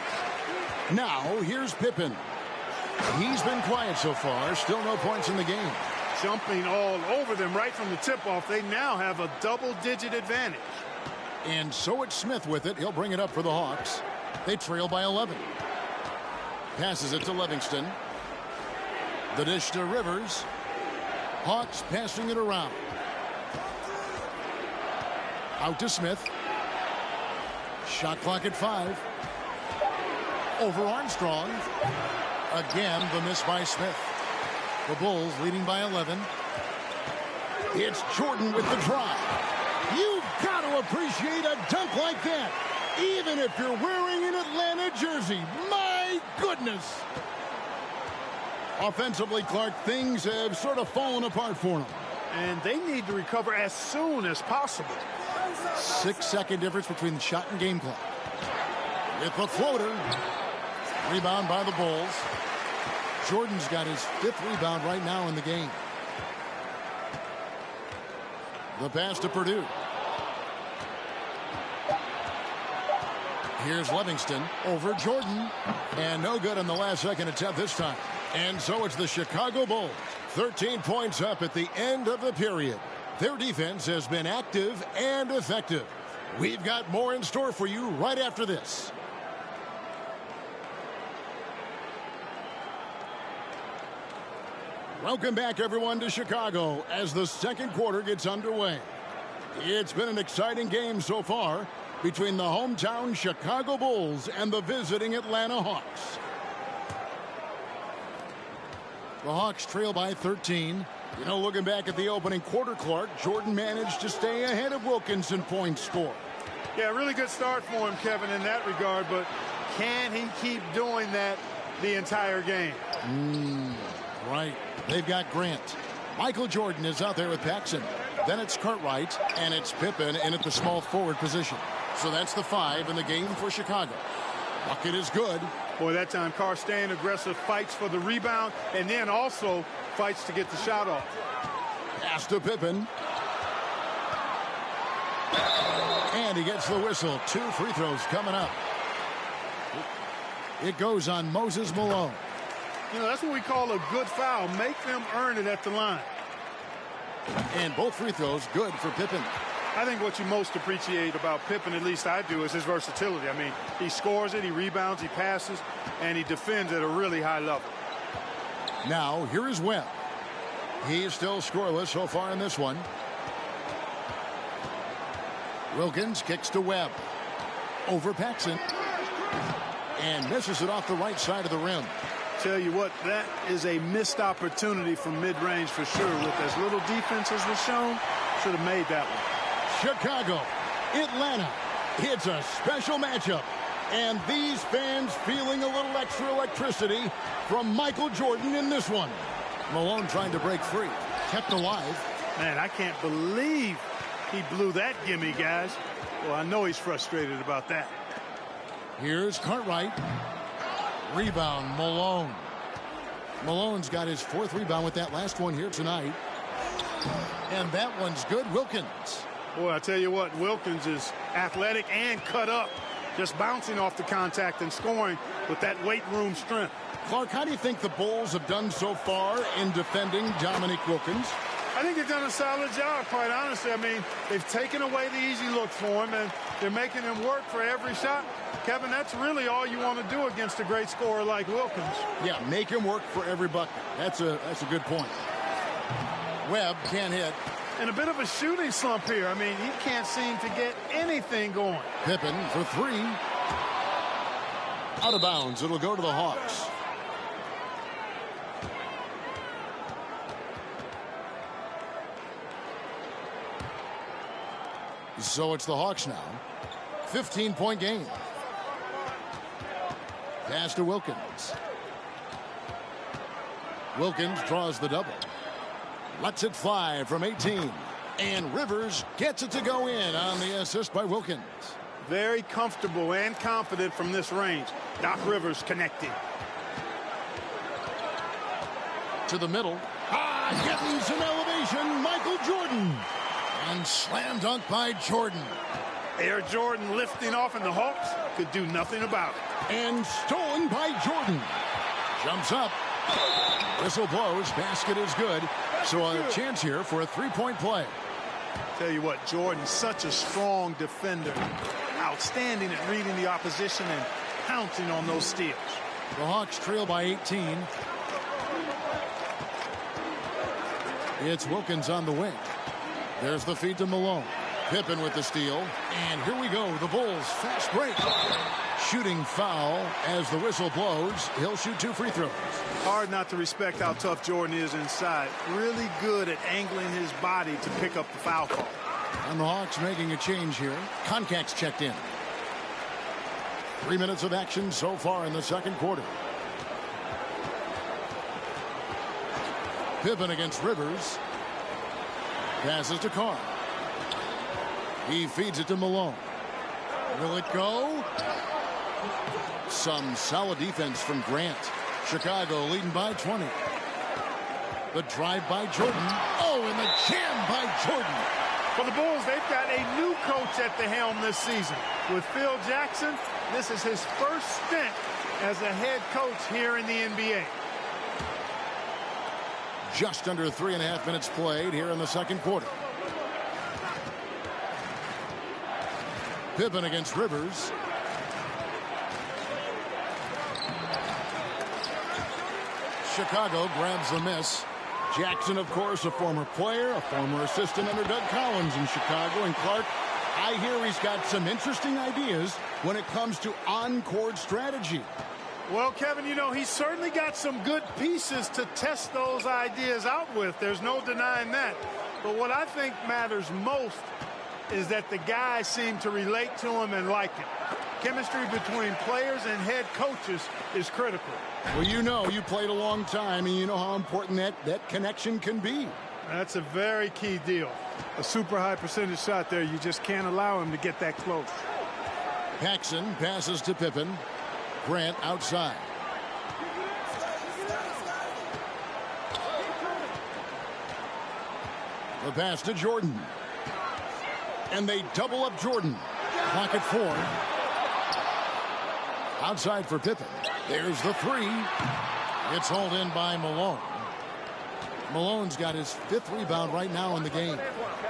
Now, here's Pippen. He's been quiet so far. Still no points in the game. Jumping all over them right from the tip-off. They now have a double-digit advantage. And so it's Smith with it. He'll bring it up for the Hawks. They trail by 11. Passes it to Livingston. The dish to Rivers. Hawks passing it around. Out to Smith. Shot clock at 5. Over Armstrong. Again, the miss by Smith. The Bulls leading by 11. It's Jordan with the drive. You've got to appreciate a dunk like that. even if you're wearing an Atlanta jersey. My goodness. Offensively, Clark, things have sort of fallen apart for them. And they need to recover as soon as possible. 6-second difference between the shot and game clock. With the floater. Rebound by the Bulls. Jordan's got his 5th rebound right now in the game. The pass to Purdue. Here's Livingston over Jordan. And no good on the last second attempt this time. And so it's the Chicago Bulls. 13 points up at the end of the period. Their defense has been active and effective. We've got more in store for you right after this. Welcome back, everyone, to Chicago as the second quarter gets underway. It's been an exciting game so far between the hometown Chicago Bulls and the visiting Atlanta Hawks. The Hawks trail by 13. You know, looking back at the opening quarter, Clark, Jordan managed to stay ahead of Wilkinson points scored. Yeah, really good start for him, Kevin, in that regard, but can he keep doing that the entire game? Right. They've got Grant. Michael Jordan is out there with Paxson. Then it's Cartwright, and it's Pippen in at the small forward position. So that's the 5 in the game for Chicago. Bucket is good. Boy, that time Carr staying aggressive, fights for the rebound, and then also fights to get the shot off. Pass to Pippen. And he gets the whistle. 2 free throws coming up. It goes on Moses Malone. You know, that's what we call a good foul. Make them earn it at the line. And both free throws good for Pippen. I think what you most appreciate about Pippen, at least I do, is his versatility. I mean, he scores it, he rebounds, he passes, and he defends at a really high level. Now, here is Webb. He's still scoreless so far in this one. Wilkins kicks to Webb. Over Paxson. And misses it off the right side of the rim. Tell you what, that is a missed opportunity from mid-range for sure. With as little defense as was shown, should have made that one. Chicago, Atlanta. It's a special matchup. And these fans feeling a little extra electricity from Michael Jordan in this one. Malone trying to break free. Kept alive. Man, I can't believe he blew that gimme, guys. Well, I know he's frustrated about that. Here's Cartwright. Rebound, Malone. Malone's got his 4th rebound with that last one here tonight. And that one's good. Wilkins. Boy, I tell you what, Wilkins is athletic and cut up. Just bouncing off the contact and scoring with that weight room strength. Clark, how do you think the Bulls have done so far in defending Dominique Wilkins? I think they've done a solid job, quite honestly. I mean, they've taken away the easy looks for him, and they're making him work for every shot. Kevin, that's really all you want to do against a great scorer like Wilkins. Yeah, make him work for every bucket. That's a good point. Webb can't hit. And a bit of a shooting slump here. I mean, he can't seem to get anything going. Pippen for 3. Out of bounds. It'll go to the Hawks. So it's the Hawks now. 15-point game. Pass to Wilkins. Wilkins draws the double. Lets it fly from 18. And Rivers gets it to go in on the assist by Wilkins. Very comfortable and confident from this range. Doc Rivers connecting. To the middle. Getting some elevation. Michael Jordan. And slam dunk by Jordan. Air Jordan lifting off, and the Hawks could do nothing about it. And stolen by Jordan. Jumps up. Whistle blows. Basket is good. So a chance here for a 3-point play. Tell you what, Jordan's such a strong defender. Outstanding at reading the opposition and pouncing on those steals. The Hawks trail by 18. It's Wilkins on the wing. There's the feed to Malone. Pippen with the steal. And here we go. The Bulls fast break. Shooting foul as the whistle blows. He'll shoot 2 free throws. Hard not to respect how tough Jordan is inside. Really good at angling his body to pick up the foul call. And the Hawks making a change here. Koncak's checked in. 3 minutes of action so far in the second quarter. Pippen against Rivers. Passes to Carr. He feeds it to Malone. Will it go? Some solid defense from Grant. Chicago leading by 20. The drive by Jordan. Oh, and the jam by Jordan. For the Bulls, they've got a new coach at the helm this season. With Phil Jackson, this is his first stint as a head coach here in the NBA. Just under 3.5 minutes played here in the second quarter. Pippen against Rivers. Chicago grabs the miss. Jackson, of course, a former player, a former assistant under Doug Collins in Chicago. And Clark, I hear he's got some interesting ideas when it comes to on-court strategy. Well, Kevin, you know, he's certainly got some good pieces to test those ideas out with. There's no denying that. But what I think matters most is that the guys seem to relate to him and like him. Chemistry between players and head coaches is critical. Well, you know, you played a long time, and you know how important that connection can be. That's a very key deal. A super high percentage shot there. You just can't allow him to get that close. Paxson passes to Pippen. Grant outside. The pass to Jordan. And they double up Jordan. Clock at 4. Outside for Pippen. There's the 3. It's hauled in by Malone. Malone's got his 5th rebound right now in the game.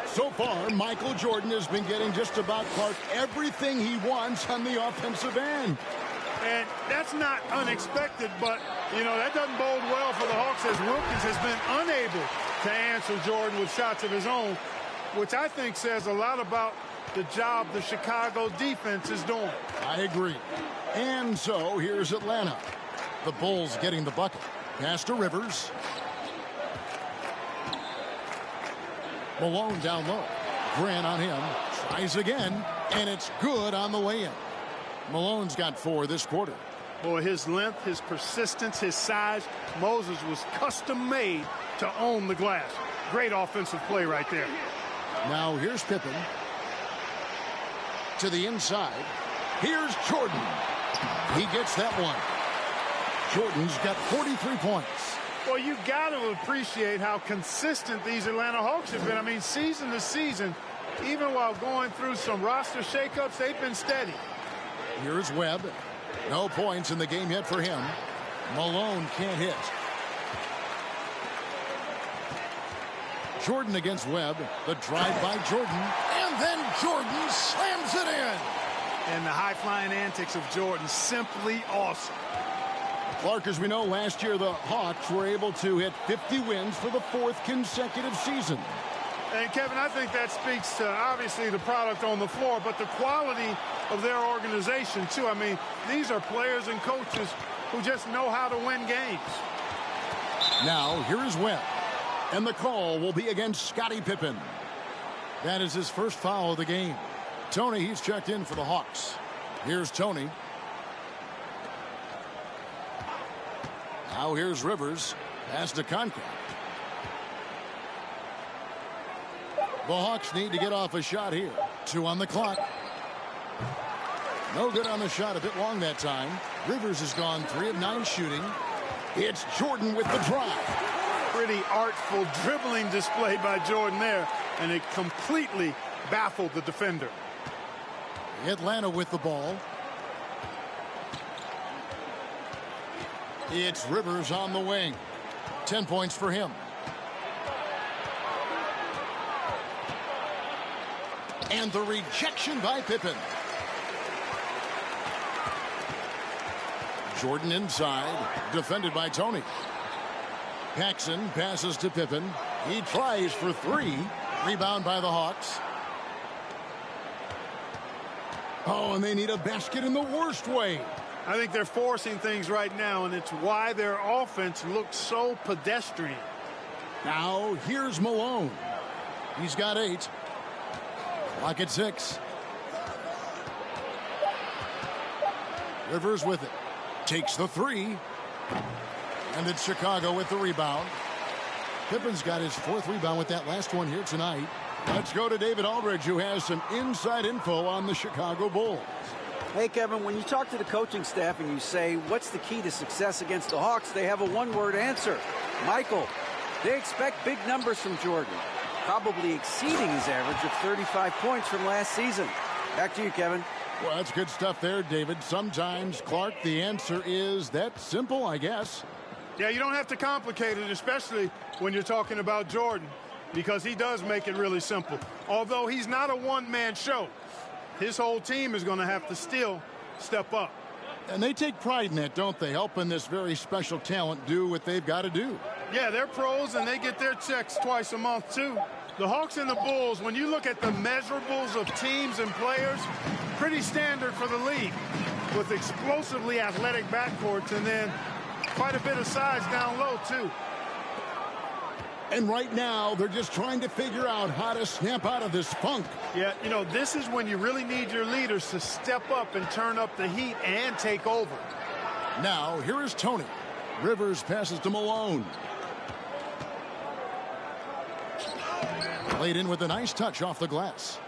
So far, Michael Jordan has been getting just about Clark everything he wants on the offensive end. And that's not unexpected, but, you know, that doesn't bode well for the Hawks as Wilkins has been unable to answer Jordan with shots of his own, which I think says a lot about the job the Chicago defense is doing. I agree. And so here's Atlanta. The Bulls getting the bucket. Pass to Rivers. Malone down low. Grant on him. Tries again. And it's good on the way in. Malone's got 4 this quarter. Boy, his length, his persistence, his size. Moses was custom made to own the glass. Great offensive play right there. Now here's Pippen. To the inside. Here's Jordan. He gets that one. Jordan's got 43 points. Well, you got to appreciate how consistent these Atlanta Hawks have been. I mean, season to season, even while going through some roster shakeups, they've been steady. Here's Webb. No points in the game yet for him. Malone can't hit. Jordan against Webb. The drive by Jordan. And then Jordan slams it in. And the high-flying antics of Jordan, simply awesome. Clark, as we know, last year the Hawks were able to hit 50 wins for the 4th consecutive season. And, Kevin, I think that speaks to, obviously, the product on the floor, but the quality of their organization, too. I mean, these are players and coaches who just know how to win games. Now, here is Webb. And the call will be against Scottie Pippen. That is his first foul of the game. Tony, he's checked in for the Hawks. Here's Tony. Now here's Rivers. Pass to Conklin. The Hawks need to get off a shot here. 2 on the clock. No good on the shot. A bit long that time. Rivers has gone 3 of 9 shooting. It's Jordan with the drive. Pretty artful dribbling display by Jordan there, and it completely baffled the defender. Atlanta with the ball. It's Rivers on the wing. 10 points for him. And the rejection by Pippen. Jordan inside, defended by Tony. Paxson passes to Pippen. He tries for 3. Rebound by the Hawks. Oh, and they need a basket in the worst way. I think they're forcing things right now, and it's why their offense looks so pedestrian. Now, here's Malone. He's got 8. Clock at 6. Rivers with it. Takes the three. And it's Chicago with the rebound. Pippen's got his 4th rebound with that last one here tonight. Let's go to David Aldridge, who has some inside info on the Chicago Bulls. Hey, Kevin, when you talk to the coaching staff and you say, what's the key to success against the Hawks, they have a one-word answer. Michael. They expect big numbers from Jordan, probably exceeding his average of 35 points from last season. Back to you, Kevin. Well, that's good stuff there, David. Sometimes, Clark, the answer is that simple, I guess. Yeah, you don't have to complicate it, especially when you're talking about Jordan, because he does make it really simple. Although he's not a one-man show, his whole team is going to have to still step up. And they take pride in that, don't they? Helping this very special talent do what they've got to do. Yeah, they're pros, and they get their checks twice a month, too. The Hawks and the Bulls, when you look at the measurables of teams and players, pretty standard for the league, with explosively athletic backcourts and then quite a bit of size down low, too. And right now, they're just trying to figure out how to snap out of this funk. Yeah, you know, this is when you really need your leaders to step up and turn up the heat and take over. Now, here is Tony. Rivers passes to Malone. Laid in with a nice touch off the glass.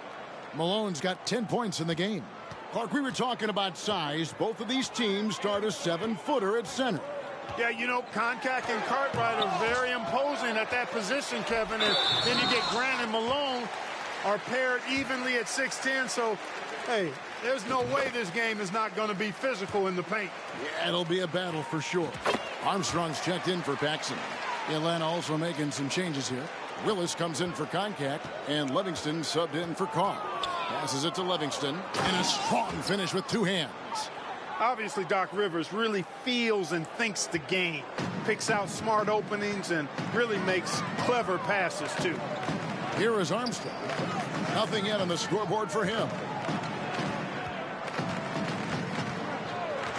Malone's got 10 points in the game. Clark, we were talking about size. Both of these teams start a 7-footer at center. Yeah, you know, Koncak and Cartwright are very imposing at that position, Kevin. And then you get Grant and Malone are paired evenly at 6'10". So, hey, there's no way this game is not going to be physical in the paint. Yeah, it'll be a battle for sure. Armstrong's checked in for Paxson. Atlanta also making some changes here. Willis comes in for Koncak, and Livingston subbed in for Carr. Passes it to Livingston, and a strong finish with 2 hands. Obviously, Doc Rivers really feels and thinks the game. Picks out smart openings and really makes clever passes, too. Here is Armstrong. Nothing yet on the scoreboard for him.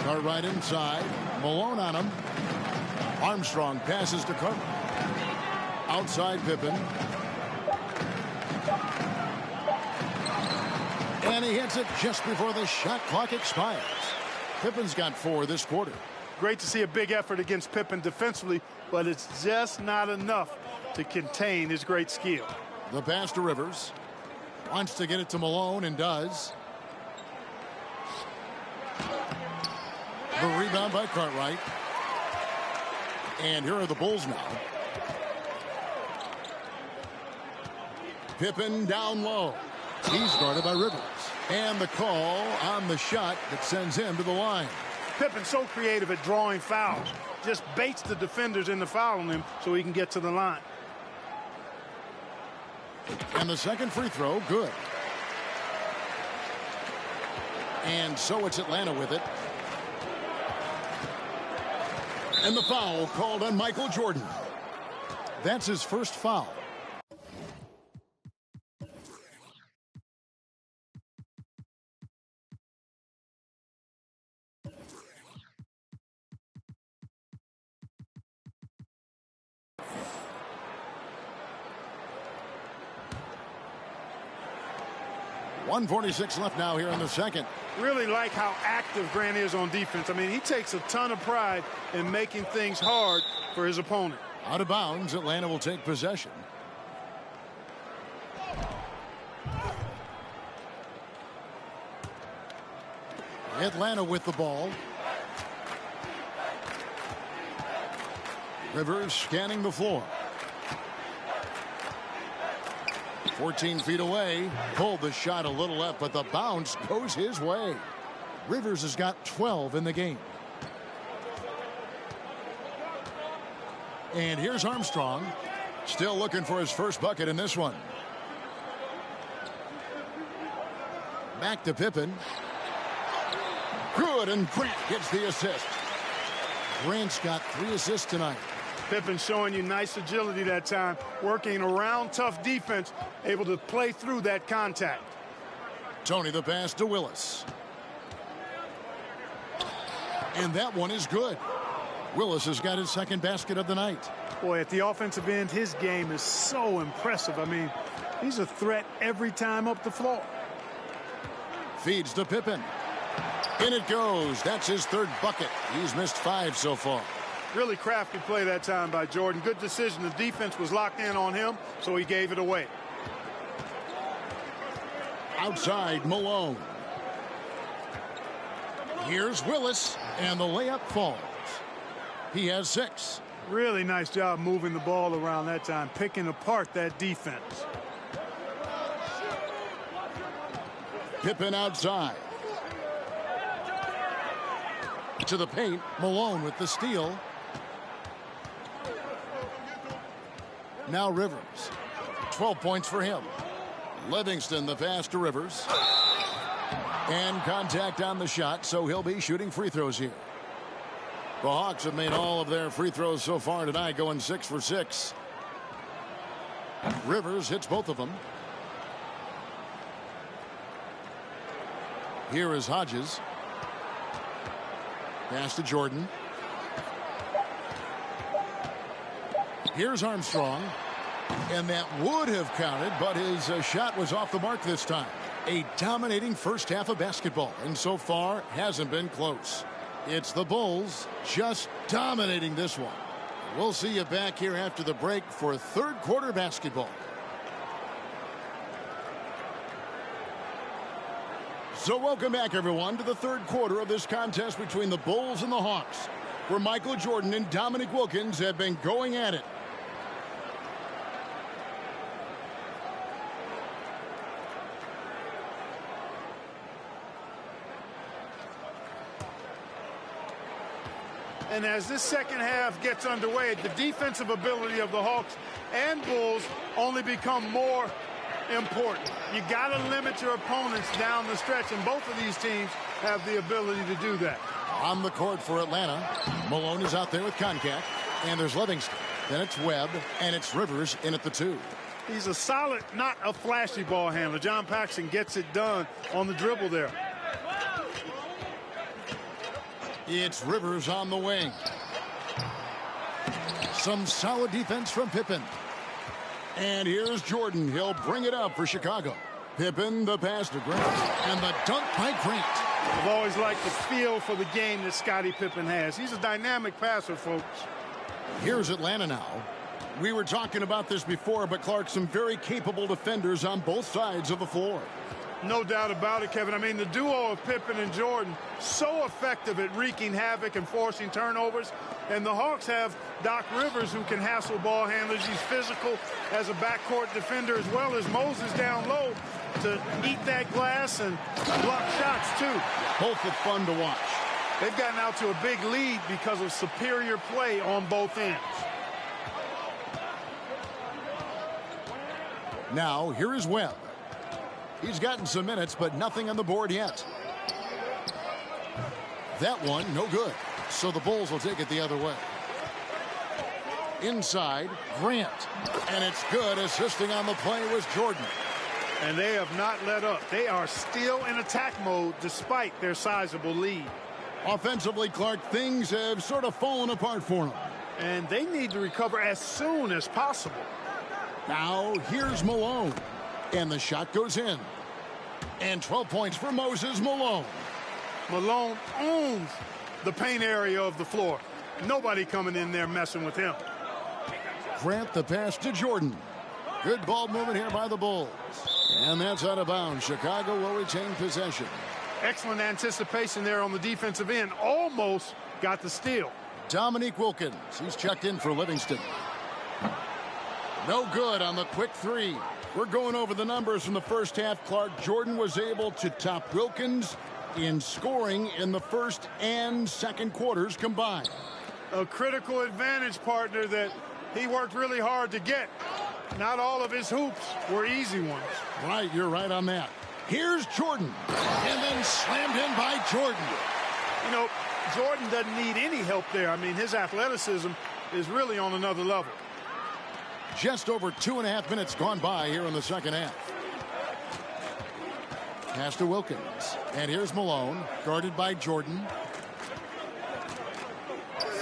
Cartwright inside. Malone on him. Armstrong passes to Cartwright. Outside Pippen. And he hits it just before the shot clock expires. Pippen's got 4 this quarter. Great to see a big effort against Pippen defensively, but it's just not enough to contain his great skill. The pass to Rivers. Wants to get it to Malone and does. The rebound by Cartwright. And here are the Bulls now. Pippen down low. He's guarded by Rivers. And the call on the shot that sends him to the line. Pippen's so creative at drawing fouls. Just baits the defenders into fouling him so he can get to the line. And the second free throw, good. And so it's Atlanta with it. And the foul called on Michael Jordan. That's his first foul. .146 left now here in the second. Really like how active Grant is on defense. I mean, he takes a ton of pride in making things hard for his opponent. Out of bounds, Atlanta will take possession. Atlanta with the ball. Rivers scanning the floor. 14 feet away. Pulled the shot a little left, but the bounce goes his way. Rivers has got 12 in the game. And here's Armstrong. Still looking for his first bucket in this one. Back to Pippen. Good, and Grant gets the assist. Grant's got 3 assists tonight. Pippen showing you nice agility that time, working around tough defense, able to play through that contact. Tony the pass to Willis. And that one is good. Willis has got his second basket of the night. Boy, at the offensive end, his game is so impressive. I mean, he's a threat every time up the floor. Feeds to Pippen. In it goes. That's his third bucket. He's missed 5 so far. Really crafty play that time by Jordan. Good decision. The defense was locked in on him, so he gave it away. Outside, Malone. Here's Willis, and the layup falls. He has 6. Really nice job moving the ball around that time, picking apart that defense. Pippen outside. To the paint, Malone with the steal. Now Rivers. 12 points for him. Livingston the pass to Rivers. And contact on the shot, so he'll be shooting free throws here. The Hawks have made all of their free throws so far tonight, going 6 for 6. Rivers hits both of them. Here is Hodges. Pass to Jordan. Here's Armstrong. And that would have counted, but his shot was off the mark this time. A dominating first half of basketball, and so far hasn't been close. It's the Bulls just dominating this one. We'll see you back here after the break for third quarter basketball. So welcome back, everyone, to the third quarter of this contest between the Bulls and the Hawks, where Michael Jordan and Dominique Wilkins have been going at it. And as this second half gets underway, the defensive ability of the Hawks and Bulls only become more important. You got to limit your opponents down the stretch, and both of these teams have the ability to do that. On the court for Atlanta, Malone is out there with Koncak, and there's Livingston. Then it's Webb, and it's Rivers in at the 2. He's a solid, not a flashy ball handler. John Paxson gets it done on the dribble there. It's Rivers on the wing. Some solid defense from Pippen. And here's Jordan. He'll bring it up for Chicago. Pippen, the pass to Grant. And the dunk by Grant. I've always liked the feel for the game that Scottie Pippen has. He's a dynamic passer, folks. Here's Atlanta now. We were talking about this before, but Clark, some very capable defenders on both sides of the floor. No doubt about it, Kevin. I mean, the duo of Pippen and Jordan, so effective at wreaking havoc and forcing turnovers. And the Hawks have Doc Rivers, who can hassle ball handlers. He's physical as a backcourt defender, as well as Moses down low to eat that glass and block shots, too. Both are fun to watch. They've gotten out to a big lead because of superior play on both ends. Now, here is Webb. He's gotten some minutes, but nothing on the board yet. That one, no good. So the Bulls will take it the other way. Inside, Grant. And it's good. Assisting on the play was Jordan. And they have not let up. They are still in attack mode despite their sizable lead. Offensively, Clark, things have sort of fallen apart for them. And they need to recover as soon as possible. Now, here's Malone. And the shot goes in. And 12 points for Moses Malone. Malone owns the paint area of the floor. Nobody coming in there messing with him. Grant the pass to Jordan. Good ball movement here by the Bulls. And that's out of bounds. Chicago will retain possession. Excellent anticipation there on the defensive end. Almost got the steal. Dominique Wilkins. He's checked in for Livingston. No good on the quick 3. We're going over the numbers from the first half. Clark, Jordan was able to top Wilkins in scoring in the first and second quarters combined. A critical advantage, partner, that he worked really hard to get. Not all of his hoops were easy ones. Right, you're right on that. Here's Jordan. And then slammed in by Jordan. You know, Jordan doesn't need any help there. I mean, his athleticism is really on another level. Just over 2.5 minutes gone by here in the second half. Pass to Wilkins. And here's Malone, guarded by Jordan.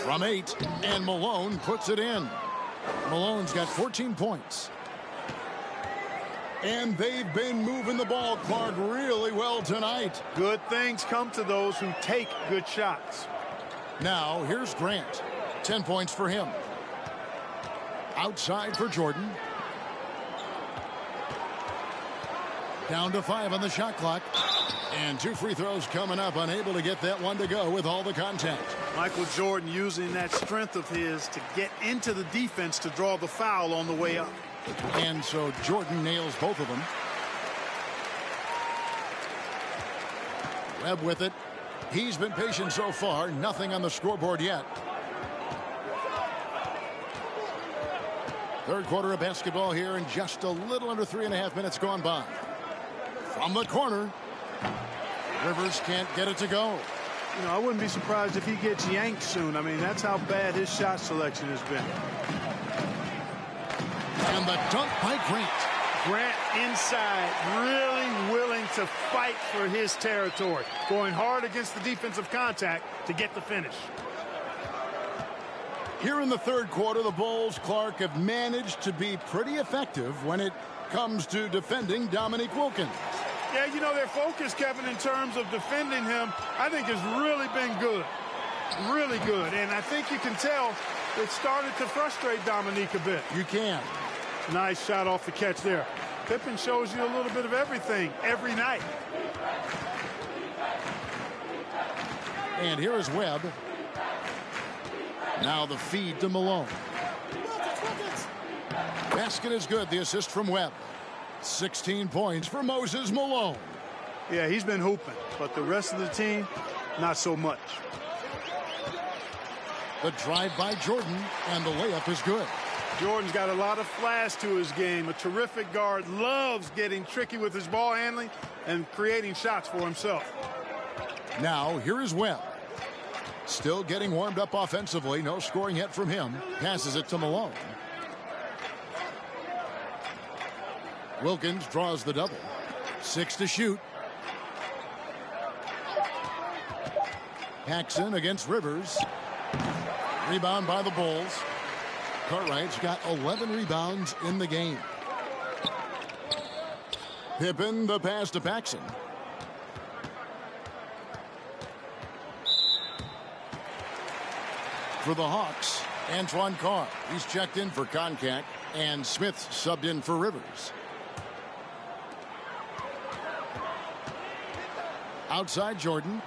From 8, and Malone puts it in. Malone's got 14 points. And they've been moving the ball, Clark, really well tonight. Good things come to those who take good shots. Now, here's Grant. 10 points for him. Outside for Jordan. Down to 5 on the shot clock. And 2 free throws coming up. Unable to get that one to go with all the contact. Michael Jordan using that strength of his to get into the defense to draw the foul on the way up. And so Jordan nails both of them. Webb with it. He's been patient so far. Nothing on the scoreboard yet. Third quarter of basketball here, and just a little under 3.5 minutes gone by. From the corner, Rivers can't get it to go. You know, I wouldn't be surprised if he gets yanked soon. I mean, that's how bad his shot selection has been. And the dunk by Grant. Grant inside, really willing to fight for his territory. Going hard against the defensive contact to get the finish. Here in the third quarter, the Bulls, Clark, have managed to be pretty effective when it comes to defending Dominique Wilkins. Yeah, you know, their focus, Kevin, in terms of defending him, I think has really been good. Really good. And I think you can tell it started to frustrate Dominique a bit. You can. Nice shot off the catch there. Pippen shows you a little bit of everything every night. And here is Webb. Now the feed to Malone. Basket is good. The assist from Webb. 16 points for Moses Malone. Yeah, he's been hooping, but the rest of the team, not so much. The drive by Jordan, and the layup is good. Jordan's got a lot of flash to his game. A terrific guard, loves getting tricky with his ball handling and creating shots for himself. Now, here is Webb. Still getting warmed up offensively. No scoring yet from him. Passes it to Malone. Wilkins draws the double. 6 to shoot. Paxson against Rivers. Rebound by the Bulls. Cartwright's got 11 rebounds in the game. Pippen, the pass to Paxson. For the Hawks, Antoine Carr. He's checked in for Concac, and Smith subbed in for Rivers. Outside Jordan.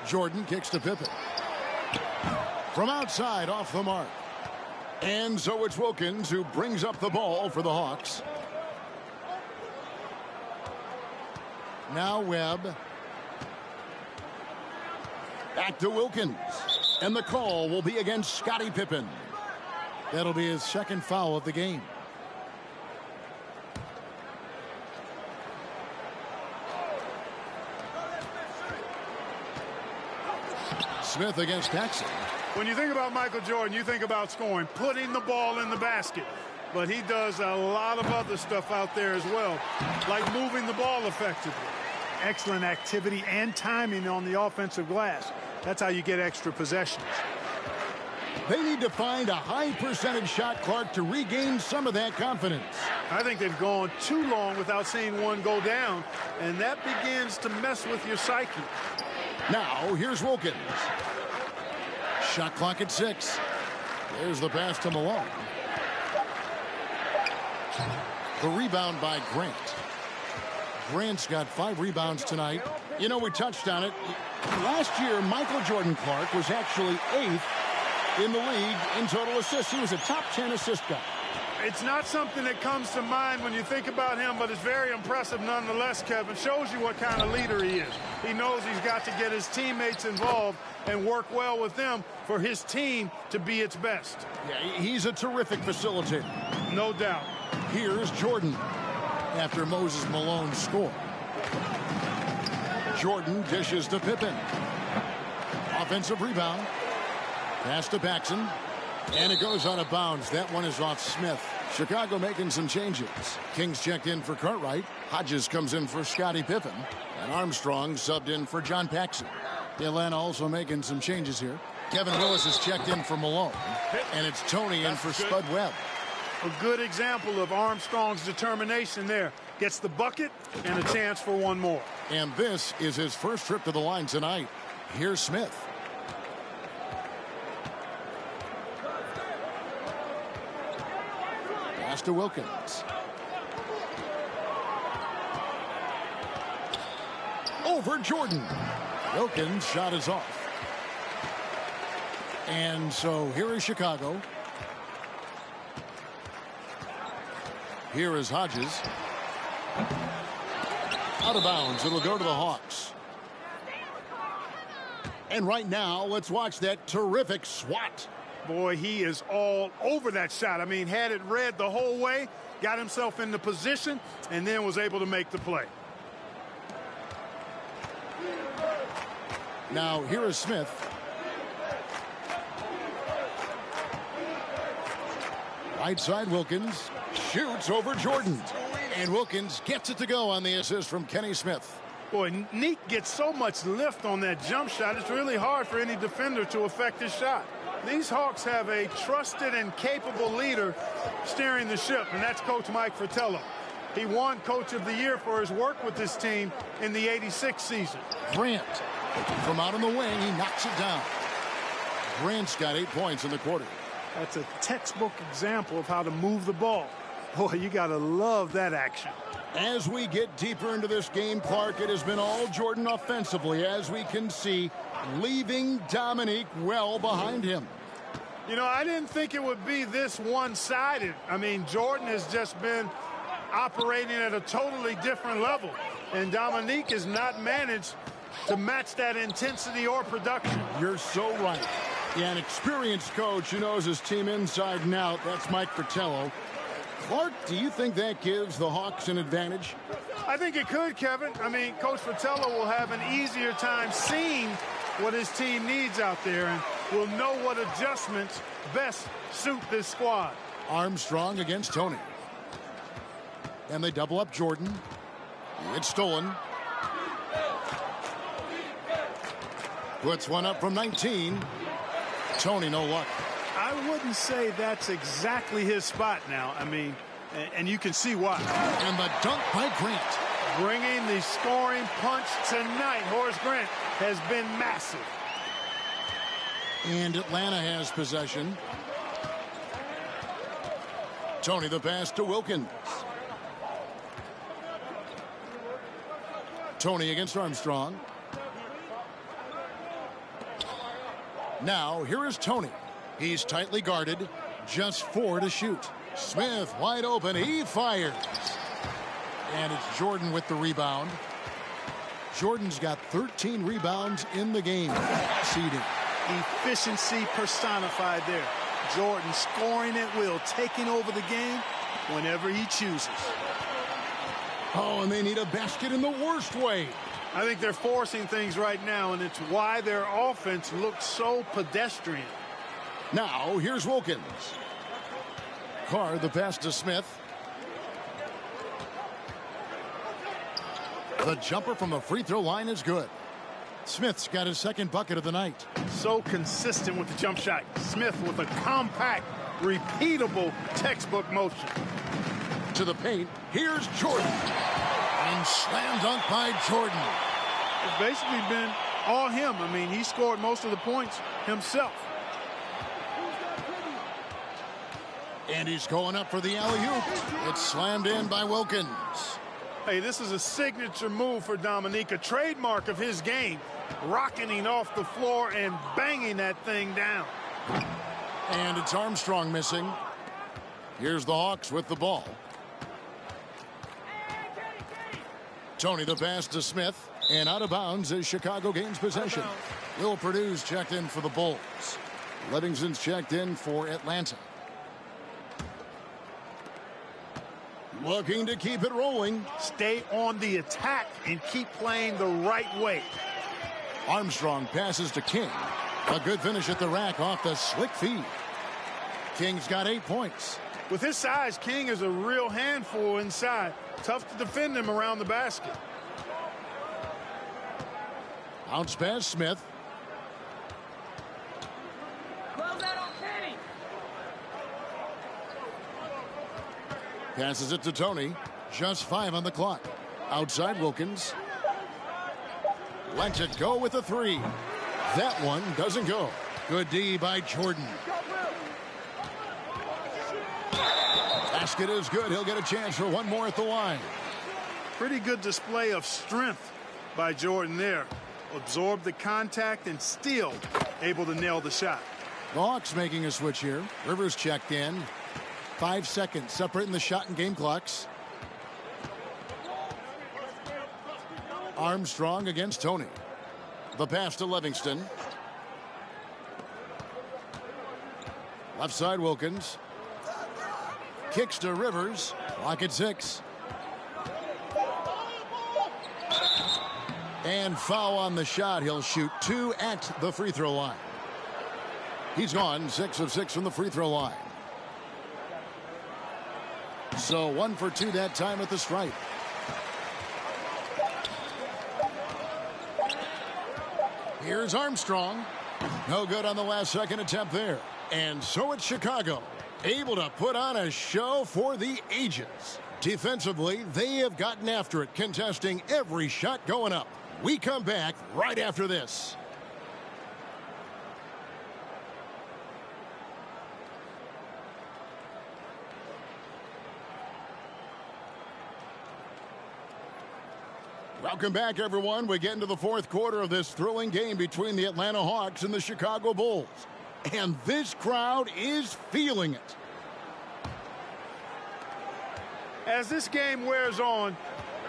Jordan kicks to Pippen. From outside, off the mark. And so it's Wilkins who brings up the ball for the Hawks. Now Webb. Back to Wilkins. And the call will be against Scottie Pippen. That'll be his second foul of the game. Smith against Paxson. When you think about Michael Jordan, you think about scoring, putting the ball in the basket. But he does a lot of other stuff out there as well, like moving the ball effectively. Excellent activity and timing on the offensive glass. That's how you get extra possessions. They need to find a high percentage shot, Clark, to regain some of that confidence. I think they've gone too long without seeing one go down, and that begins to mess with your psyche. Now, here's Wilkins. Shot clock at 6. There's the pass to Malone. The rebound by Grant. Grant's got 5 rebounds tonight. You know, we touched on it. Last year, Michael Jordan Clark was actually 8th in the league in total assists. He was a top 10 assist guy. It's not something that comes to mind when you think about him, but it's very impressive nonetheless, Kevin. Shows you what kind of leader he is. He knows he's got to get his teammates involved and work well with them for his team to be its best. Yeah, he's a terrific facilitator. No doubt. Here's Jordan after Moses Malone scored. Jordan dishes to Pippen. Offensive rebound. Pass to Paxson. And it goes out of bounds. That one is off Smith. Chicago making some changes. Kings checked in for Cartwright. Hodges comes in for Scottie Pippen. And Armstrong subbed in for John Paxson. Atlanta also making some changes here. Kevin Willis is checked in for Malone. And it's Tony in for Spud Webb. A good example of Armstrong's determination there. Gets the bucket and a chance for one more. And this is his first trip to the line tonight. Here's Smith. Pass to Wilkins. Over Jordan. Wilkins' shot is off. And so here is Chicago. Here is Hodges. Out of bounds. It'll go to the Hawks. And right now, let's watch that terrific swat. Boy, he is all over that shot. I mean, had it read the whole way, got himself into position, and then was able to make the play. Now, here is Smith. Right side, Wilkins shoots over Jordan. And Wilkins gets it to go on the assist from Kenny Smith. Boy, Neek gets so much lift on that jump shot, it's really hard for any defender to affect his shot. These Hawks have a trusted and capable leader steering the ship, and that's Coach Mike Fratello. He won Coach of the Year for his work with this team in the '86 season. Grant, from out on the wing, he knocks it down. Grant's got 8 points in the quarter. That's a textbook example of how to move the ball. Boy, you got to love that action. As we get deeper into this game, Clark, it has been all Jordan offensively, as we can see, leaving Dominique well behind him. You know, I didn't think it would be this one-sided. I mean, Jordan has just been operating at a totally different level, and Dominique has not managed to match that intensity or production. You're so right. Yeah, an experienced coach who knows his team inside and out. That's Mike Fratello. Clark, do you think that gives the Hawks an advantage? I think it could, Kevin. I mean, Coach Fratello will have an easier time seeing what his team needs out there and will know what adjustments best suit this squad. Armstrong against Tony. And they double up Jordan. It's stolen. Puts one up from 19. Tony, no luck. I wouldn't say that's exactly his spot now. I mean, and you can see why. And the dunk by Grant. Bringing the scoring punch tonight. Horace Grant has been massive. And Atlanta has possession. Tony, the pass to Wilkins. Tony against Armstrong. Now, here is Tony. He's tightly guarded. Just 4 to shoot. Smith wide open. He fires. And it's Jordan with the rebound. Jordan's got 13 rebounds in the game. Seeding. Efficiency personified there. Jordan scoring at will, taking over the game whenever he chooses. Oh, and they need a basket in the worst way. I think they're forcing things right now, and it's why their offense looks so pedestrian. Now, here's Wilkins. Carr, the pass to Smith. The jumper from the free throw line is good. Smith's got his second bucket of the night. So consistent with the jump shot. Smith with a compact, repeatable textbook motion. To the paint, here's Jordan. And slam dunk by Jordan. It's basically been all him. I mean, he scored most of the points himself. And he's going up for the alley-oop. It's slammed in by Wilkins. Hey, this is a signature move for Dominique, a trademark of his game. Rocketing off the floor and banging that thing down. And it's Armstrong missing. Here's the Hawks with the ball. Tony, the pass to Smith. And out of bounds as Chicago gains possession. Will Purdue's checked in for the Bulls. Livingston's checked in for Atlanta. Looking to keep it rolling. Stay on the attack and keep playing the right way. Armstrong passes to King. A good finish at the rack off the slick feed. King's got 8 points. With his size, King is a real handful inside. Tough to defend him around the basket. Bounce pass, Smith. Passes it to Tony. Just 5 on the clock. Outside Wilkins. Lets it go with a 3. That one doesn't go. Good D by Jordan. Basket is good. He'll get a chance for one more at the line. Pretty good display of strength by Jordan there. Absorbed the contact and still able to nail the shot. The Hawks making a switch here. Rivers checked in. 5 seconds separating the shot and game clocks. Armstrong against Tony. The pass to Livingston. Left side Wilkins. Kicks to Rivers. Clock at 6. And foul on the shot. He'll shoot 2 at the free throw line. He's gone 6 of 6 from the free throw line. So 1 for 2 that time at the stripe. Here's Armstrong. No good on the last second attempt there. And so it's Chicago, able to put on a show for the ages. Defensively, they have gotten after it, contesting every shot going up. We come back right after this. Welcome back, everyone. We get into the fourth quarter of this thrilling game between the Atlanta Hawks and the Chicago Bulls. And this crowd is feeling it. As this game wears on,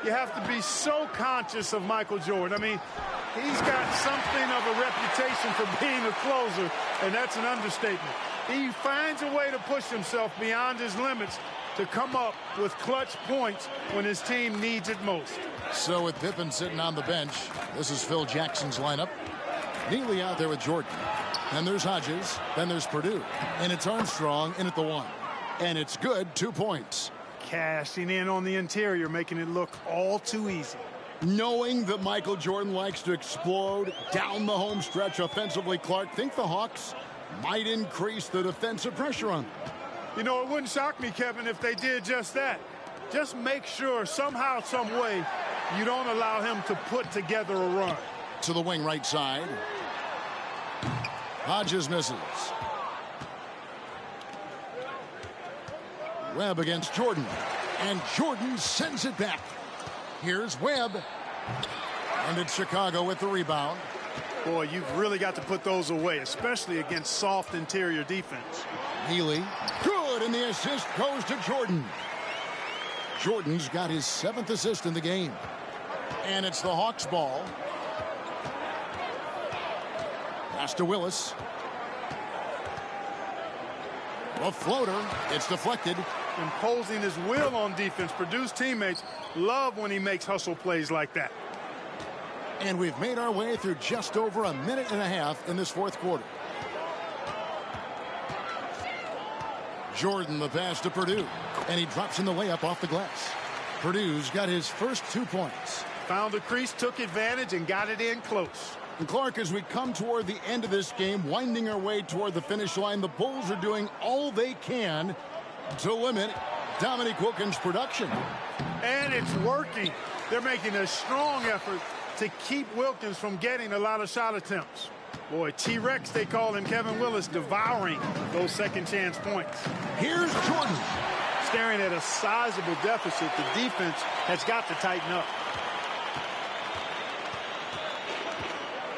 you have to be so conscious of Michael Jordan. I mean, he's got something of a reputation for being a closer, and that's an understatement. He finds a way to push himself beyond his limits to come up with clutch points when his team needs it most. So with Pippen sitting on the bench, this is Phil Jackson's lineup. Neely out there with Jordan. Then there's Hodges. Then there's Purdue. And it's Armstrong in at the 1. And it's good, 2 points. Cashing in on the interior, making it look all too easy. Knowing that Michael Jordan likes to explode down the home stretch offensively, Clark, think the Hawks might increase the defensive pressure on them. You know, it wouldn't shock me, Kevin, if they did just that. Just make sure somehow, some way, you don't allow him to put together a run. To the wing right side. Hodges misses. Webb against Jordan. And Jordan sends it back. Here's Webb. And it's Chicago with the rebound. Boy, you've really got to put those away, especially against soft interior defense. Neely. Good, and the assist goes to Jordan. Jordan's got his 7th assist in the game. And it's the Hawks ball. Pass to Willis. A floater. It's deflected. Imposing his will on defense. Purdue's teammates love when he makes hustle plays like that. And we've made our way through just over a minute and a half in this fourth quarter. Jordan the pass to Purdue. And he drops in the layup off the glass. Purdue's got his first 2 points. Found the crease, took advantage, and got it in close. And Clark, as we come toward the end of this game, winding our way toward the finish line, the Bulls are doing all they can to limit Dominique Wilkins' production. And it's working. They're making a strong effort to keep Wilkins from getting a lot of shot attempts. Boy, T-Rex, they call him, Kevin Willis, devouring those second chance points. Here's Jordan. Staring at a sizable deficit, the defense has got to tighten up.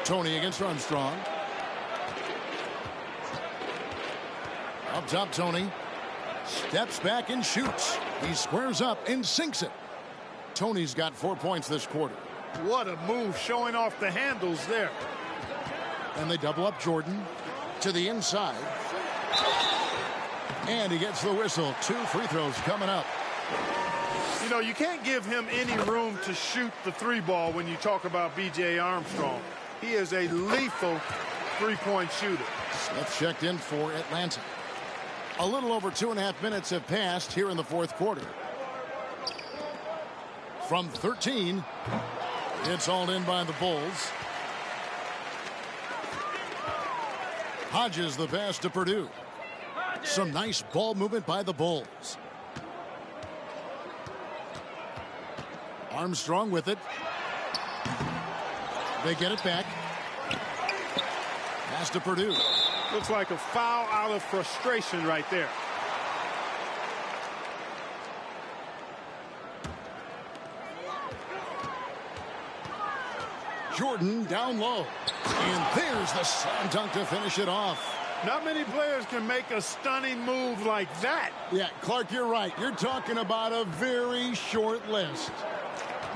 Tony against Armstrong. Up top, Tony. Steps back and shoots. He squares up and sinks it. Tony's got 4 points this quarter. What a move, showing off the handles there. And they double up Jordan to the inside. And he gets the whistle. 2 free throws coming up. You know, you can't give him any room to shoot the 3 ball when you talk about B.J. Armstrong. He is a lethal 3-point shooter. Smith checked in for Atlanta. A little over 2.5 minutes have passed here in the fourth quarter. From 13, it's hauled in by the Bulls. Hodges the pass to Purdue. Some nice ball movement by the Bulls. Armstrong with it. They get it back. Pass to Purdue. Looks like a foul out of frustration right there. Jordan down low. And there's the slam dunk to finish it off. Not many players can make a stunning move like that. Yeah, Clark, you're right. You're talking about a very short list.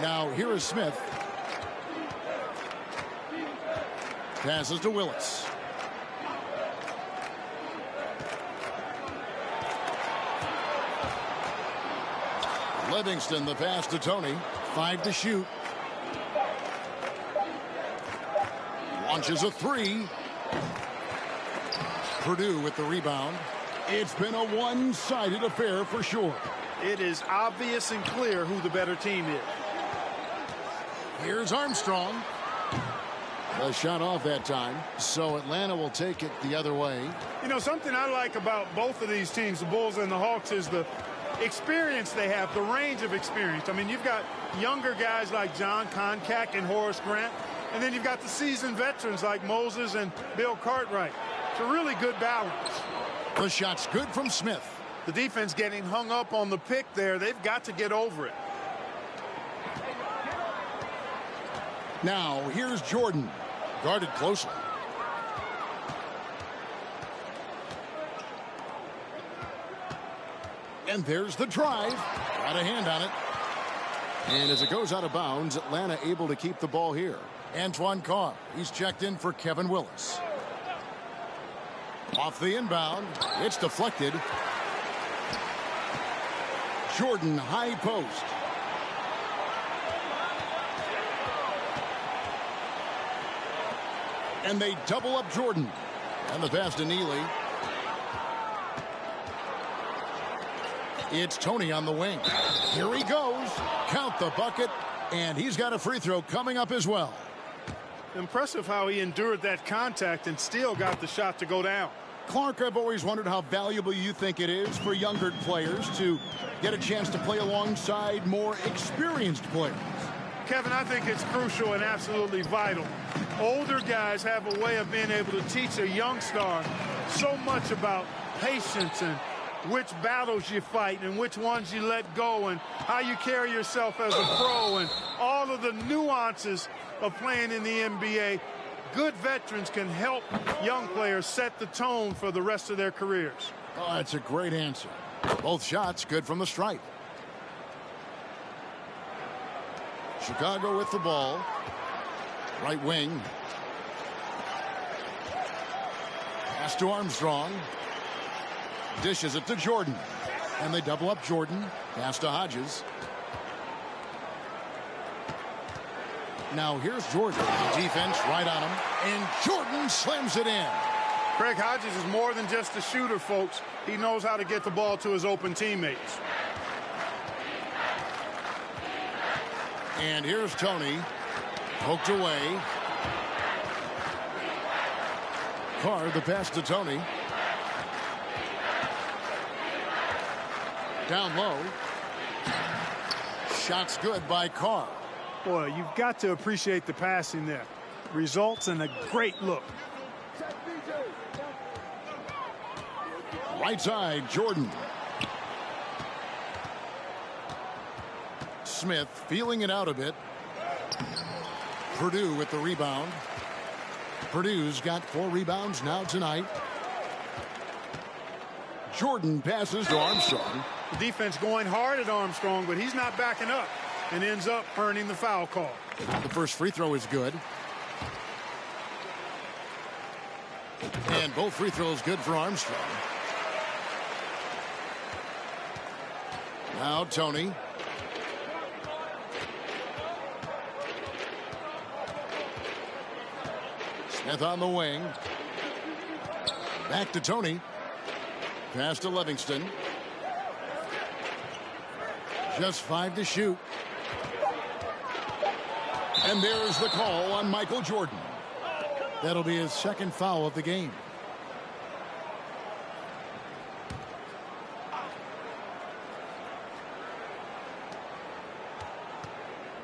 Now, here is Smith. Passes to Willis. Livingston the pass to Tony. 5 to shoot. Launches a 3. Purdue with the rebound. It's been a one-sided affair for sure. It is obvious and clear who the better team is. Here's Armstrong. A shot off that time, so Atlanta will take it the other way. You know, something I like about both of these teams, the Bulls and the Hawks, is the experience they have, the range of experience. I mean, you've got younger guys like John Koncak and Horace Grant, and then you've got the seasoned veterans like Moses and Bill Cartwright. It's a really good balance. The shot's good from Smith. The defense getting hung up on the pick there. They've got to get over it. Now, here's Jordan. Guarded closely. And there's the drive. Got a hand on it. And as it goes out of bounds, Atlanta able to keep the ball here. Antoine Carr. He's checked in for Kevin Willis. Off the inbound. It's deflected. Jordan high post. And they double up Jordan. And the pass to Neely. It's Tony on the wing. Here he goes. Count the bucket. And he's got a free throw coming up as well. Impressive how he endured that contact and still got the shot to go down. Clark, I've always wondered how valuable you think it is for younger players to get a chance to play alongside more experienced players. Kevin, I think it's crucial and absolutely vital. Older guys have a way of being able to teach a young star so much about patience and which battles you fight and which ones you let go and how you carry yourself as a pro and all of the nuances of playing in the NBA. Good veterans can help young players set the tone for the rest of their careers. Oh, that's a great answer. Both shots good from the stripe. Chicago with the ball. Right wing. Pass to Armstrong. Dishes it to Jordan. And they double up Jordan. Pass to Hodges. Now here's Jordan. Defense right on him. And Jordan slams it in. Craig Hodges is more than just a shooter, folks. He knows how to get the ball to his open teammates. And here's Tony. Poked away. Carr, the pass to Tony. Down low. Shot's good by Carr. Boy, you've got to appreciate the passing there. Results in a great look. Right side, Jordan. Smith feeling it out a bit. Purdue with the rebound. Purdue's got 4 rebounds now tonight. Jordan passes to Armstrong. The defense going hard at Armstrong, but he's not backing up and ends up earning the foul call. The first free throw is good. And both free throws good for Armstrong. Now Tony. Smith on the wing. Back to Tony. Pass to Livingston. Just 5 to shoot. And there's the call on Michael Jordan. That'll be his second foul of the game.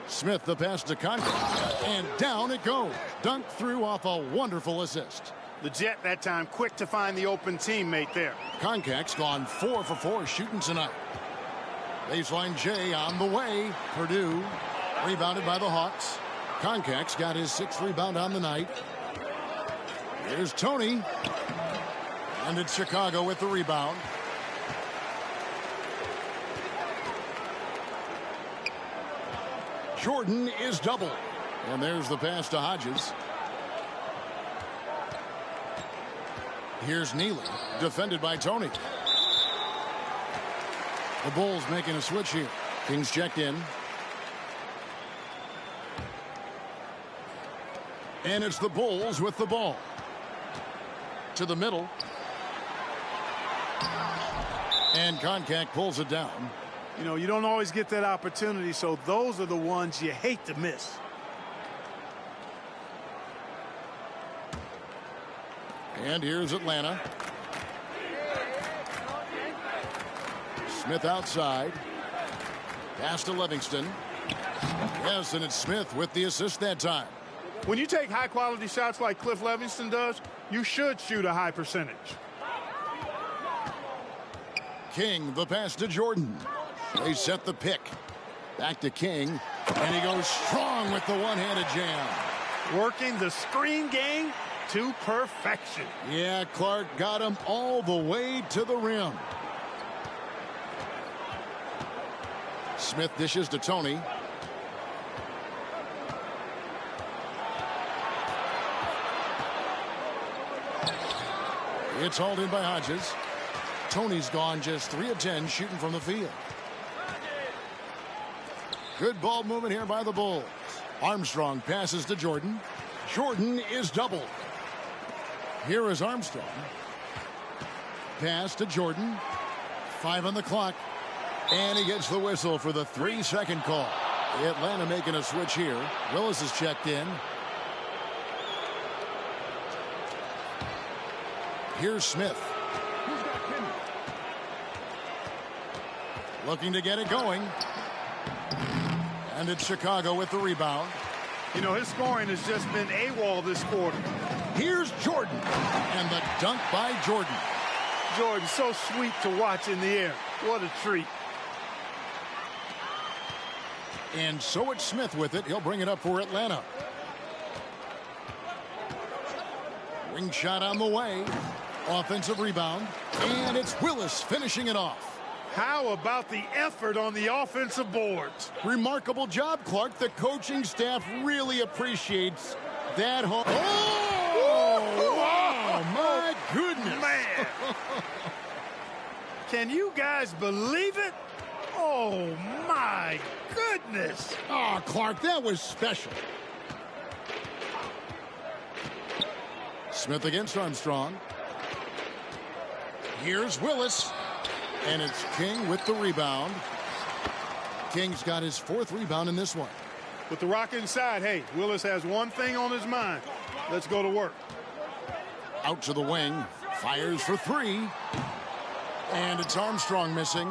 Smith the pass to Konkak, and down it goes. Dunked through off a wonderful assist. The Jet that time quick to find the open teammate there. Konkak's gone 4 for 4 shooting tonight. Baseline J on the way. Purdue rebounded by the Hawks. Konkak's got his 6th rebound on the night. Here's Tony. And it's Chicago with the rebound. Jordan is double. And there's the pass to Hodges. Here's Neely, defended by Tony. The Bulls making a switch here. Kings checked in. And it's the Bulls with the ball. To the middle. And Konkak pulls it down. You know, you don't always get that opportunity, so those are the ones you hate to miss. And here's Atlanta. Smith outside. Pass to Livingston. Yes, and it's Smith with the assist that time. When you take high-quality shots like Cliff Livingston does, you should shoot a high percentage. King, the pass to Jordan. They set the pick. Back to King. And he goes strong with the one-handed jam. Working the screen game to perfection. Yeah, Clark got him all the way to the rim. Smith dishes to Tony. It's hauled in by Hodges. Tony's gone just 3 of 10 shooting from the field. Good ball movement here by the Bulls. Armstrong passes to Jordan. Jordan is doubled. Here is Armstrong. Pass to Jordan. 5 on the clock. And he gets the whistle for the 3-second call. Atlanta making a switch here. Willis is checked in. Here's Smith. Looking to get it going. And it's Chicago with the rebound. You know, his scoring has just been AWOL this quarter. Here's Jordan. And the dunk by Jordan. Jordan, so sweet to watch in the air. What a treat. And so it's Smith with it. He'll bring it up for Atlanta. Ring shot on the way. Offensive rebound. And it's Willis finishing it off. How about the effort on the offensive boards? Remarkable job, Clark. The coaching staff really appreciates that. Oh, wow, my goodness. Man. Can you guys believe it? Oh, my goodness. Oh, Clark, that was special. Smith against Armstrong. Here's Willis. And it's King with the rebound. King's got his 4th rebound in this one. With the rock inside, hey, Willis has one thing on his mind. Let's go to work. Out to the wing. Fires for 3. And it's Armstrong missing.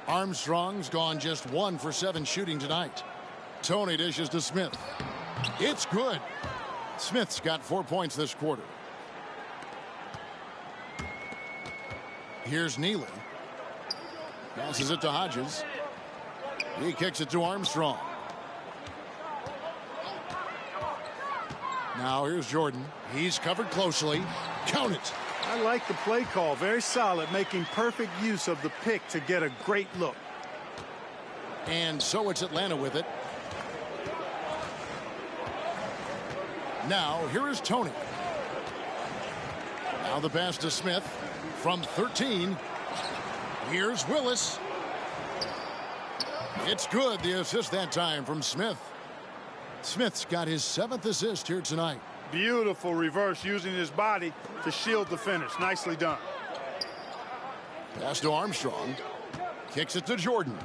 Armstrong's gone just 1 for 7 shooting tonight. Tony dishes to Smith. It's good. Smith's got 4 points this quarter. Here's Neely. Passes it to Hodges. He kicks it to Armstrong. Now here's Jordan. He's covered closely. Count it. I like the play call. Very solid, making perfect use of the pick to get a great look. And so it's Atlanta with it. Now here is Tony. Now the pass to Smith. From 13, here's Willis. It's good. The assist that time from Smith. Smith's got his 7th assist here tonight. Beautiful reverse using his body to shield the finish. Nicely done. Pass to Armstrong. Kicks it to Jordan.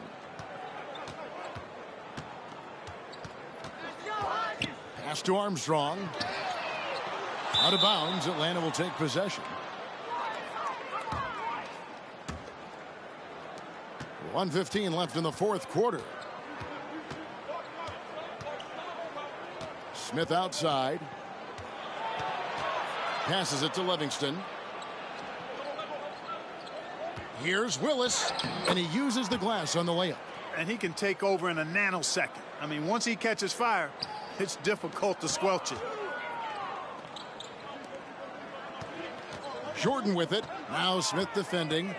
Pass to Armstrong. Out of bounds. Atlanta will take possession. 1:15 left in the fourth quarter. Smith outside. Passes it to Livingston. Here's Willis, and he uses the glass on the layup. And he can take over in a nanosecond. I mean, once he catches fire, it's difficult to squelch it. Jordan with it. Now Smith defending.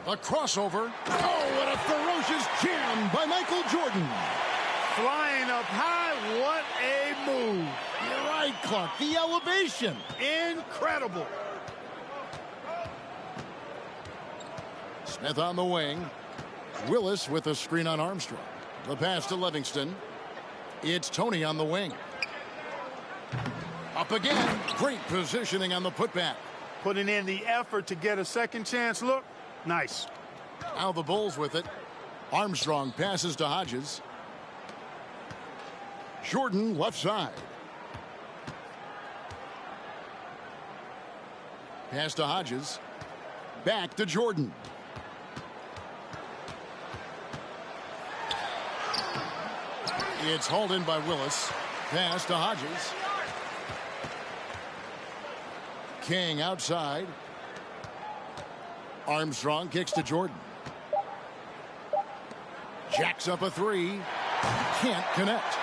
A crossover. Oh, what a ferocious jam by Michael Jordan. Flying up high, what a move. You're right, Clark. The elevation. Incredible. Smith on the wing. Willis with a screen on Armstrong. The pass to Livingston. It's Tony on the wing. Up again. Great positioning on the putback. Putting in the effort to get a second chance look. Nice. Now the Bulls with it. Armstrong passes to Hodges. Jordan left side. Pass to Hodges. Back to Jordan. It's hauled in by Willis. Pass to Hodges. King outside. Armstrong kicks to Jordan. Jacks up a three. Can't connect.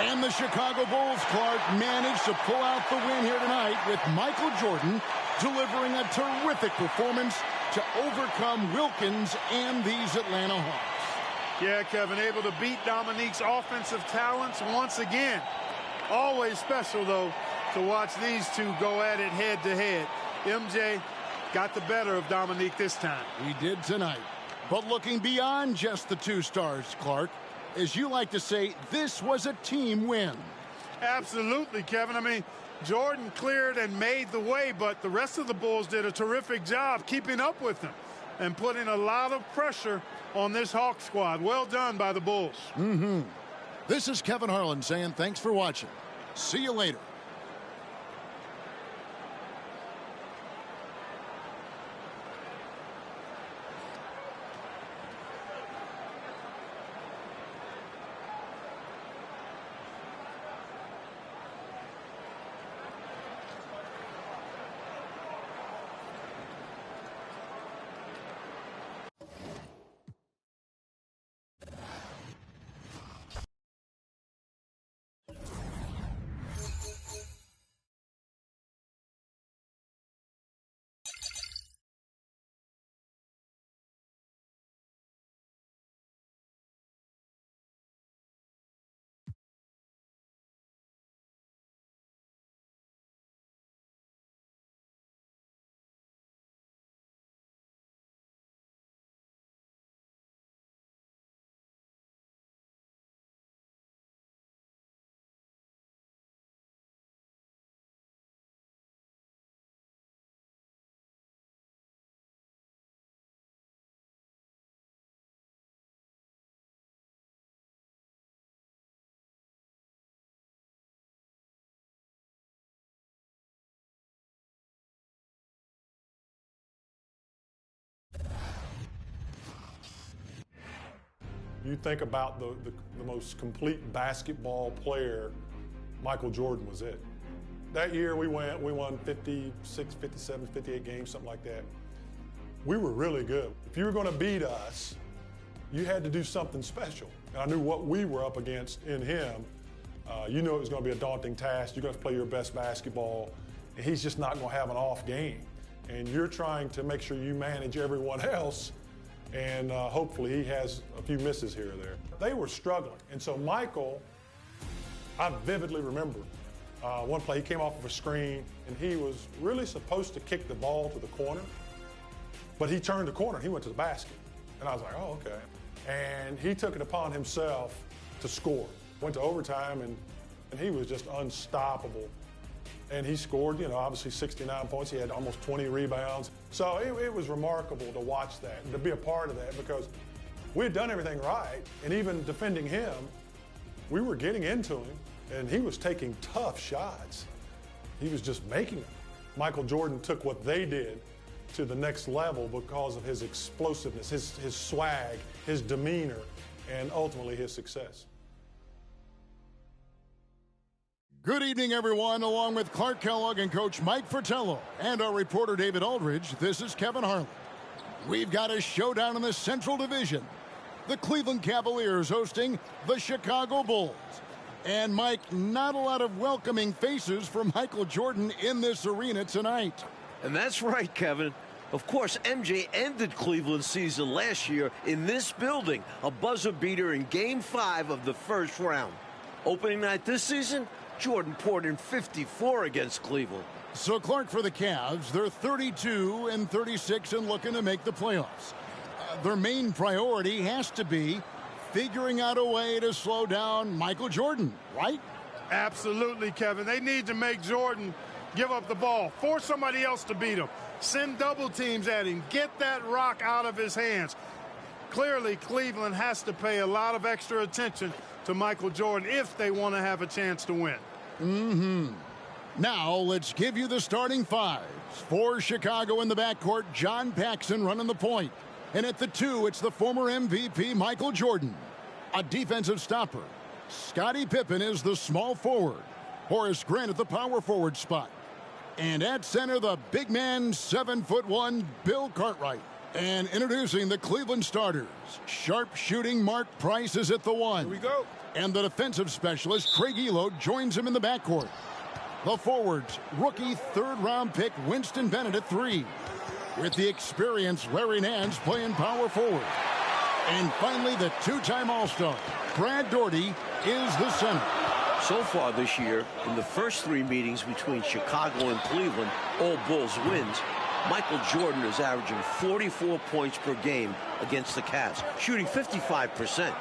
And the Chicago Bulls, Clark, managed to pull out the win here tonight with Michael Jordan delivering a terrific performance to overcome Wilkins and these Atlanta Hawks. Yeah, Kevin, able to beat Dominique's offensive talents once again. Always special, though, to watch these two go at it head-to-head. MJ got the better of Dominique this time. He did tonight. But looking beyond just the two stars, Clark, as you like to say, this was a team win. Absolutely, Kevin. I mean, Jordan cleared and made the way, but the rest of the Bulls did a terrific job keeping up with them and putting a lot of pressure on this Hawk squad. Well done by the Bulls. This is Kevin Harlan saying thanks for watching. See you later. You think about the most complete basketball player, Michael Jordan was it. That year we won 56, 57, 58 games, something like that. We were really good. If you were going to beat us, you had to do something special. And I knew what we were up against in him. You knew it was going to be a daunting task. You're going to play your best basketball, and he's just not going to have an off game. And you're trying to make sure you manage everyone else, and hopefully he has a few misses here or there. They were struggling, and so Michael, I vividly remember one play, he came off of a screen, and he was really supposed to kick the ball to the corner, but he turned the corner, and he went to the basket. And I was like, oh, okay. And he took it upon himself to score. Went to overtime, and he was just unstoppable. And he scored, obviously 69 points. He had almost 20 rebounds. So it was remarkable to watch that and to be a part of that because we had done everything right. And even defending him, we were getting into him, and he was taking tough shots. He was just making them. Michael Jordan took what they did to the next level because of his explosiveness, his swag, his demeanor, and ultimately his success. Good evening, everyone. Along with Clark Kellogg and Coach Mike Fratello and our reporter David Aldridge, this is Kevin Harlan. We've got a showdown in the Central Division. The Cleveland Cavaliers hosting the Chicago Bulls. And Mike, not a lot of welcoming faces for Michael Jordan in this arena tonight. And that's right, Kevin. Of course, MJ ended Cleveland's season last year in this building, a buzzer beater in Game 5 of the first round. Opening night this season, Jordan poured in 54 against Cleveland. So, Clark, for the Cavs, they're 32-36 and looking to make the playoffs. Their main priority has to be figuring out a way to slow down Michael Jordan, right? Absolutely, Kevin. They need to make Jordan give up the ball, force somebody else to beat him, send double teams at him, get that rock out of his hands. Clearly, Cleveland has to pay a lot of extra attention to Michael Jordan if they want to have a chance to win. Now, let's give you the starting fives. For Chicago in the backcourt, John Paxson running the point. And at the 2, it's the former MVP, Michael Jordan. A defensive stopper. Scottie Pippen is the small forward. Horace Grant at the power forward spot. And at center, the big man, 7'1", Bill Cartwright. And introducing the Cleveland starters. Sharp-shooting Mark Price is at the 1. Here we go. And the defensive specialist, Craig Elo, joins him in the backcourt. The forwards, rookie third-round pick Winston Bennett at 3. With the experienced Larry Nance playing power forward. And finally, the two-time All-Star, Brad Daugherty, is the center. So far this year, in the first 3 meetings between Chicago and Cleveland, all Bulls wins, Michael Jordan is averaging 44 points per game against the Cavs, shooting 55%.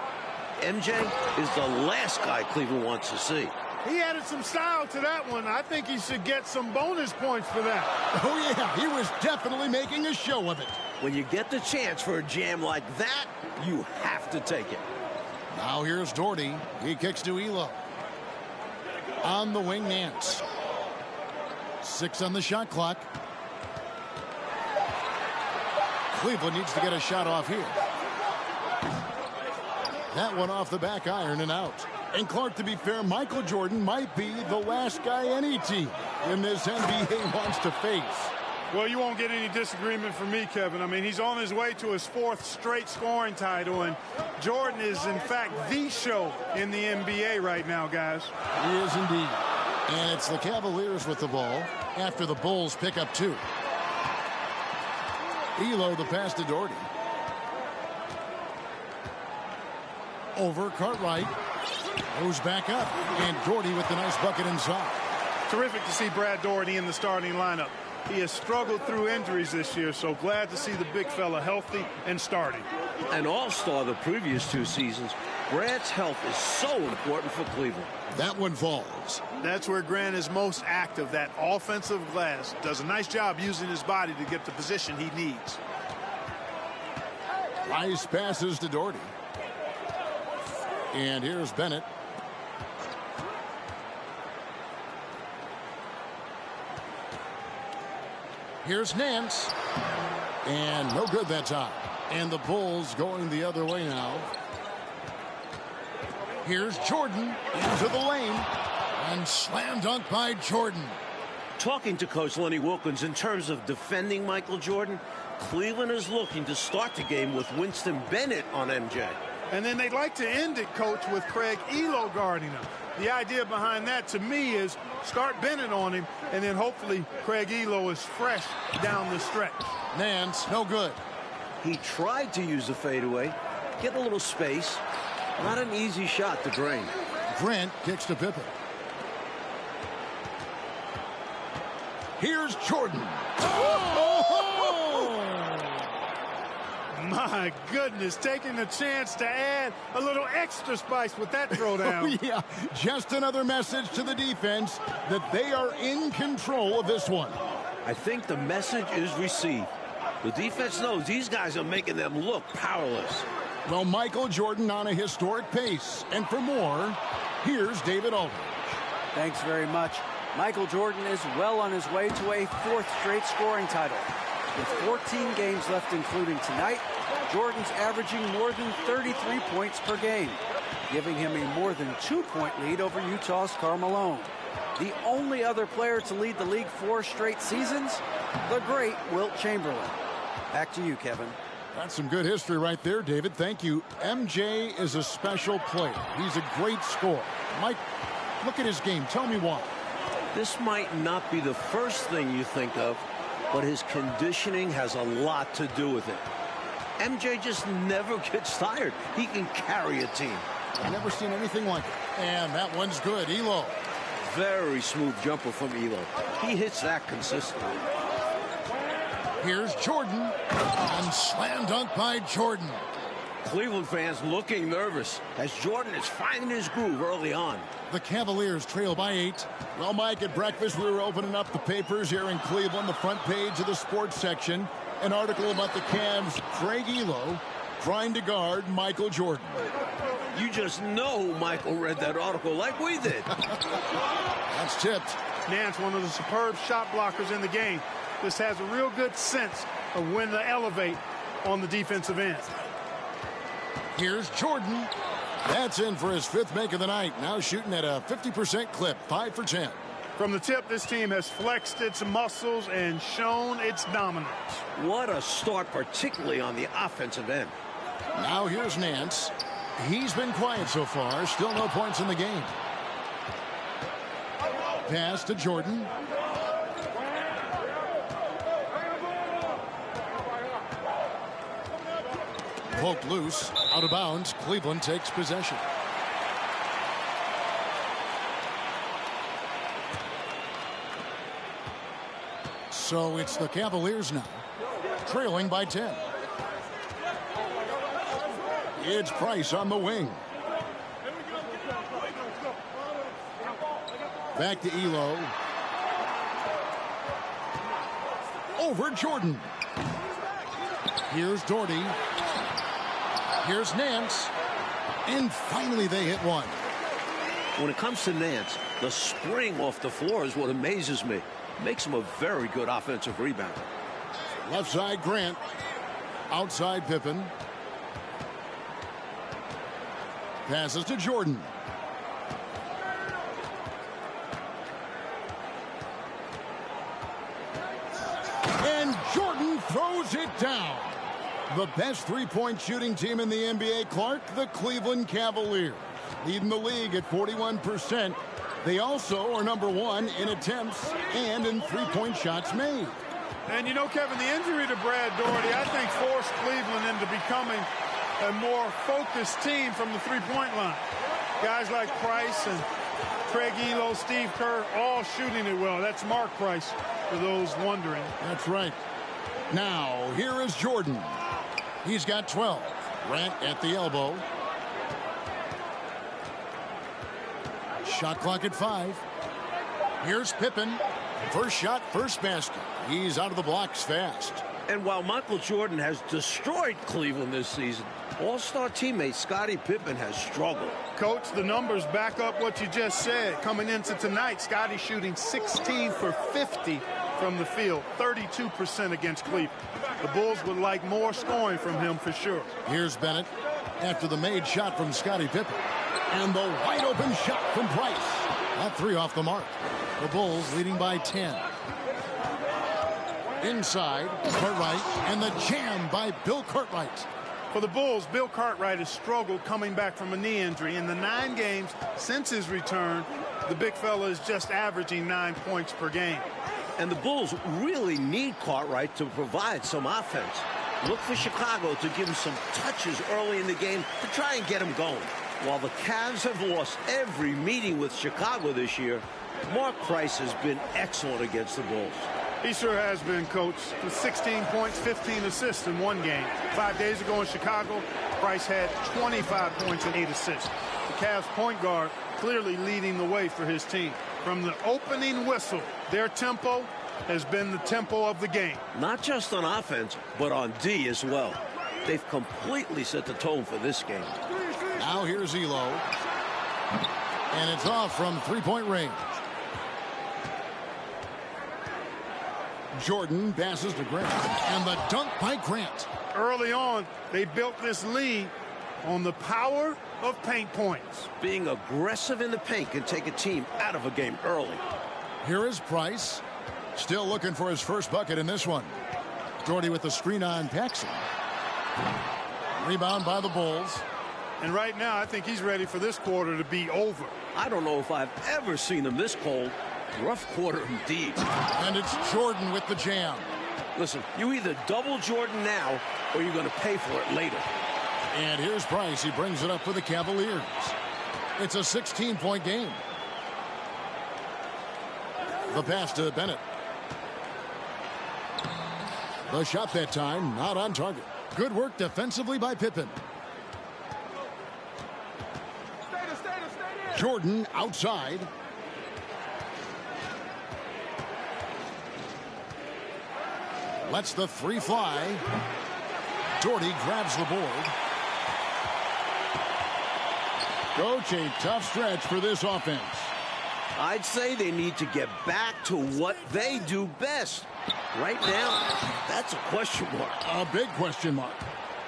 MJ is the last guy Cleveland wants to see. He added some style to that one. I think he should get some bonus points for that. Oh, yeah, he was definitely making a show of it. When you get the chance for a jam like that, you have to take it. Now here's Daugherty. He kicks to Elo. On the wing, Nance. 6 on the shot clock. Cleveland needs to get a shot off here. That one off the back iron and out. And Clark, to be fair, Michael Jordan might be the last guy any team in this NBA wants to face. Well, you won't get any disagreement from me, Kevin. I mean, he's on his way to his 4th straight scoring title, and Jordan is, in fact, the show in the NBA right now, guys. He is indeed. And it's the Cavaliers with the ball after the Bulls pick up 2. Elo, the pass to Daugherty. Over Cartwright. Goes back up. And Daugherty with the nice bucket inside. Terrific to see Brad Daugherty in the starting lineup. He has struggled through injuries this year, so glad to see the big fella healthy and starting. An all-star the previous 2 seasons, Brad's health is so important for Cleveland. That one falls. That's where Grant is most active, that offensive glass. Does a nice job using his body to get the position he needs. Nice passes to Daugherty. And here's Bennett. Here's Nance. And no good that time. And the Bulls going the other way now. Here's Jordan into the lane. And slam dunk by Jordan. Talking to Coach Lenny Wilkins in terms of defending Michael Jordan, Cleveland is looking to start the game with Winston Bennett on MJ. And then they'd like to end it, Coach, with Craig Elo guarding him. The idea behind that, to me, is start Bennett on him, and then hopefully Craig Elo is fresh down the stretch. Nance, no good. He tried to use the fadeaway, get a little space. Not an easy shot to drain. Grant kicks to Pippen. Here's Jordan. My goodness, taking the chance to add a little extra spice with that throwdown. Oh, yeah, just another message to the defense that they are in control of this one. I think the message is received. The defense knows these guys are making them look powerless. Well, Michael Jordan on a historic pace. And for more, here's David Aldridge. Thanks very much. Michael Jordan is well on his way to a 4th straight scoring title. With 14 games left, including tonight, Jordan's averaging more than 33 points per game, giving him a more than 2-point lead over Utah's Karl Malone. The only other player to lead the league 4 straight seasons, the great Wilt Chamberlain. Back to you, Kevin. That's some good history right there, David. Thank you. MJ is a special player. He's a great scorer. Mike, look at his game. Tell me why. This might not be the first thing you think of, but his conditioning has a lot to do with it. MJ just never gets tired. He can carry a team. I've never seen anything like it. And that one's good. Elo. Very smooth jumper from Elo. He hits that consistently. Here's Jordan. And slam dunk by Jordan. Cleveland fans looking nervous as Jordan is finding his groove early on. The Cavaliers trail by 8. Well, Mike, at breakfast we were opening up the papers here in Cleveland, the front page of the sports section. An article about the Cavs' Craig Elo trying to guard Michael Jordan. You just know Michael read that article like we did. That's tipped. Nance, one of the superb shot blockers in the game. This has a real good sense of when to elevate on the defensive end. Here's Jordan. That's in for his 5th make of the night. Now shooting at a 50% clip, 5 for 10. From the tip, this team has flexed its muscles and shown its dominance. What a start, particularly on the offensive end. Now here's Nance. He's been quiet so far. Still no points in the game. Pass to Jordan. Poked loose, out of bounds. Cleveland takes possession. So it's the Cavaliers now, trailing by 10. It's Price on the wing. Back to Elo. Over Jordan. Here's Doherty. Here's Nance. And finally they hit one. When it comes to Nance, the spring off the floor is what amazes me. Makes him a very good offensive rebounder. Left side Grant. Outside Pippen. Passes to Jordan. And Jordan throws it down. The best three-point shooting team in the NBA, Clark, the Cleveland Cavaliers. Leading the league at 41%. They also are number 1 in attempts and in three-point shots made. And you know, Kevin, the injury to Brad Doherty, I think, forced Cleveland into becoming a more focused team from the three-point line. Guys like Price and Craig Elo, Steve Kerr, all shooting it well. That's Mark Price, for those wondering. That's right. Now, here is Jordan. He's got 12. Grant at the elbow. Shot clock at 5. Here's Pippen. First shot, first basket. He's out of the blocks fast. And while Michael Jordan has destroyed Cleveland this season, all-star teammate Scottie Pippen has struggled. Coach, the numbers back up what you just said. Coming into tonight, Scottie shooting 16 for 50 from the field, 32% against Cleveland. The Bulls would like more scoring from him for sure. Here's Bennett after the made shot from Scottie Pippen. And the wide open shot from Price. That 3 off the mark. The Bulls leading by 10. Inside, Cartwright, and the jam by Bill Cartwright. For the Bulls, Bill Cartwright has struggled coming back from a knee injury. In the 9 games since his return, the big fella is just averaging 9 points per game. And the Bulls really need Cartwright to provide some offense. Look for Chicago to give him some touches early in the game to try and get him going. While the Cavs have lost every meeting with Chicago this year, Mark Price has been excellent against the Bulls. He sure has been, Coach. With 16 points, 15 assists in one game. 5 days ago in Chicago, Price had 25 points and 8 assists. The Cavs point guard clearly leading the way for his team. From the opening whistle, their tempo has been the tempo of the game. Not just on offense, but on D as well. They've completely set the tone for this game. Now here's Elo. And it's off from three-point range. Jordan passes to Grant. And the dunk by Grant. Early on, they built this lead on the power of paint points. Being aggressive in the paint can take a team out of a game early. Here is Price. Still looking for his first bucket in this one. Doherty with the screen on Paxson. Rebound by the Bulls. And right now, I think he's ready for this quarter to be over. I don't know if I've ever seen them this cold. Rough quarter indeed. And it's Jordan with the jam. Listen, you either double Jordan now or you're going to pay for it later. And here's Price. He brings it up for the Cavaliers. It's a 16-point game. The pass to Bennett. The shot that time, not on target. Good work defensively by Pippen. Jordan outside. Lets the three fly. Doherty grabs the board. Coach, a tough stretch for this offense. I'd say they need to get back to what they do best. Right now, that's a question mark. A big question mark.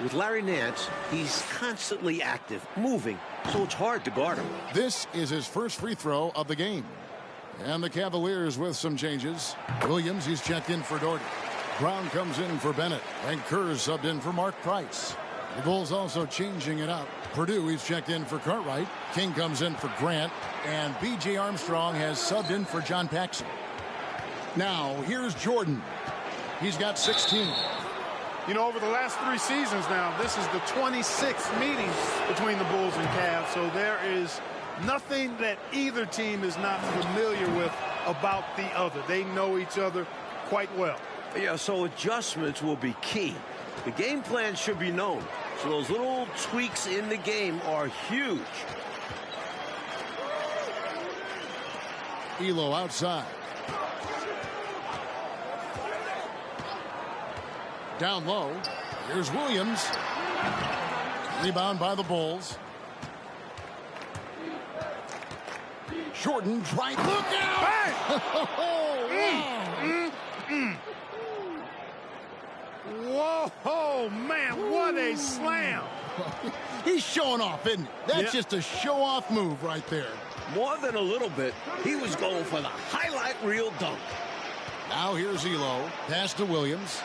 With Larry Nance, he's constantly active, moving, so it's hard to guard him. This is his first free throw of the game. And the Cavaliers with some changes. Williams, he's checked in for Doherty. Brown comes in for Bennett. And Kerr's subbed in for Mark Price. The Bulls also changing it up. Purdue, he's checked in for Cartwright. King comes in for Grant. And B.J. Armstrong has subbed in for John Paxson. Now, here's Jordan. He's got 16. You know, over the last 3 seasons now, this is the 26th meeting between the Bulls and Cavs. So there is nothing that either team is not familiar with about the other. They know each other quite well. Yeah, so adjustments will be key. The game plan should be known. So those little tweaks in the game are huge. Elo outside. Down low. Here's Williams. Rebound by the Bulls. Jordan trying. Look out! Hey! Whoa, man, what a slam. He's showing off, isn't he? That's Yep. just a show-off move right there. More than a little bit, he was going for the highlight reel dunk. Now here's Elo. Pass to Williams.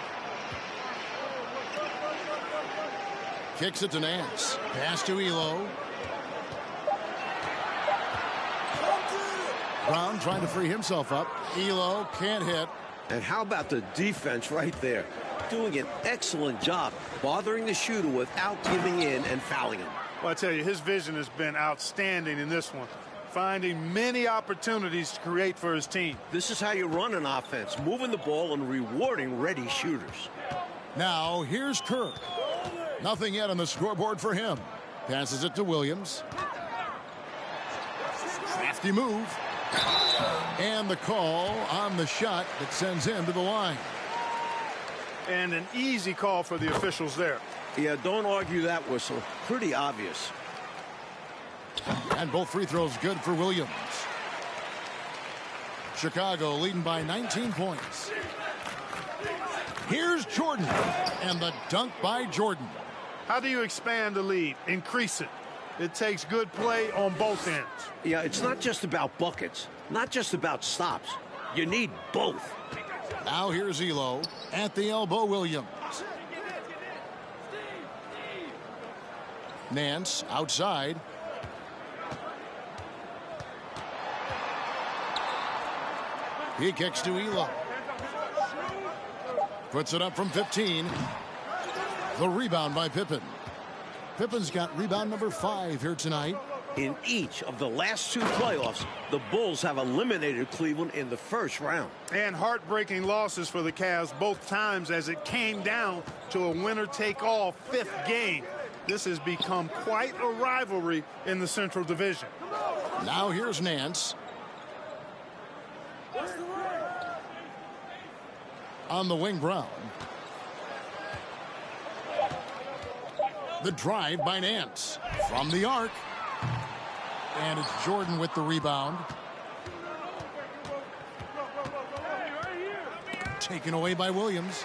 Kicks it to Nance. Pass to Elo. Brown trying to free himself up. Elo can't hit. And how about the defense right there? Doing an excellent job bothering the shooter without giving in and fouling him. Well, I tell you, his vision has been outstanding in this one. Finding many opportunities to create for his team. This is how you run an offense, moving the ball and rewarding ready shooters. Now here's Kirk. Nothing yet on the scoreboard for him. Passes it to Williams. Crafty move. And the call on the shot that sends him to the line. And an easy call for the officials there. Yeah, don't argue that whistle. Pretty obvious. And both free throws good for Williams. Chicago leading by 19 points. Here's Jordan. And the dunk by Jordan. How do you expand the lead? Increase it. It takes good play on both ends. Yeah, it's not just about buckets, not just about stops. You need both. Now here's Elo. At the elbow, Williams. Nance outside. He kicks to Elo. Puts it up from 15. The rebound by Pippen. Pippen's got rebound number 5 here tonight. In each of the last 2 playoffs, the Bulls have eliminated Cleveland in the first round. And heartbreaking losses for the Cavs both times as it came down to a winner-take-all 5th game. This has become quite a rivalry in the Central Division. Now here's Nance. On the wing, Brown. The drive by Nance. From the arc. And it's Jordan with the rebound. Taken away by Williams.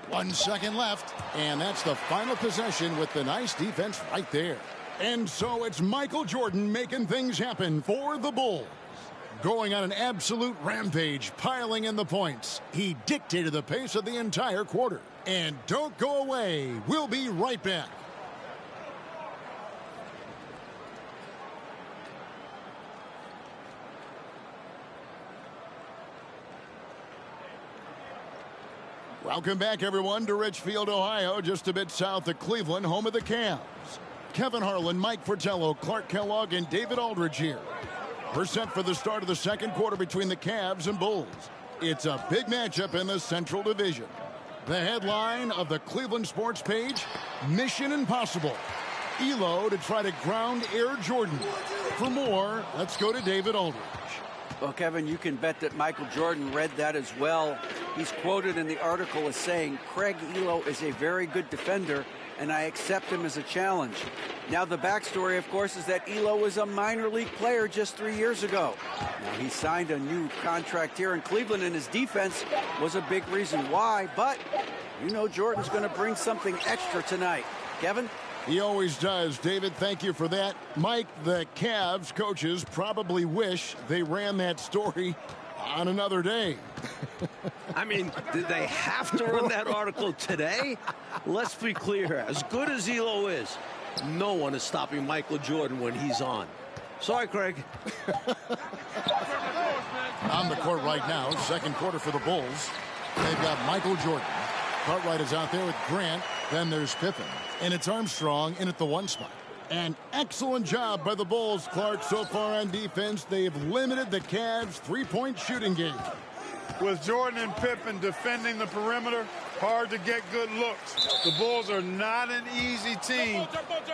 1 second left. And that's the final possession with the nice defense right there. And so it's Michael Jordan making things happen for the Bulls. Going on an absolute rampage, piling in the points. He dictated the pace of the entire quarter. And don't go away. We'll be right back. Welcome back, everyone, to Richfield, Ohio, just a bit south of Cleveland, home of the Cavs. Kevin Harlan, Mike Fratello, Clark Kellogg, and David Aldridge here. We're set for the start of the second quarter between the Cavs and Bulls. It's a big matchup in the Central Division. The headline of the Cleveland Sports page, Mission Impossible. Elo to try to ground Air Jordan. For more, let's go to David Aldridge. Well, Kevin, you can bet that Michael Jordan read that as well. He's quoted in the article as saying, Craig Elo is a very good defender, and I accept him as a challenge. Now, the backstory, of course, is that Elo was a minor league player just 3 years ago. Now, he signed a new contract here in Cleveland, and his defense was a big reason why. But you know Jordan's going to bring something extra tonight. Kevin? He always does. David, thank you for that. Mike, the Cavs coaches probably wish they ran that story on another day. I mean, did they have to run that article today? Let's be clear. As good as Elo is, no one is stopping Michael Jordan when he's on. Sorry, Craig. On the court right now, second quarter for the Bulls. They've got Michael Jordan. Cartwright is out there with Grant. Then there's Pippen. And it's Armstrong in at the 1 spot. An excellent job by the Bulls, Clark, so far on defense. They've limited the Cavs' three-point shooting game. With Jordan and Pippen defending the perimeter, hard to get good looks. The Bulls are not an easy team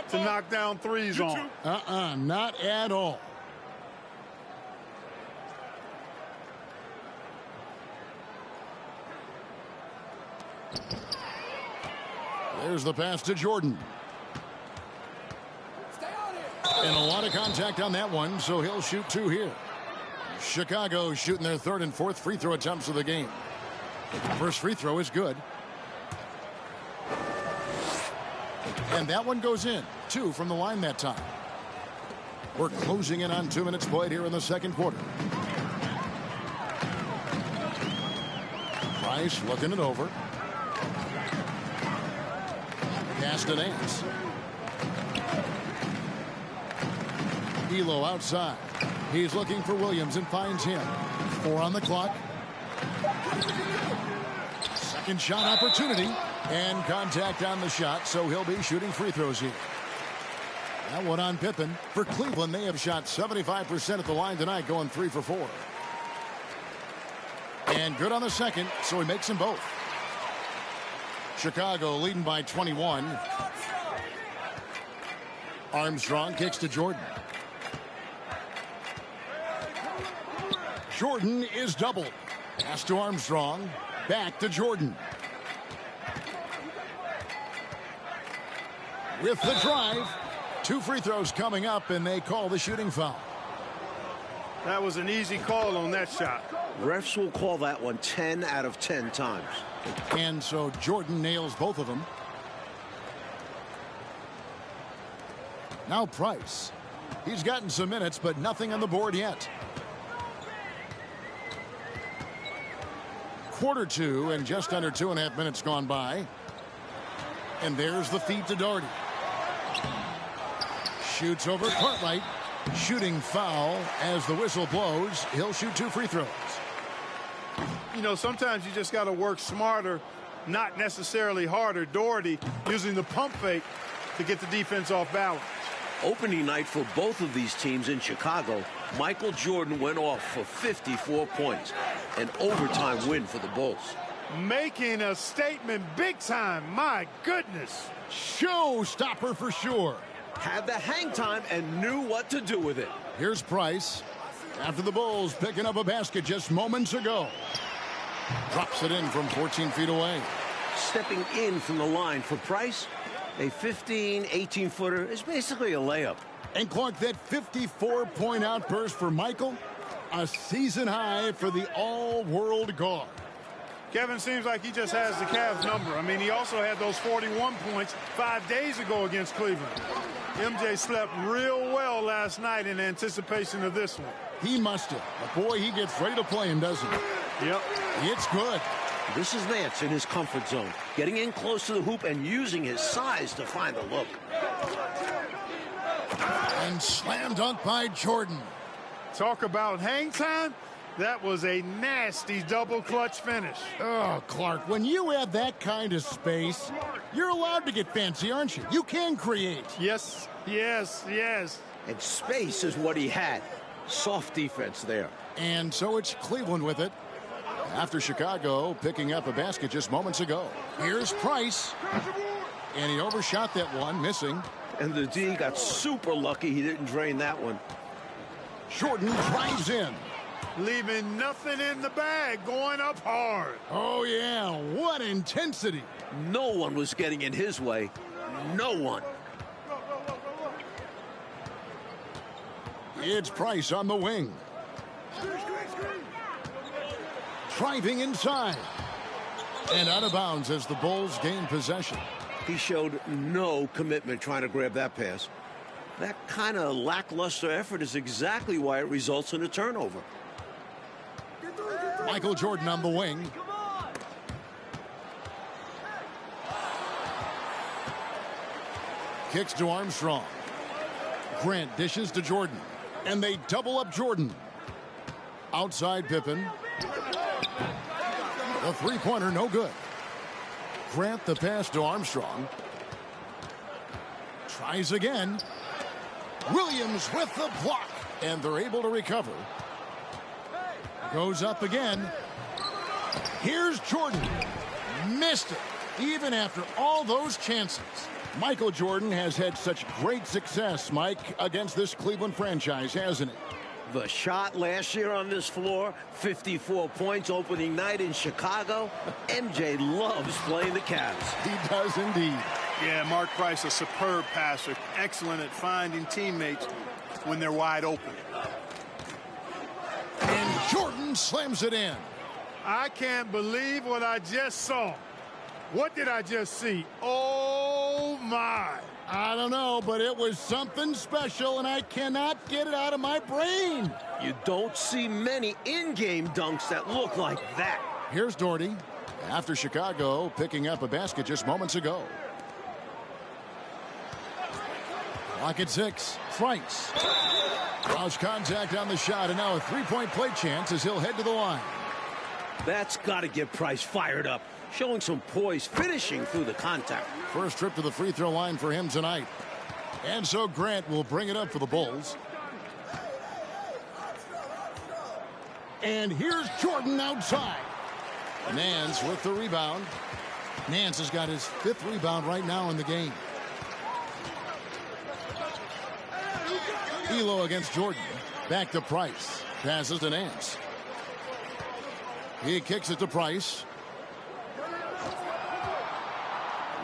to knock down threes on. Not at all. There's the pass to Jordan. And a lot of contact on that one, so he'll shoot 2 here. Chicago shooting their 3rd and 4th free throw attempts of the game. First free throw is good. And that one goes in. 2 from the line that time. We're closing in on 2 minutes played here in the second quarter. Price looking it over. Pass to Nance. Elo outside. He's looking for Williams and finds him. 4 on the clock. Second shot opportunity. And contact on the shot, so he'll be shooting free throws here. That one on Pippen. For Cleveland, they have shot 75% at the line tonight, going 3 for 4. And good on the second, so he makes them both. Chicago leading by 21. Armstrong kicks to Jordan. Jordan is doubled. Pass to Armstrong. Back to Jordan. With the drive. 2 free throws coming up, and they call the shooting foul. That was an easy call on that shot. Refs will call that one 10 out of 10 times. And so Jordan nails both of them. Now Price. He's gotten some minutes, but nothing on the board yet. Quarter 2 and just under 2.5 minutes gone by. And there's the feed to Daugherty. Shoots over Cartwright. Shooting foul as the whistle blows. He'll shoot 2 free throws. You know, sometimes you just got to work smarter, not necessarily harder. Daugherty using the pump fake to get the defense off balance. Opening night for both of these teams in Chicago, Michael Jordan went off for 54 points, an overtime win for the Bulls. Making a statement big time, my goodness. Showstopper for sure. Had the hang time and knew what to do with it. Here's Price. After the Bulls picking up a basket just moments ago. Drops it in from 14 feet away. Stepping in from the line for Price, a 15, 18-footer is basically a layup. And Clark, that 54-point outburst for Michael, a season high for the all-world guard. Kevin, seems like he just has the Cavs number. I mean, he also had those 41 points 5 days ago against Cleveland. MJ slept real well last night in anticipation of this one. He must have. But boy, he gets ready to play him, doesn't he? Yep. It's good. This is Nance in his comfort zone, getting in close to the hoop and using his size to find the look. And slam dunk by Jordan. Talk about hang time. That was a nasty double clutch finish. Oh, Clark, when you have that kind of space, you're allowed to get fancy, aren't you? You can create. Yes, yes, yes. And space is what he had. Soft defense there. And so it's Cleveland with it. After Chicago picking up a basket just moments ago. Here's Price. And he overshot that one, missing. And the D got super lucky he didn't drain that one. Jordan drives in. Leaving nothing in the bag, going up hard. Oh, yeah, what intensity. No one was getting in his way. No one. It's Price on the wing. Driving inside. And out of bounds as the Bulls gain possession. He showed no commitment trying to grab that pass. That kind of lackluster effort is exactly why it results in a turnover. Michael Jordan on the wing. Kicks to Armstrong. Grant dishes to Jordan. And they double up Jordan. Outside Pippen. The three-pointer no good. Grant the pass to Armstrong. Tries again. Williams with the block. And they're able to recover. Goes up again. Here's Jordan. Missed it. Even after all those chances. Michael Jordan has had such great success, Mike, against this Cleveland franchise, hasn't it? The shot last year on this floor, 54 points opening night in Chicago. MJ loves playing the Cavs. He does indeed. Yeah, Mark Price, a superb passer. Excellent at finding teammates when they're wide open. And Jordan slams it in. I can't believe what I just saw. What did I just see? Oh, my. I don't know, but it was something special, and I cannot get it out of my brain. You don't see many in-game dunks that look like that. Here's Doherty. After Chicago picking up a basket just moments ago. Clock at 6. Price. Draws contact on the shot, and now a three-point play chance as he'll head to the line. That's got to get Price fired up, showing some poise, finishing through the contact. First trip to the free throw line for him tonight. And so Grant will bring it up for the Bulls. And here's Jordan outside. Nance with the rebound. Nance has got his 5th rebound right now in the game. Elo against Jordan. Back to Price. Passes to Nance. He kicks it to Price.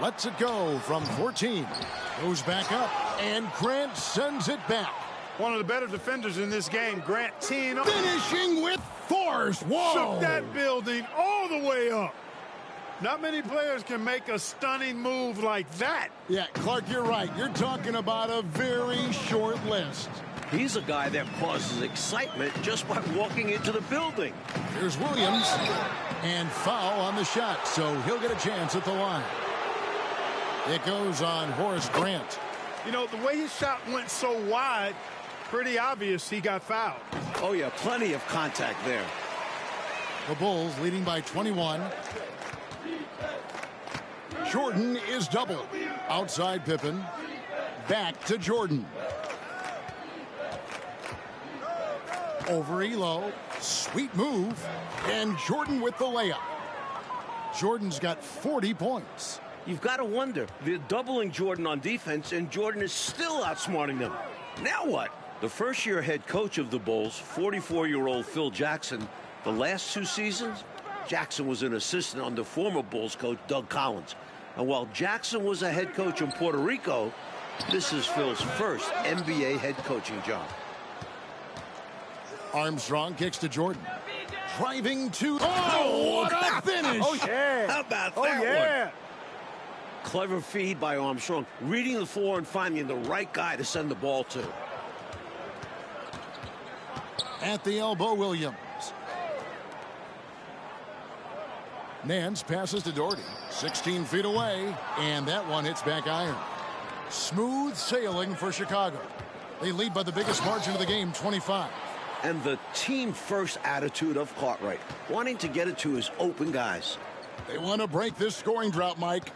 Lets it go from 14. Goes back up. And Grant sends it back. One of the better defenders in this game. Grant teeing up. Finishing with force. Whoa. Shook that building all the way up. Not many players can make a stunning move like that. Yeah, Clark, you're right. You're talking about a very short list. He's a guy that causes excitement just by walking into the building. Here's Williams. And foul on the shot, so he'll get a chance at the line. It goes on Horace Grant. You know, the way his shot went so wide, pretty obvious he got fouled. Oh, yeah, plenty of contact there. The Bulls leading by 21. Jordan is doubled. Outside Pippen. Back to Jordan. Over Elo. Sweet move. And Jordan with the layup. Jordan's got 40 points. You've got to wonder. They're doubling Jordan on defense, and Jordan is still outsmarting them. Now what? The first-year head coach of the Bulls, 44-year-old Phil Jackson, the last 2 seasons, Jackson was an assistant under former Bulls coach Doug Collins. And while Jackson was a head coach in Puerto Rico, this is Phil's first NBA head coaching job. Armstrong kicks to Jordan. Driving to... Oh, what a finish! Oh, yeah. How about that yeah. one? Clever feed by Armstrong, reading the floor and finding the right guy to send the ball to. At the elbow, Williams. Nance passes to Doherty. 16 feet away, and that one hits back iron. Smooth sailing for Chicago. They lead by the biggest margin of the game, 25. And the team-first attitude of Cartwright, wanting to get it to his open guys. They want to break this scoring drought, Mike.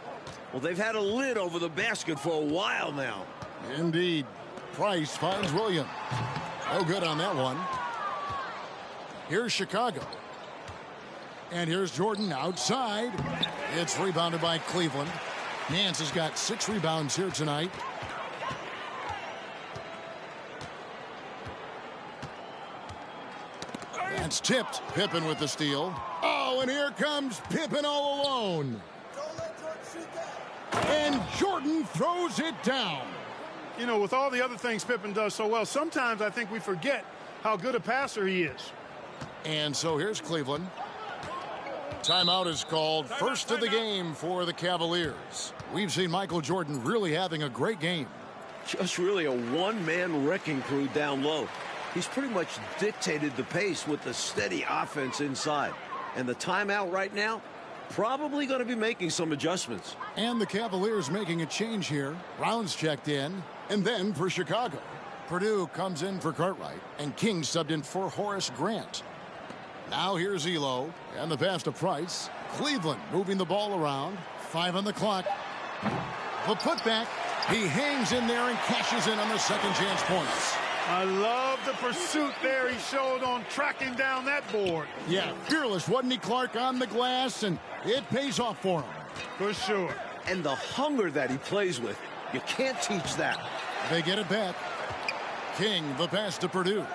Well, they've had a lid over the basket for a while now. Indeed. Price finds Williams. No good on that one. Here's Chicago. And here's Jordan outside. It's rebounded by Cleveland. Nance has got 6 rebounds here tonight. That's tipped. Pippen with the steal. Oh, and here comes Pippen all alone. And Jordan throws it down. You know, with all the other things Pippen does so well, sometimes I think we forget how good a passer he is. And so here's Cleveland. Timeout is called. First of the game for the Cavaliers. We've seen Michael Jordan really having a great game. Just really a one-man wrecking crew down low. He's pretty much dictated the pace with the steady offense inside. And the timeout right now, probably going to be making some adjustments. And the Cavaliers making a change here. Brown's checked in. And then for Chicago, Purdue comes in for Cartwright. And King subbed in for Horace Grant. Now here's Elo. And the pass to Price. Cleveland moving the ball around. 5 on the clock. The putback. He hangs in there and cashes in on the second chance points. I love the pursuit there he showed on tracking down that board. Yeah, fearless, wasn't he, Clark, on the glass, and it pays off for him. For sure. And the hunger that he plays with, you can't teach that. They get it back. King, the pass to Purdue.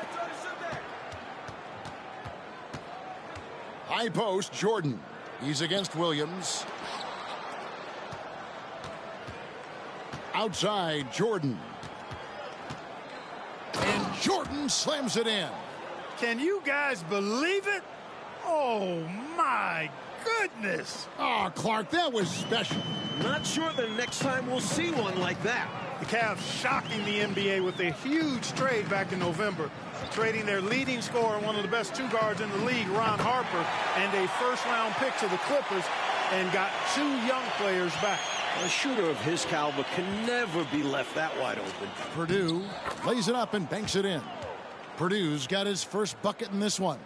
High post, Jordan. He's against Williams. Outside, Jordan. And Jordan slams it in. Can you guys believe it? Oh, my goodness. Oh, Clark, that was special. Not sure the next time we'll see one like that. The Cavs shocking the NBA with a huge trade back in November, trading their leading scorer, one of the best 2 guards in the league, Ron Harper, and a first-round pick to the Clippers, and got 2 young players back. A shooter of his caliber can never be left that wide open. Purdue lays it up and banks it in. Purdue's got his first bucket in this one.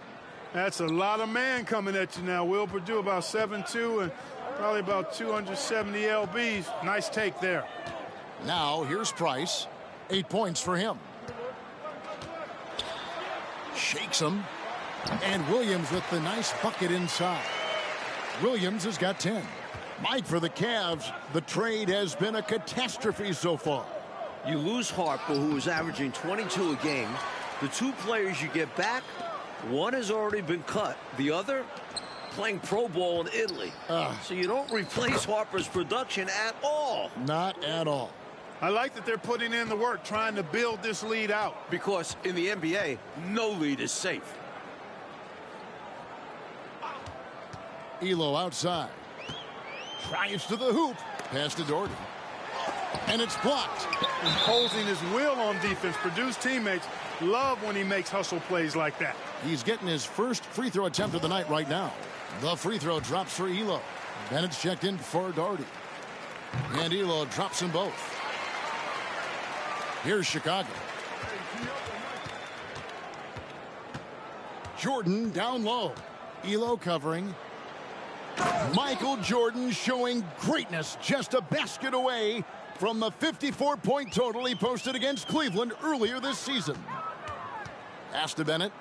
That's a lot of man coming at you now, Will. Purdue about 7'2" and probably about 270 lbs. Nice take there. Now here's Price. 8 points for him. Shakes him. And Williams with the nice bucket inside. Williams has got 10. Mike, for the Cavs, the trade has been a catastrophe so far. You lose Harper, who is averaging 22 a game. The 2 players you get back, one has already been cut. The other, playing pro ball in Italy. So you don't replace Harper's production at all. Not at all. I like that they're putting in the work, trying to build this lead out. Because in the NBA, no lead is safe. Elo outside. Drives to the hoop. Pass to Doherty. And it's blocked. Imposing his will on defense. Purdue's teammates love when he makes hustle plays like that. He's getting his first free throw attempt of the night right now. The free throw drops for Elo. Then it's checked in for Doherty. And Elo drops them both. Here's Chicago. Jordan down low. Elo covering. Michael Jordan showing greatness, just a basket away from the 54-point total he posted against Cleveland earlier this season. Pass to Bennett.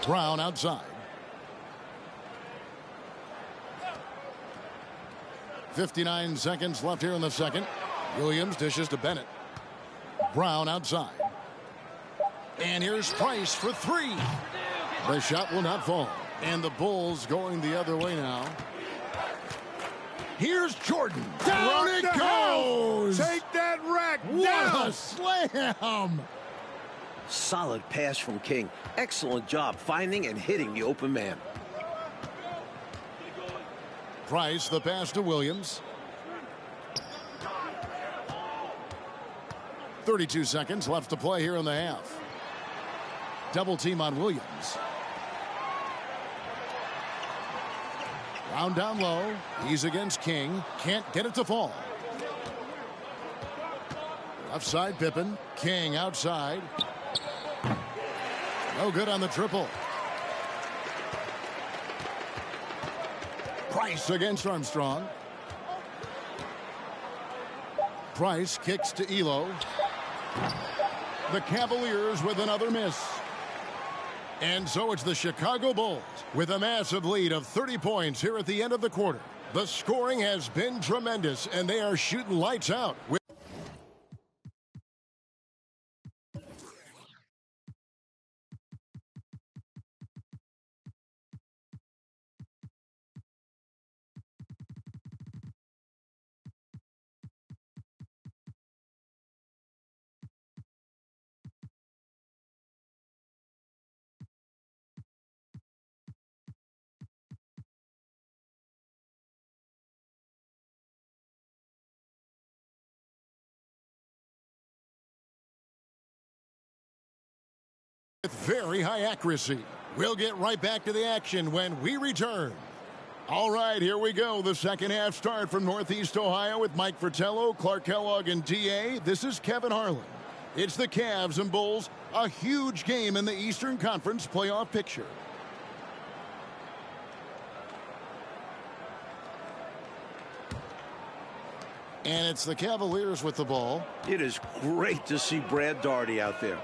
Brown outside. 59 seconds left here in the second. Williams dishes to Bennett. Brown outside. And here's Price for three. The shot will not fall. And the Bulls going the other way now. Here's Jordan. Down it goes! Take that rack down! What a slam! Solid pass from King. Excellent job finding and hitting the open man. Price, the pass to Williams. 32 seconds left to play here in the half. Double team on Williams. Brown down low. He's against King. Can't get it to fall. Left side Pippen. King outside. No good on the triple. Price against Armstrong. Price kicks to Elo. The Cavaliers with another miss. And so it's the Chicago Bulls with a massive lead of 30 points here at the end of the quarter. The scoring has been tremendous, and they are shooting lights out. With very high accuracy. We'll get right back to the action when we return. All right, here we go. The second half start from Northeast Ohio with Mike Fratello, Clark Kellogg, and DA. This is Kevin Harlan. It's the Cavs and Bulls, a huge game in the Eastern Conference playoff picture. And it's the Cavaliers with the ball. It is great to see Brad Daugherty out there.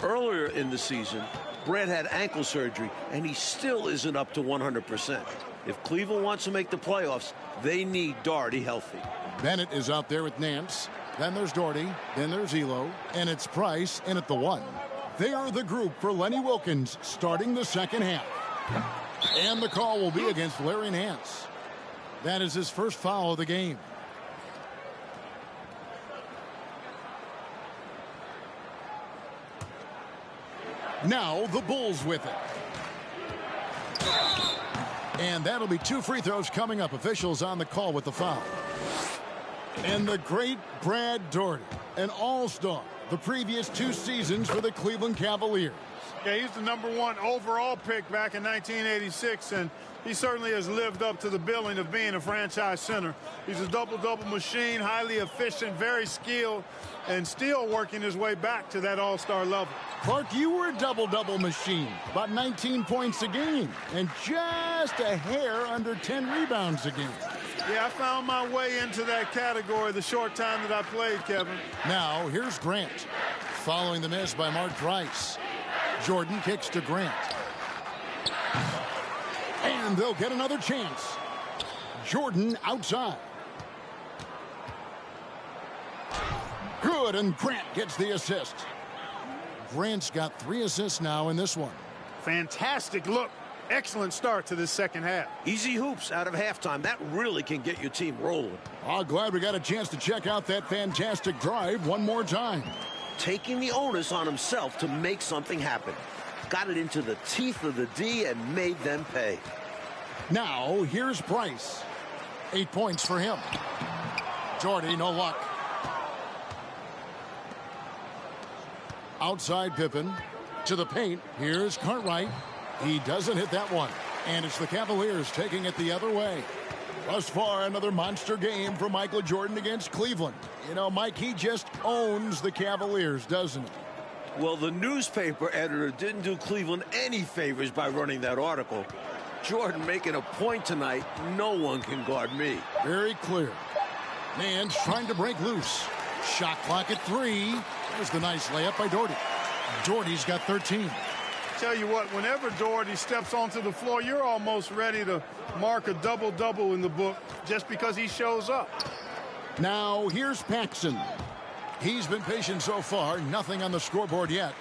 Earlier in the season, Brad had ankle surgery, and he still isn't up to 100%. If Cleveland wants to make the playoffs, they need Daugherty healthy. Bennett is out there with Nance. Then there's Daugherty. Then there's Elo. And it's Price in at the one. They are the group for Lenny Wilkins starting the second half. And the call will be against Larry Nance. That is his first foul of the game. Now the Bulls with it. And that'll be two free throws coming up. Officials on the call with the foul. And the great Brad Daugherty, an all-star the previous 2 seasons for the Cleveland Cavaliers. Yeah, he's the #1 overall pick back in 1986, and he certainly has lived up to the billing of being a franchise center. He's a double-double machine, highly efficient, very skilled, and still working his way back to that all-star level. Clark, you were a double-double machine, about 19 points a game, and just a hair under 10 rebounds a game. Yeah, I found my way into that category the short time that I played, Kevin. Now, here's Grant. Following the miss by Mark Price. Jordan kicks to Grant. And they'll get another chance. Jordan outside. Good, and Grant gets the assist. Grant's got 3 assists now in this one. Fantastic look. Excellent start to this second half. Easy hoops out of halftime. That really can get your team rolling. Oh, glad we got a chance to check out that fantastic drive one more time. Taking the onus on himself to make something happen. Got it into the teeth of the D and made them pay. Now, here's Price. 8 points for him. Daugherty, no luck. Outside Pippen. To the paint. Here's Cartwright. He doesn't hit that one. And it's the Cavaliers taking it the other way. Thus far, another monster game for Michael Jordan against Cleveland. You know, Mike, he just owns the Cavaliers, doesn't he? Well, the newspaper editor didn't do Cleveland any favors by running that article. Jordan making a point tonight. No one can guard me. Very clear. Man's trying to break loose. Shot clock at 3. There's the nice layup by Doherty. Doherty's got 13. Tell you what, whenever Doherty steps onto the floor, you're almost ready to mark a double-double in the book just because he shows up. Now here's Paxson. He's been patient so far. Nothing on the scoreboard yet.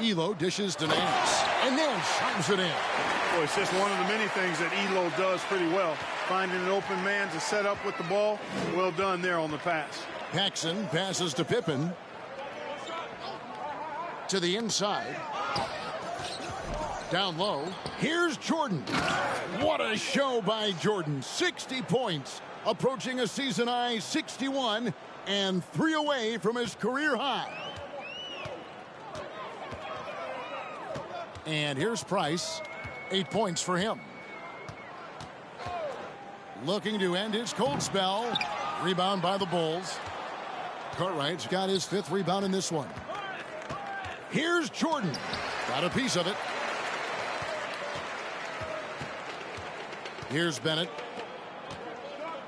Elo dishes to Nance and then slams it in. Boy, it's just one of the many things that Elo does pretty well. Finding an open man to set up with the ball. Well done there on the pass. Paxson passes to Pippen. To the inside. Down low. Here's Jordan. What a show by Jordan. 60 points. Approaching a season high 61 and 3 away from his career high. And here's Price. 8 points for him. Looking to end his cold spell. Rebound by the Bulls. Cartwright's got his 5th rebound in this one. Here's Jordan. Got a piece of it. Here's Bennett.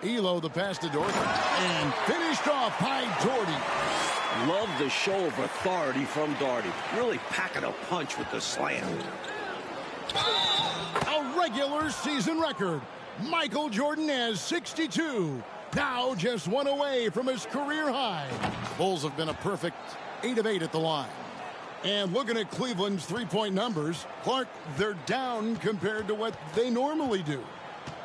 Elo the pass to Doherty. And finished off by Doherty. Love the show of authority from Doherty. Really packing a punch with the slam. A regular season record. Michael Jordan has 62. Now just 1 away from his career high. Bulls have been a perfect 8 of 8 at the line. And looking at Cleveland's three-point numbers, Clark, they're down compared to what they normally do.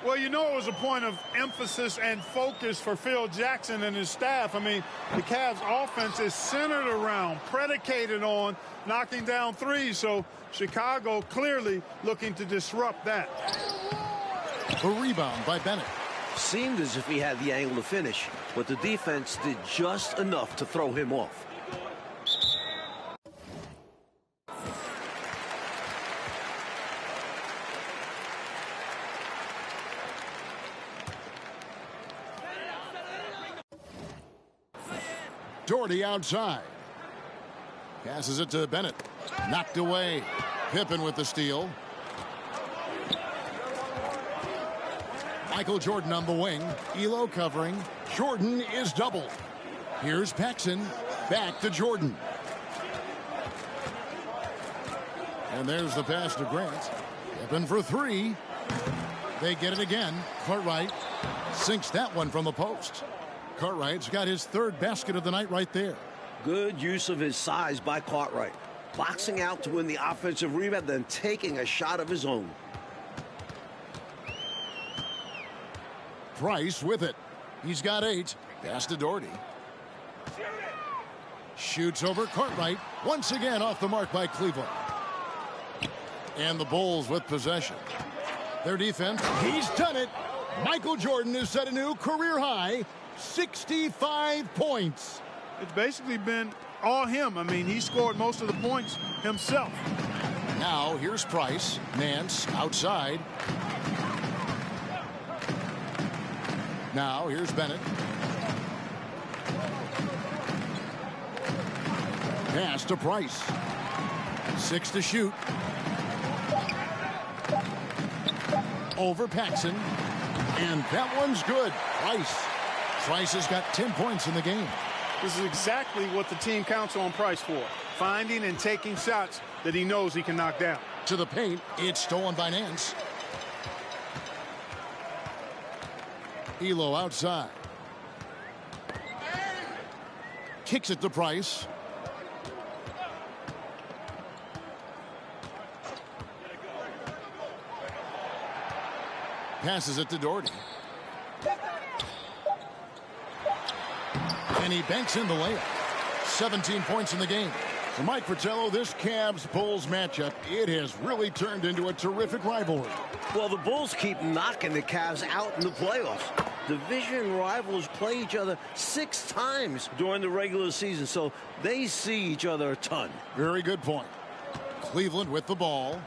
Well, you know, it was a point of emphasis and focus for Phil Jackson and his staff. I mean, the Cavs offense is centered around, predicated on knocking down threes. So Chicago clearly looking to disrupt that. A rebound by Bennett. Seemed as if he had the angle to finish, but the defense did just enough to throw him off. Doherty outside. Passes it to Bennett. Knocked away. Pippen with the steal. Michael Jordan on the wing. Elo covering. Jordan is doubled. Here's Paxson. Back to Jordan. And there's the pass to Grant. Pippen for 3. They get it again. Cartwright sinks that one from the post. Cartwright's got his 3rd basket of the night right there. Good use of his size by Cartwright. Boxing out to win the offensive rebound, then taking a shot of his own. Price with it. He's got 8. Pass to Doherty. Shoots over Cartwright. Once again off the mark by Cleveland. And the Bulls with possession. Their defense, he's done it. Michael Jordan has set a new career high. 65 points. It's basically been all him. I mean, he scored most of the points himself. Now here's Price. Nance outside. Now here's Bennett. Pass to Price. 6 to shoot. Over Paxson. And that one's good. Price has got 10 points in the game. This is exactly what the team counts on Price for. Finding and taking shots that he knows he can knock down. To the paint. It's stolen by Nance. Elo outside. Kicks it to Price. Passes it to Doherty. And he banks in the layup. 17 points in the game. For Mike Fratello, this Cavs-Bulls matchup, it has really turned into a terrific rivalry. Well, the Bulls keep knocking the Cavs out in the playoffs. Division rivals play each other 6 times during the regular season, so they see each other a ton. Very good point. Cleveland with the ball.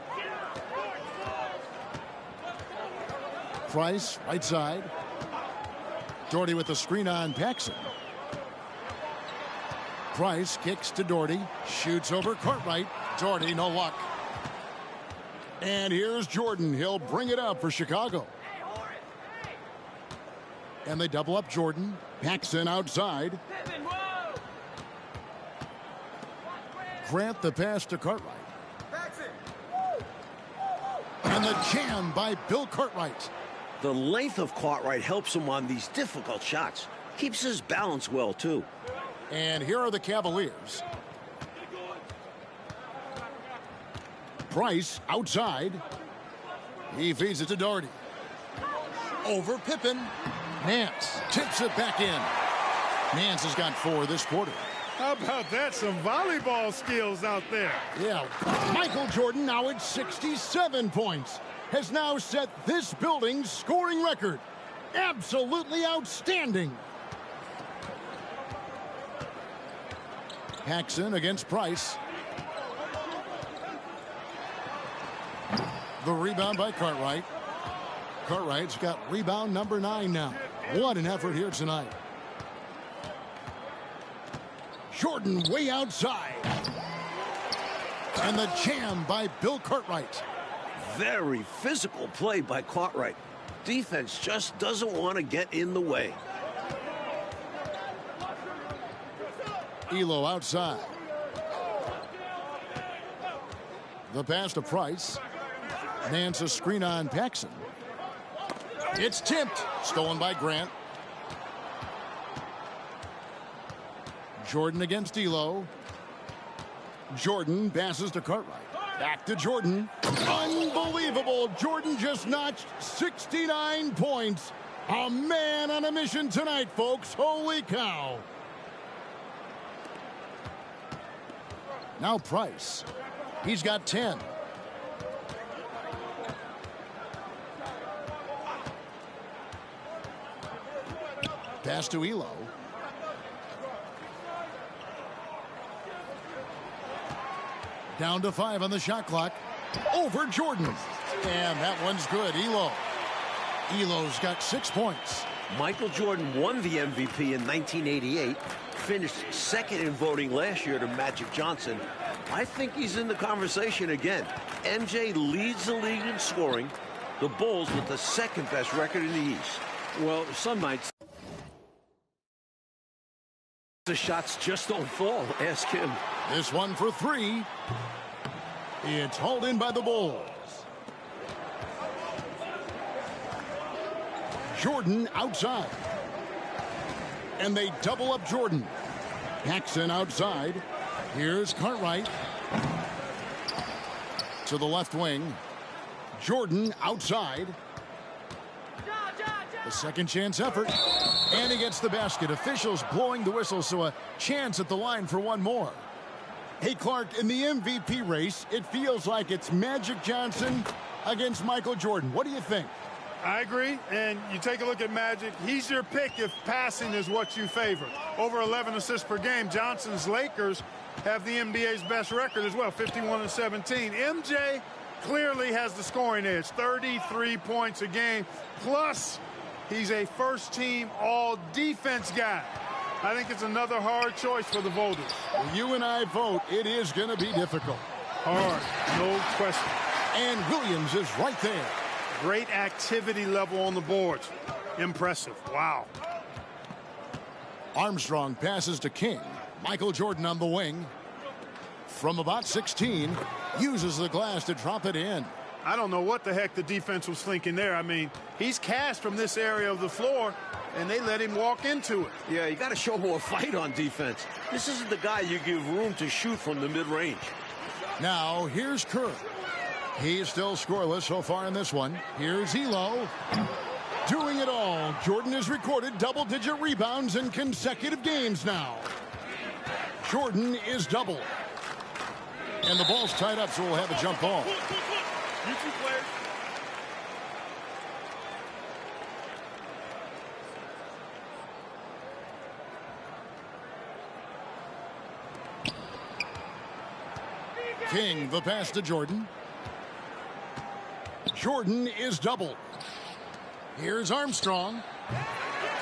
Price, right side. Doherty with the screen on Paxson. Price kicks to Doherty. Shoots over Cartwright. Doherty, no luck. And here's Jordan. He'll bring it up for Chicago. And they double up Jordan. Paxson outside. Grant the pass to Cartwright. And the jam by Bill Cartwright. The length of Cartwright helps him on these difficult shots. Keeps his balance well, too. And here are the Cavaliers. Price outside. He feeds it to Doherty. Over Pippen. Nance tips it back in. Nance has got 4 this quarter. How about that? Some volleyball skills out there. Yeah, Michael Jordan, now at 67 points, has now set this building's scoring record. Absolutely outstanding. Paxson against Price. The rebound by Cartwright. Cartwright's got rebound number 9 now. What an effort here tonight. Jordan way outside. And the jam by Bill Cartwright. Very physical play by Cartwright. Defense just doesn't want to get in the way. Elo outside. The pass to Price. Nance a screen on Paxson. It's tipped. Stolen by Grant. Jordan against Elo. Jordan passes to Cartwright. Back to Jordan. Unbelievable. Jordan just notched 69 points. A man on a mission tonight, folks. Holy cow. Now Price. He's got 10. Pass to Elo. Down to 5 on the shot clock. Over Jordan. And that one's good. Elo. Elo's got 6 points. Michael Jordan won the MVP in 1988. Finished second in voting last year to Magic Johnson. I think he's in the conversation again. MJ leads the league in scoring. The Bulls with the second best record in the East. Well, some nights the shots just don't fall. Ask him. This one for 3. It's hauled in by the Bulls. Jordan outside. And they double up Jordan. Paxson outside. Here's Cartwright. To the left wing. Jordan outside. The second chance effort. And he gets the basket. Officials blowing the whistle, so a chance at the line for one more. Hey, Clark, in the MVP race, it feels like it's Magic Johnson against Michael Jordan. What do you think? I agree, and you take a look at Magic. He's your pick if passing is what you favor. Over 11 assists per game. Johnson's Lakers have the NBA's best record as well, 51-17. MJ clearly has the scoring edge, 33 points a game. Plus, he's a first-team all-defense guy. I think it's another hard choice for the voters. When you and I vote, it is going to be difficult. Hard, no question. And Williams is right there. Great activity level on the boards. Impressive. Wow. Armstrong passes to King. Michael Jordan on the wing. From about 16, uses the glass to drop it in. I don't know what the heck the defense was thinking there. I mean, he's cast from this area of the floor, and they let him walk into it. Yeah, you got to show more fight on defense. This isn't the guy you give room to shoot from the mid-range. Now, here's Kerr. He's still scoreless so far in this one. Here's Elo. Doing it all. Jordan has recorded double-digit rebounds in consecutive games now. Jordan is double. And the ball's tied up, so we'll have a jump ball. You two players. King, the pass to Jordan. Jordan is double. Here's Armstrong.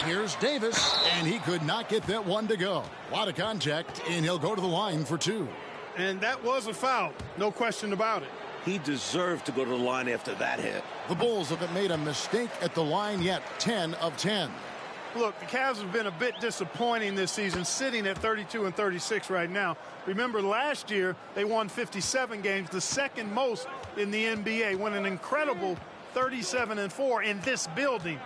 Here's Davis, and he could not get that one to go. A lot of contact, and he'll go to the line for two. And that was a foul, no question about it. He deserved to go to the line after that hit. The Bulls haven't made a mistake at the line yet, 10 of 10. Look, the Cavs have been a bit disappointing this season, sitting at 32 and 36 right now. Remember, last year they won 57 games, the second most in the NBA, won an incredible 37 and 4 in this building.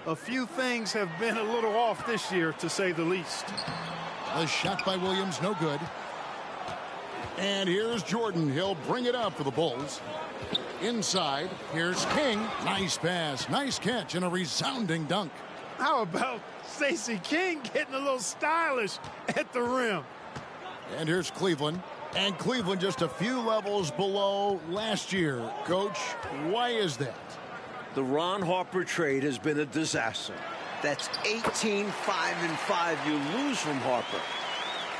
A few things have been a little off this year, to say the least. The shot by Williams, no good. And here's Jordan. He'll bring it up for the Bulls. Inside, here's King. Nice pass, nice catch, and a resounding dunk. How about Stacey King getting a little stylish at the rim? And here's Cleveland. And Cleveland just a few levels below last year. Coach, why is that? The Ron Harper trade has been a disaster. That's 18-5-5 you lose from Harper.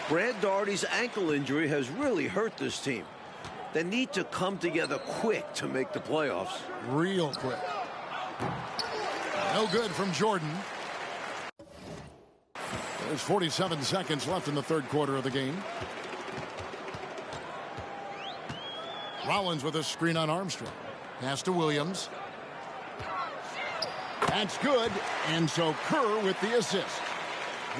Brad Daugherty's ankle injury has really hurt this team. They need to come together quick to make the playoffs. Real quick. No good from Jordan. There's 47 seconds left in the third quarter of the game. Rollins with a screen on Armstrong. Pass to Williams. That's good. And so Kerr with the assist.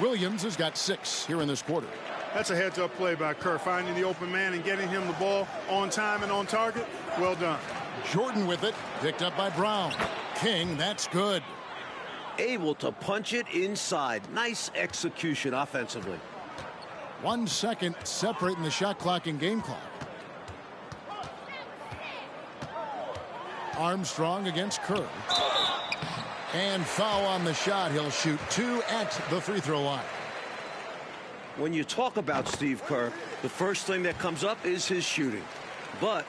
Williams has got 6 here in this quarter. That's a heads-up play by Kerr, finding the open man and getting him the ball on time and on target. Well done. Jordan with it, picked up by Brown. King, that's good. Able to punch it inside. Nice execution offensively. 1 second separating the shot clock and game clock. Armstrong against Kerr. And foul on the shot. He'll shoot 2 at the free throw line. When you talk about Steve Kerr, the first thing that comes up is his shooting. But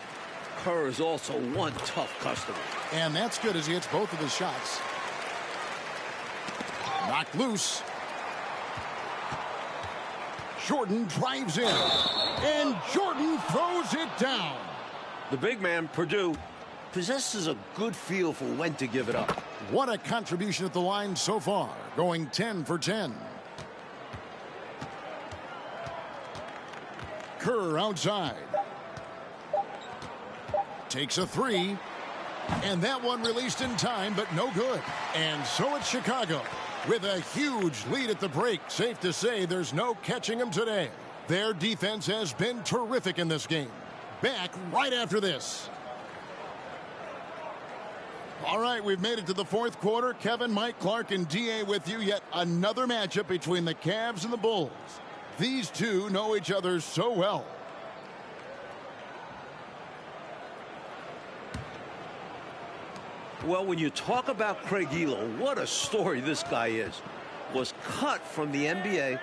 Kerr is also one tough customer. And that's good as he hits both of his shots. Knocked loose. Jordan drives in. And Jordan throws it down. The big man, Purdue, possesses a good feel for when to give it up. What a contribution at the line so far, going 10 for 10. Kerr outside. Takes a 3. And that one released in time, but no good. And so it's Chicago with a huge lead at the break. Safe to say there's no catching them today. Their defense has been terrific in this game. Back right after this. All right, we've made it to the fourth quarter. Kevin, Mike, Clark, and D.A. with you. Yet another matchup between the Cavs and the Bulls. These two know each other so well. Well, when you talk about Craig Elo, what a story this guy is. Was cut from the NBA,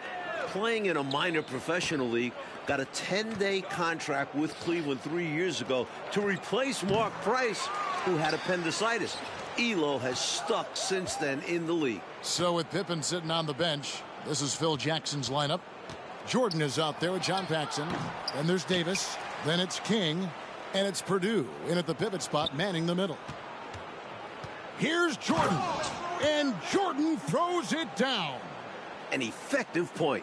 playing in a minor professional league, got a 10-day contract with Cleveland 3 years ago to replace Mark Price, who had appendicitis. Elo has stuck since then in the league. So with Pippen sitting on the bench, this is Phil Jackson's lineup. Jordan is out there with John Paxson. Then there's Davis. Then it's King. And it's Purdue in at the pivot spot, manning the middle. Here's Jordan. And Jordan throws it down. An effective point.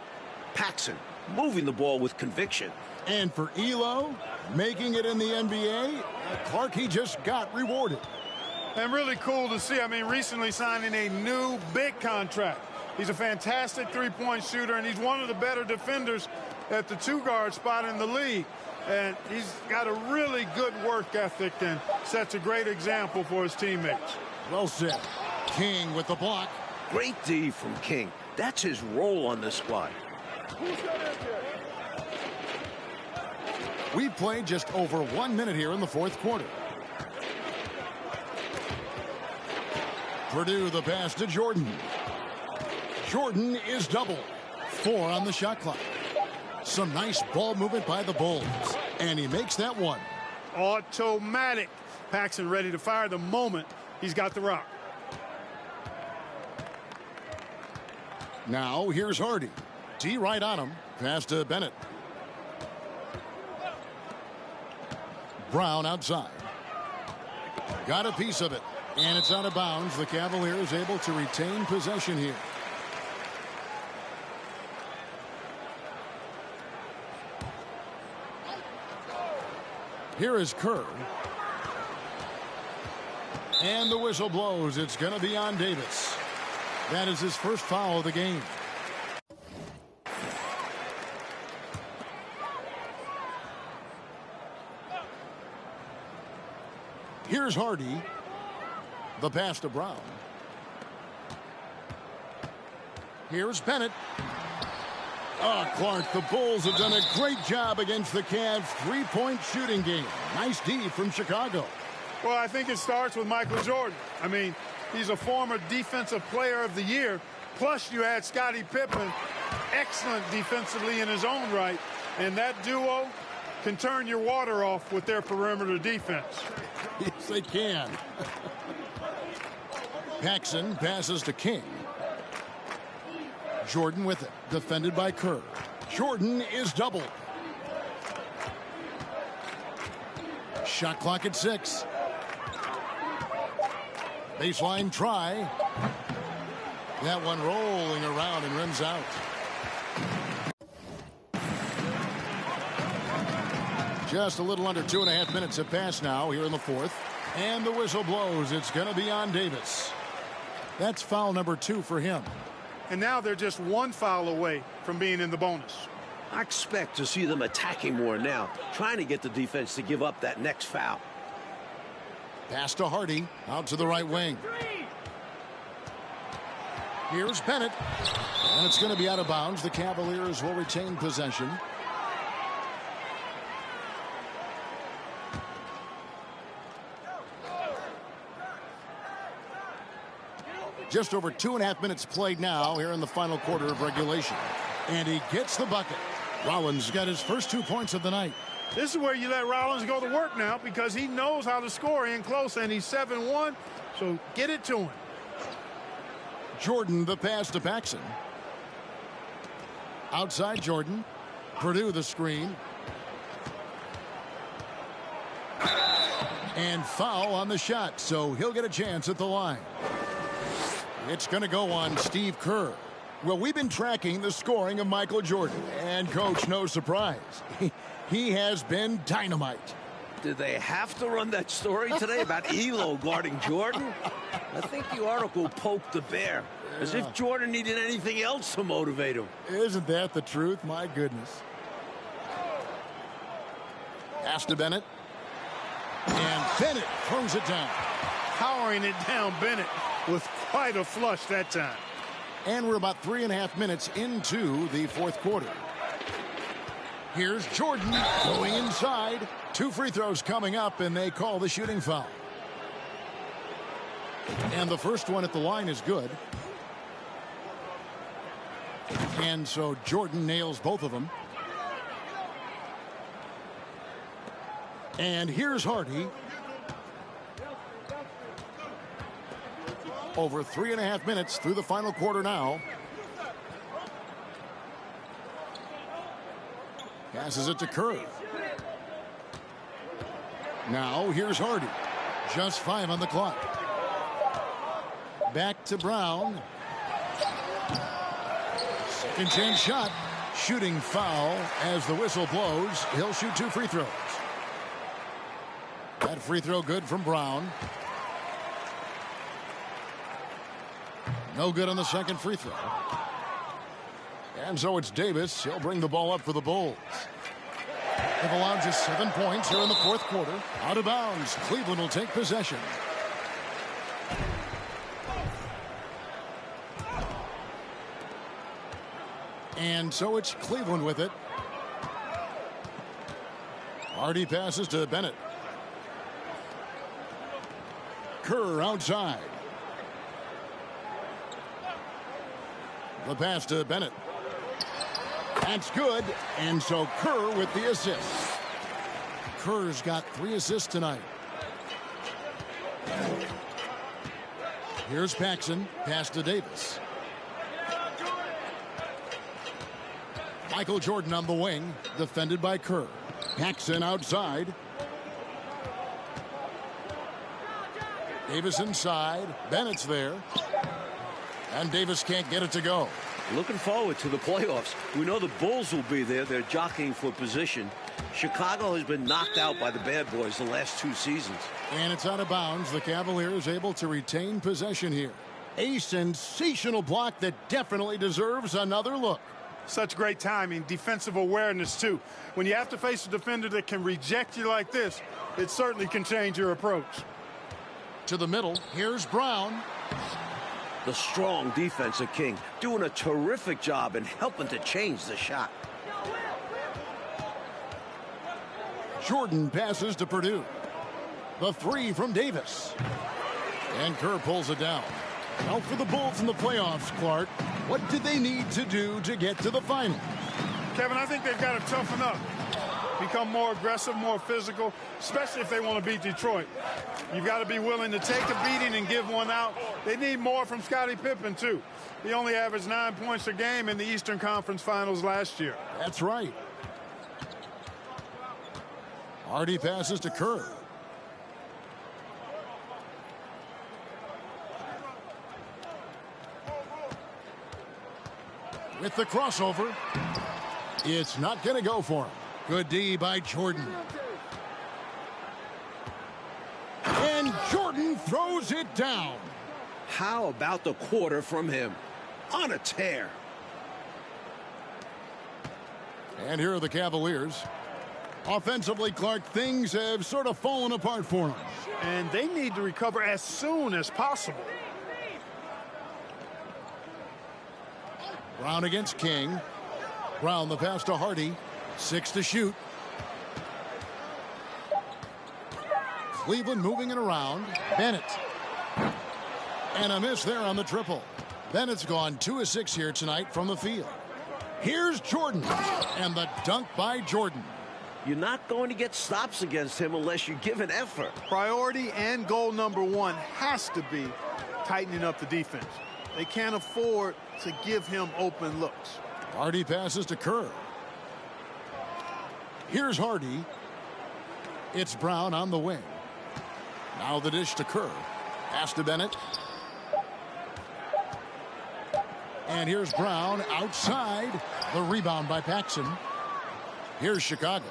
Paxson moving the ball with conviction. And for Elo, making it in the NBA, Clark, he just got rewarded. And really cool to see. I mean, recently signing a new big contract. He's a fantastic three-point shooter, and he's one of the better defenders at the two-guard spot in the league. And he's got a really good work ethic and sets a great example for his teammates. Well said. King with the block. Great D from King. That's his role on this squad. We played just over 1 minute here in the fourth quarter. Purdue the pass to Jordan. Jordan is double. 4 on the shot clock. Some nice ball movement by the Bulls. And he makes that one. Automatic. Paxson ready to fire the moment he's got the rock. Now here's Hardy. D right on him. Pass to Bennett. Brown outside. Got a piece of it. And it's out of bounds. The Cavaliers able to retain possession here. Here is Kerr. And the whistle blows. It's going to be on Davis. That is his first foul of the game. Here's Hardy. The pass to Brown. Here's Bennett. Oh, Clark, the Bulls have done a great job against the Cavs' three-point shooting game. Nice D from Chicago. Well, I think it starts with Michael Jordan. I mean, he's a former Defensive Player of the Year. Plus, you add Scottie Pippen, excellent defensively in his own right. And that duo can turn your water off with their perimeter defense. Yes, they can. Paxson passes to King. Jordan with it, defended by Kerr. Jordan is doubled. Shot clock at 6. Baseline try. That one rolling around and rims out. Just a little under 2.5 minutes have passed now here in the fourth. And the whistle blows. It's going to be on Davis. That's foul number 2 for him. And now they're just one foul away from being in the bonus. I expect to see them attacking more now, trying to get the defense to give up that next foul. Pass to Hardy, out to the right wing. Here's Bennett. And it's going to be out of bounds. The Cavaliers will retain possession. Just over 2.5 minutes played now here in the final quarter of regulation. And he gets the bucket. Rollins got his first 2 points of the night. This is where you let Rollins go to work now because he knows how to score in close, and he's 7-1, so get it to him. Jordan, the pass to Paxson. Outside Jordan. Purdue the screen. And foul on the shot, so he'll get a chance at the line. It's going to go on Steve Kerr. Well, we've been tracking the scoring of Michael Jordan. And, Coach, no surprise. He has been dynamite. Did they have to run that story today about Elo guarding Jordan? I think the article poked the bear, as if Jordan needed anything else to motivate him. Isn't that the truth? My goodness. Pass to Bennett. And Bennett throws it down. Powering it down, Bennett, with quite a flush that time. And we're about 3.5 minutes into the fourth quarter. Here's Jordan going inside. 2 free throws coming up, and they call the shooting foul. And the first one at the line is good. And so Jordan nails both of them. And here's Hardy. Over 3.5 minutes through the final quarter now. Passes it to Kerr. Now here's Hardy. Just 5 on the clock. Back to Brown. Second chance shot. Shooting foul as the whistle blows. He'll shoot 2 free throws. That free throw good from Brown. No good on the second free throw. And so it's Davis. He'll bring the ball up for the Bulls. They've allowed just 7 points here in the fourth quarter. Out of bounds. Cleveland will take possession. And so it's Cleveland with it. Hardy passes to Bennett. Kerr outside. The pass to Bennett. That's good. And so Kerr with the assist. Kerr's got 3 assists tonight. Here's Paxson. Pass to Davis. Michael Jordan on the wing. Defended by Kerr. Paxson outside. Davis inside. Bennett's there. And Davis can't get it to go. Looking forward to the playoffs. We know the Bulls will be there. They're jockeying for position. Chicago has been knocked out by the bad boys the last 2 seasons. And it's out of bounds. The Cavaliers able to retain possession here. A sensational block that definitely deserves another look. Such great timing, defensive awareness, too. When you have to face a defender that can reject you like this, it certainly can change your approach. To the middle, here's Brown. The strong defense of King doing a terrific job in helping to change the shot. Jordan passes to Purdue. The 3 from Davis. And Kerr pulls it down. Now for the Bulls in the playoffs, Clark. What did they need to do to get to the final? Kevin, I think they've got to toughen up. Become more aggressive, more physical, especially if they want to beat Detroit. You've got to be willing to take a beating and give one out. They need more from Scottie Pippen, too. He only averaged 9 points a game in the Eastern Conference Finals last year. That's right. Hardy passes to Kerr. With the crossover, it's not going to go for him. Good D by Jordan. And Jordan throws it down. How about the quarter from him? On a tear. And here are the Cavaliers. Offensively, Clark, things have sort of fallen apart for them. And they need to recover as soon as possible. Brown against King. Brown the pass to Hardy. 6 to shoot. Cleveland moving it around. Bennett. And a miss there on the triple. Bennett's gone 2 of 6 here tonight from the field. Here's Jordan. And the dunk by Jordan. You're not going to get stops against him unless you give an effort. Priority and goal number 1 has to be tightening up the defense. They can't afford to give him open looks. Hardy passes to Kerr. Here's Hardy. It's Brown on the wing. Now the dish to Kerr. Pass to Bennett. And here's Brown outside. The rebound by Paxson. Here's Chicago.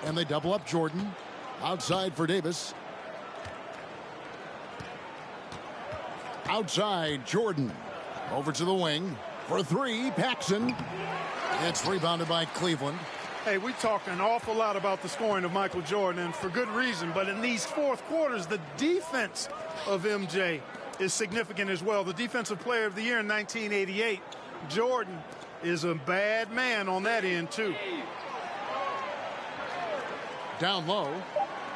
And they double up Jordan. Outside for Davis. Outside Jordan. Over to the wing. For 3, Paxson. It's rebounded by Cleveland. Hey, we talk an awful lot about the scoring of Michael Jordan, and for good reason. But in these fourth quarters, the defense of MJ is significant as well. The Defensive Player of the Year in 1988. Jordan is a bad man on that end, too. Down low.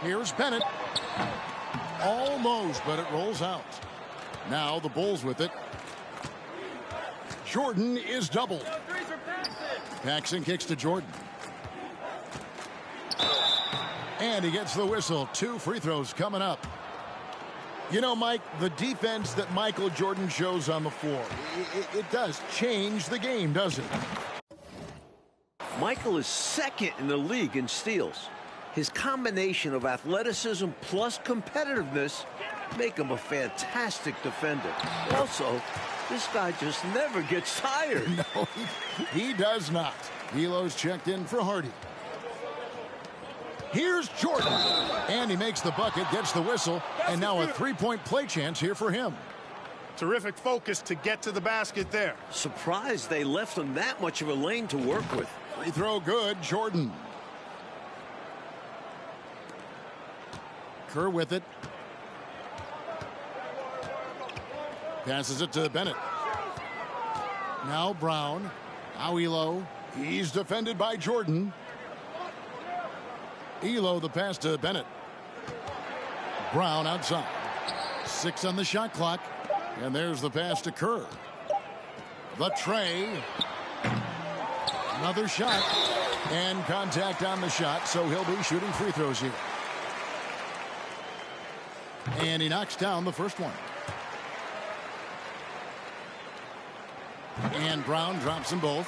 Here's Bennett. Almost, but it rolls out. Now the Bulls with it. Jordan is doubled. Paxson kicks to Jordan. And he gets the whistle. 2 free throws coming up. You know, Mike, the defense that Michael Jordan shows on the floor, it does change the game, doesn't it? Michael is 2nd in the league in steals. His combination of athleticism plus competitiveness make him a fantastic defender. Also, this guy just never gets tired. No, he does not. Elo's checked in for Hardy. Here's Jordan. And he makes the bucket, gets the whistle, and now a 3-point play chance here for him. Terrific focus to get to the basket there. Surprised they left him that much of a lane to work with. Free throw good, Jordan. Kerr with it. Passes it to Bennett. Now Brown. Now Elo. He's defended by Jordan. Elo the pass to Bennett. Brown outside. 6 on the shot clock. And there's the pass to Kerr. The tray. Another shot. And contact on the shot, so he'll be shooting free throws here. And he knocks down the first one. And Brown drops them both.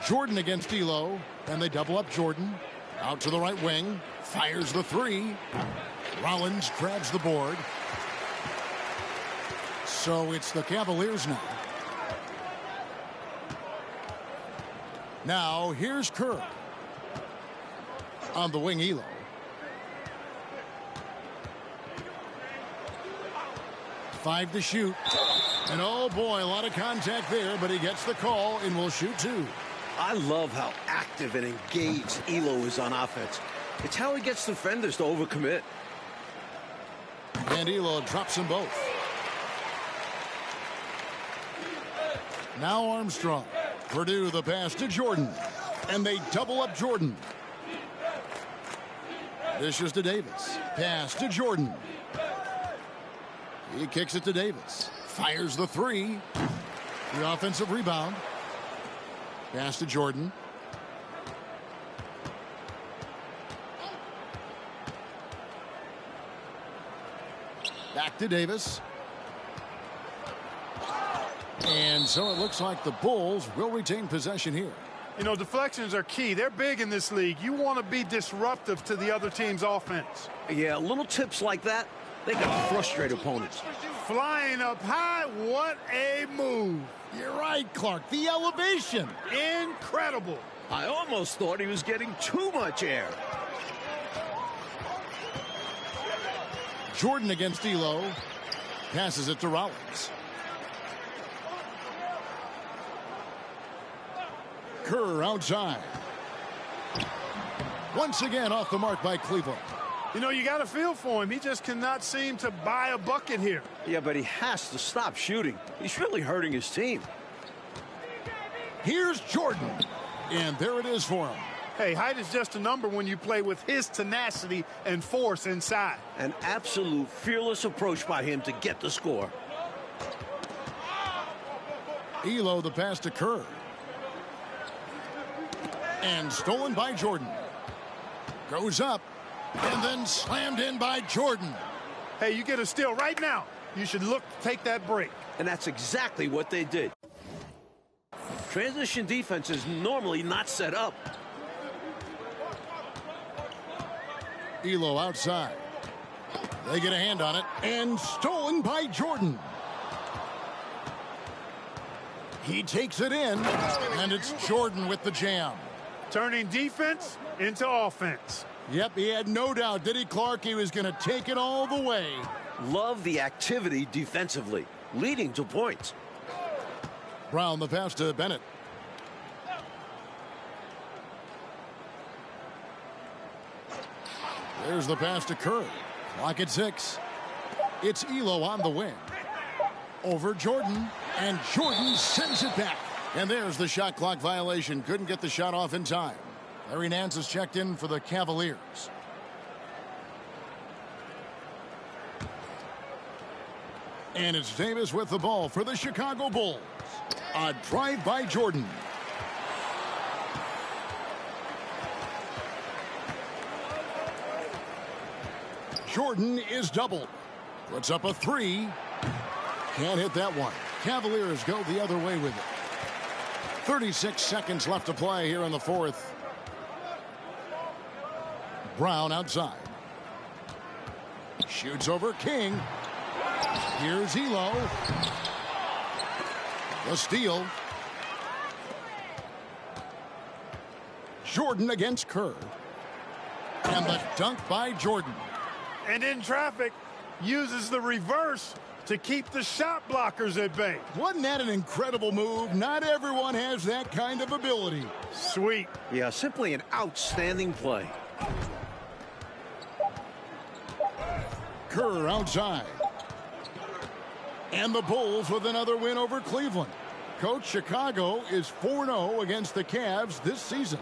Jordan against Elo, and they double up Jordan. Out to the right wing, fires the 3. Rollins grabs the board. So it's the Cavaliers now. Now here's Kerr. On the wing, Elo. Five to shoot. And oh boy, a lot of contact there, but he gets the call and will shoot two. I love how active and engaged Elo is on offense. It's how he gets defenders to overcommit. And Elo drops them both. Now Armstrong. Purdue the pass to Jordan. And they double up Jordan. Dishes to Davis. Pass to Jordan. He kicks it to Davis. Fires the three. The offensive rebound. Pass to Jordan. Back to Davis. And so it looks like the Bulls will retain possession here. You know, deflections are key. They're big in this league. You want to be disruptive to the other team's offense. Yeah, little tips like that, they can frustrate opponents. Flying up high, what a move. You're right, Clark. The elevation. Incredible. I almost thought he was getting too much air. Jordan against Elo. Passes it to Rollins. Kerr outside. Once again off the mark by Cleveland. You know, you got a feel for him. He just cannot seem to buy a bucket here. Yeah, but he has to stop shooting. He's really hurting his team. Here's Jordan. And there it is for him. Hey, height is just a number when you play with his tenacity and force inside. An absolute fearless approach by him to get the score. Elo the pass to Kerr. And stolen by Jordan. Goes up. And then slammed in by Jordan. Hey, you get a steal right now. You should look to take that break. And that's exactly what they did. Transition defense is normally not set up. Elo outside. They get a hand on it. And stolen by Jordan. He takes it in. And it's Jordan with the jam. Turning defense into offense. Yep, he had no doubt, did he, Clark? He was going to take it all the way. Love the activity defensively, leading to points. Brown the pass to Bennett. There's the pass to Kerr. Clock at 6. It's Elo on the wing. Over Jordan, and Jordan sends it back. And there's the shot clock violation. Couldn't get the shot off in time. Larry Nance is checked in for the Cavaliers. And it's Davis with the ball for the Chicago Bulls. A drive by Jordan. Jordan is doubled. Puts up a three. Can't hit that one. Cavaliers go the other way with it. 36 seconds left to play here in the fourth. Brown outside. Shoots over King. Here's Elo. The steal. Jordan against Kerr. And the dunk by Jordan. And in traffic, uses the reverse to keep the shot blockers at bay. Wasn't that an incredible move? Not everyone has that kind of ability. Sweet. Yeah, simply an outstanding play. Kerr outside. And the Bulls with another win over Cleveland. Coach, Chicago is 4-0 against the Cavs this season.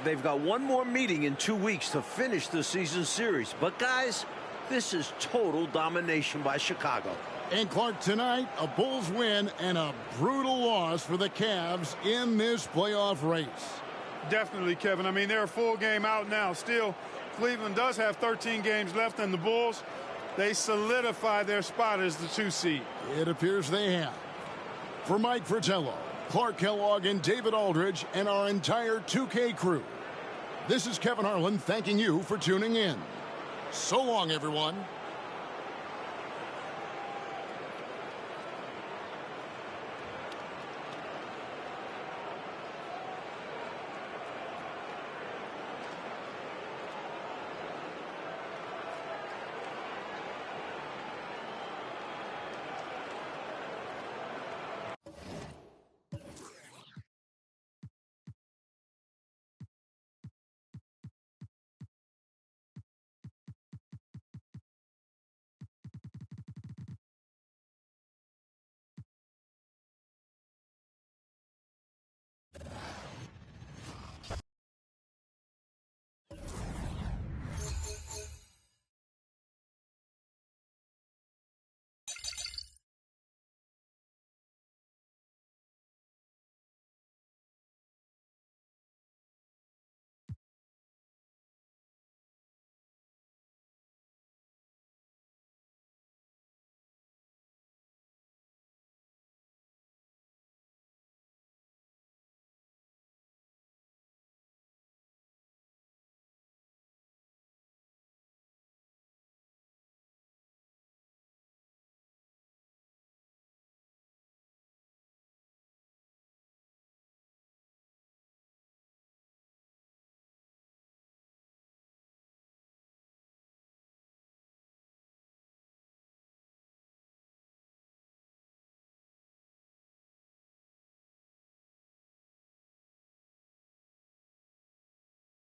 They've got one more meeting in 2 weeks to finish the season series. But, guys, this is total domination by Chicago. And, Clark, tonight, a Bulls win and a brutal loss for the Cavs in this playoff race. Definitely, Kevin. I mean, they're a full game out now. Still, Cleveland does have 13 games left, and the Bulls, they solidify their spot as the 2 seed. It appears they have. For Mike Fratello, Clark Kellogg, and David Aldridge, and our entire 2K crew, this is Kevin Harlan thanking you for tuning in. So long, everyone.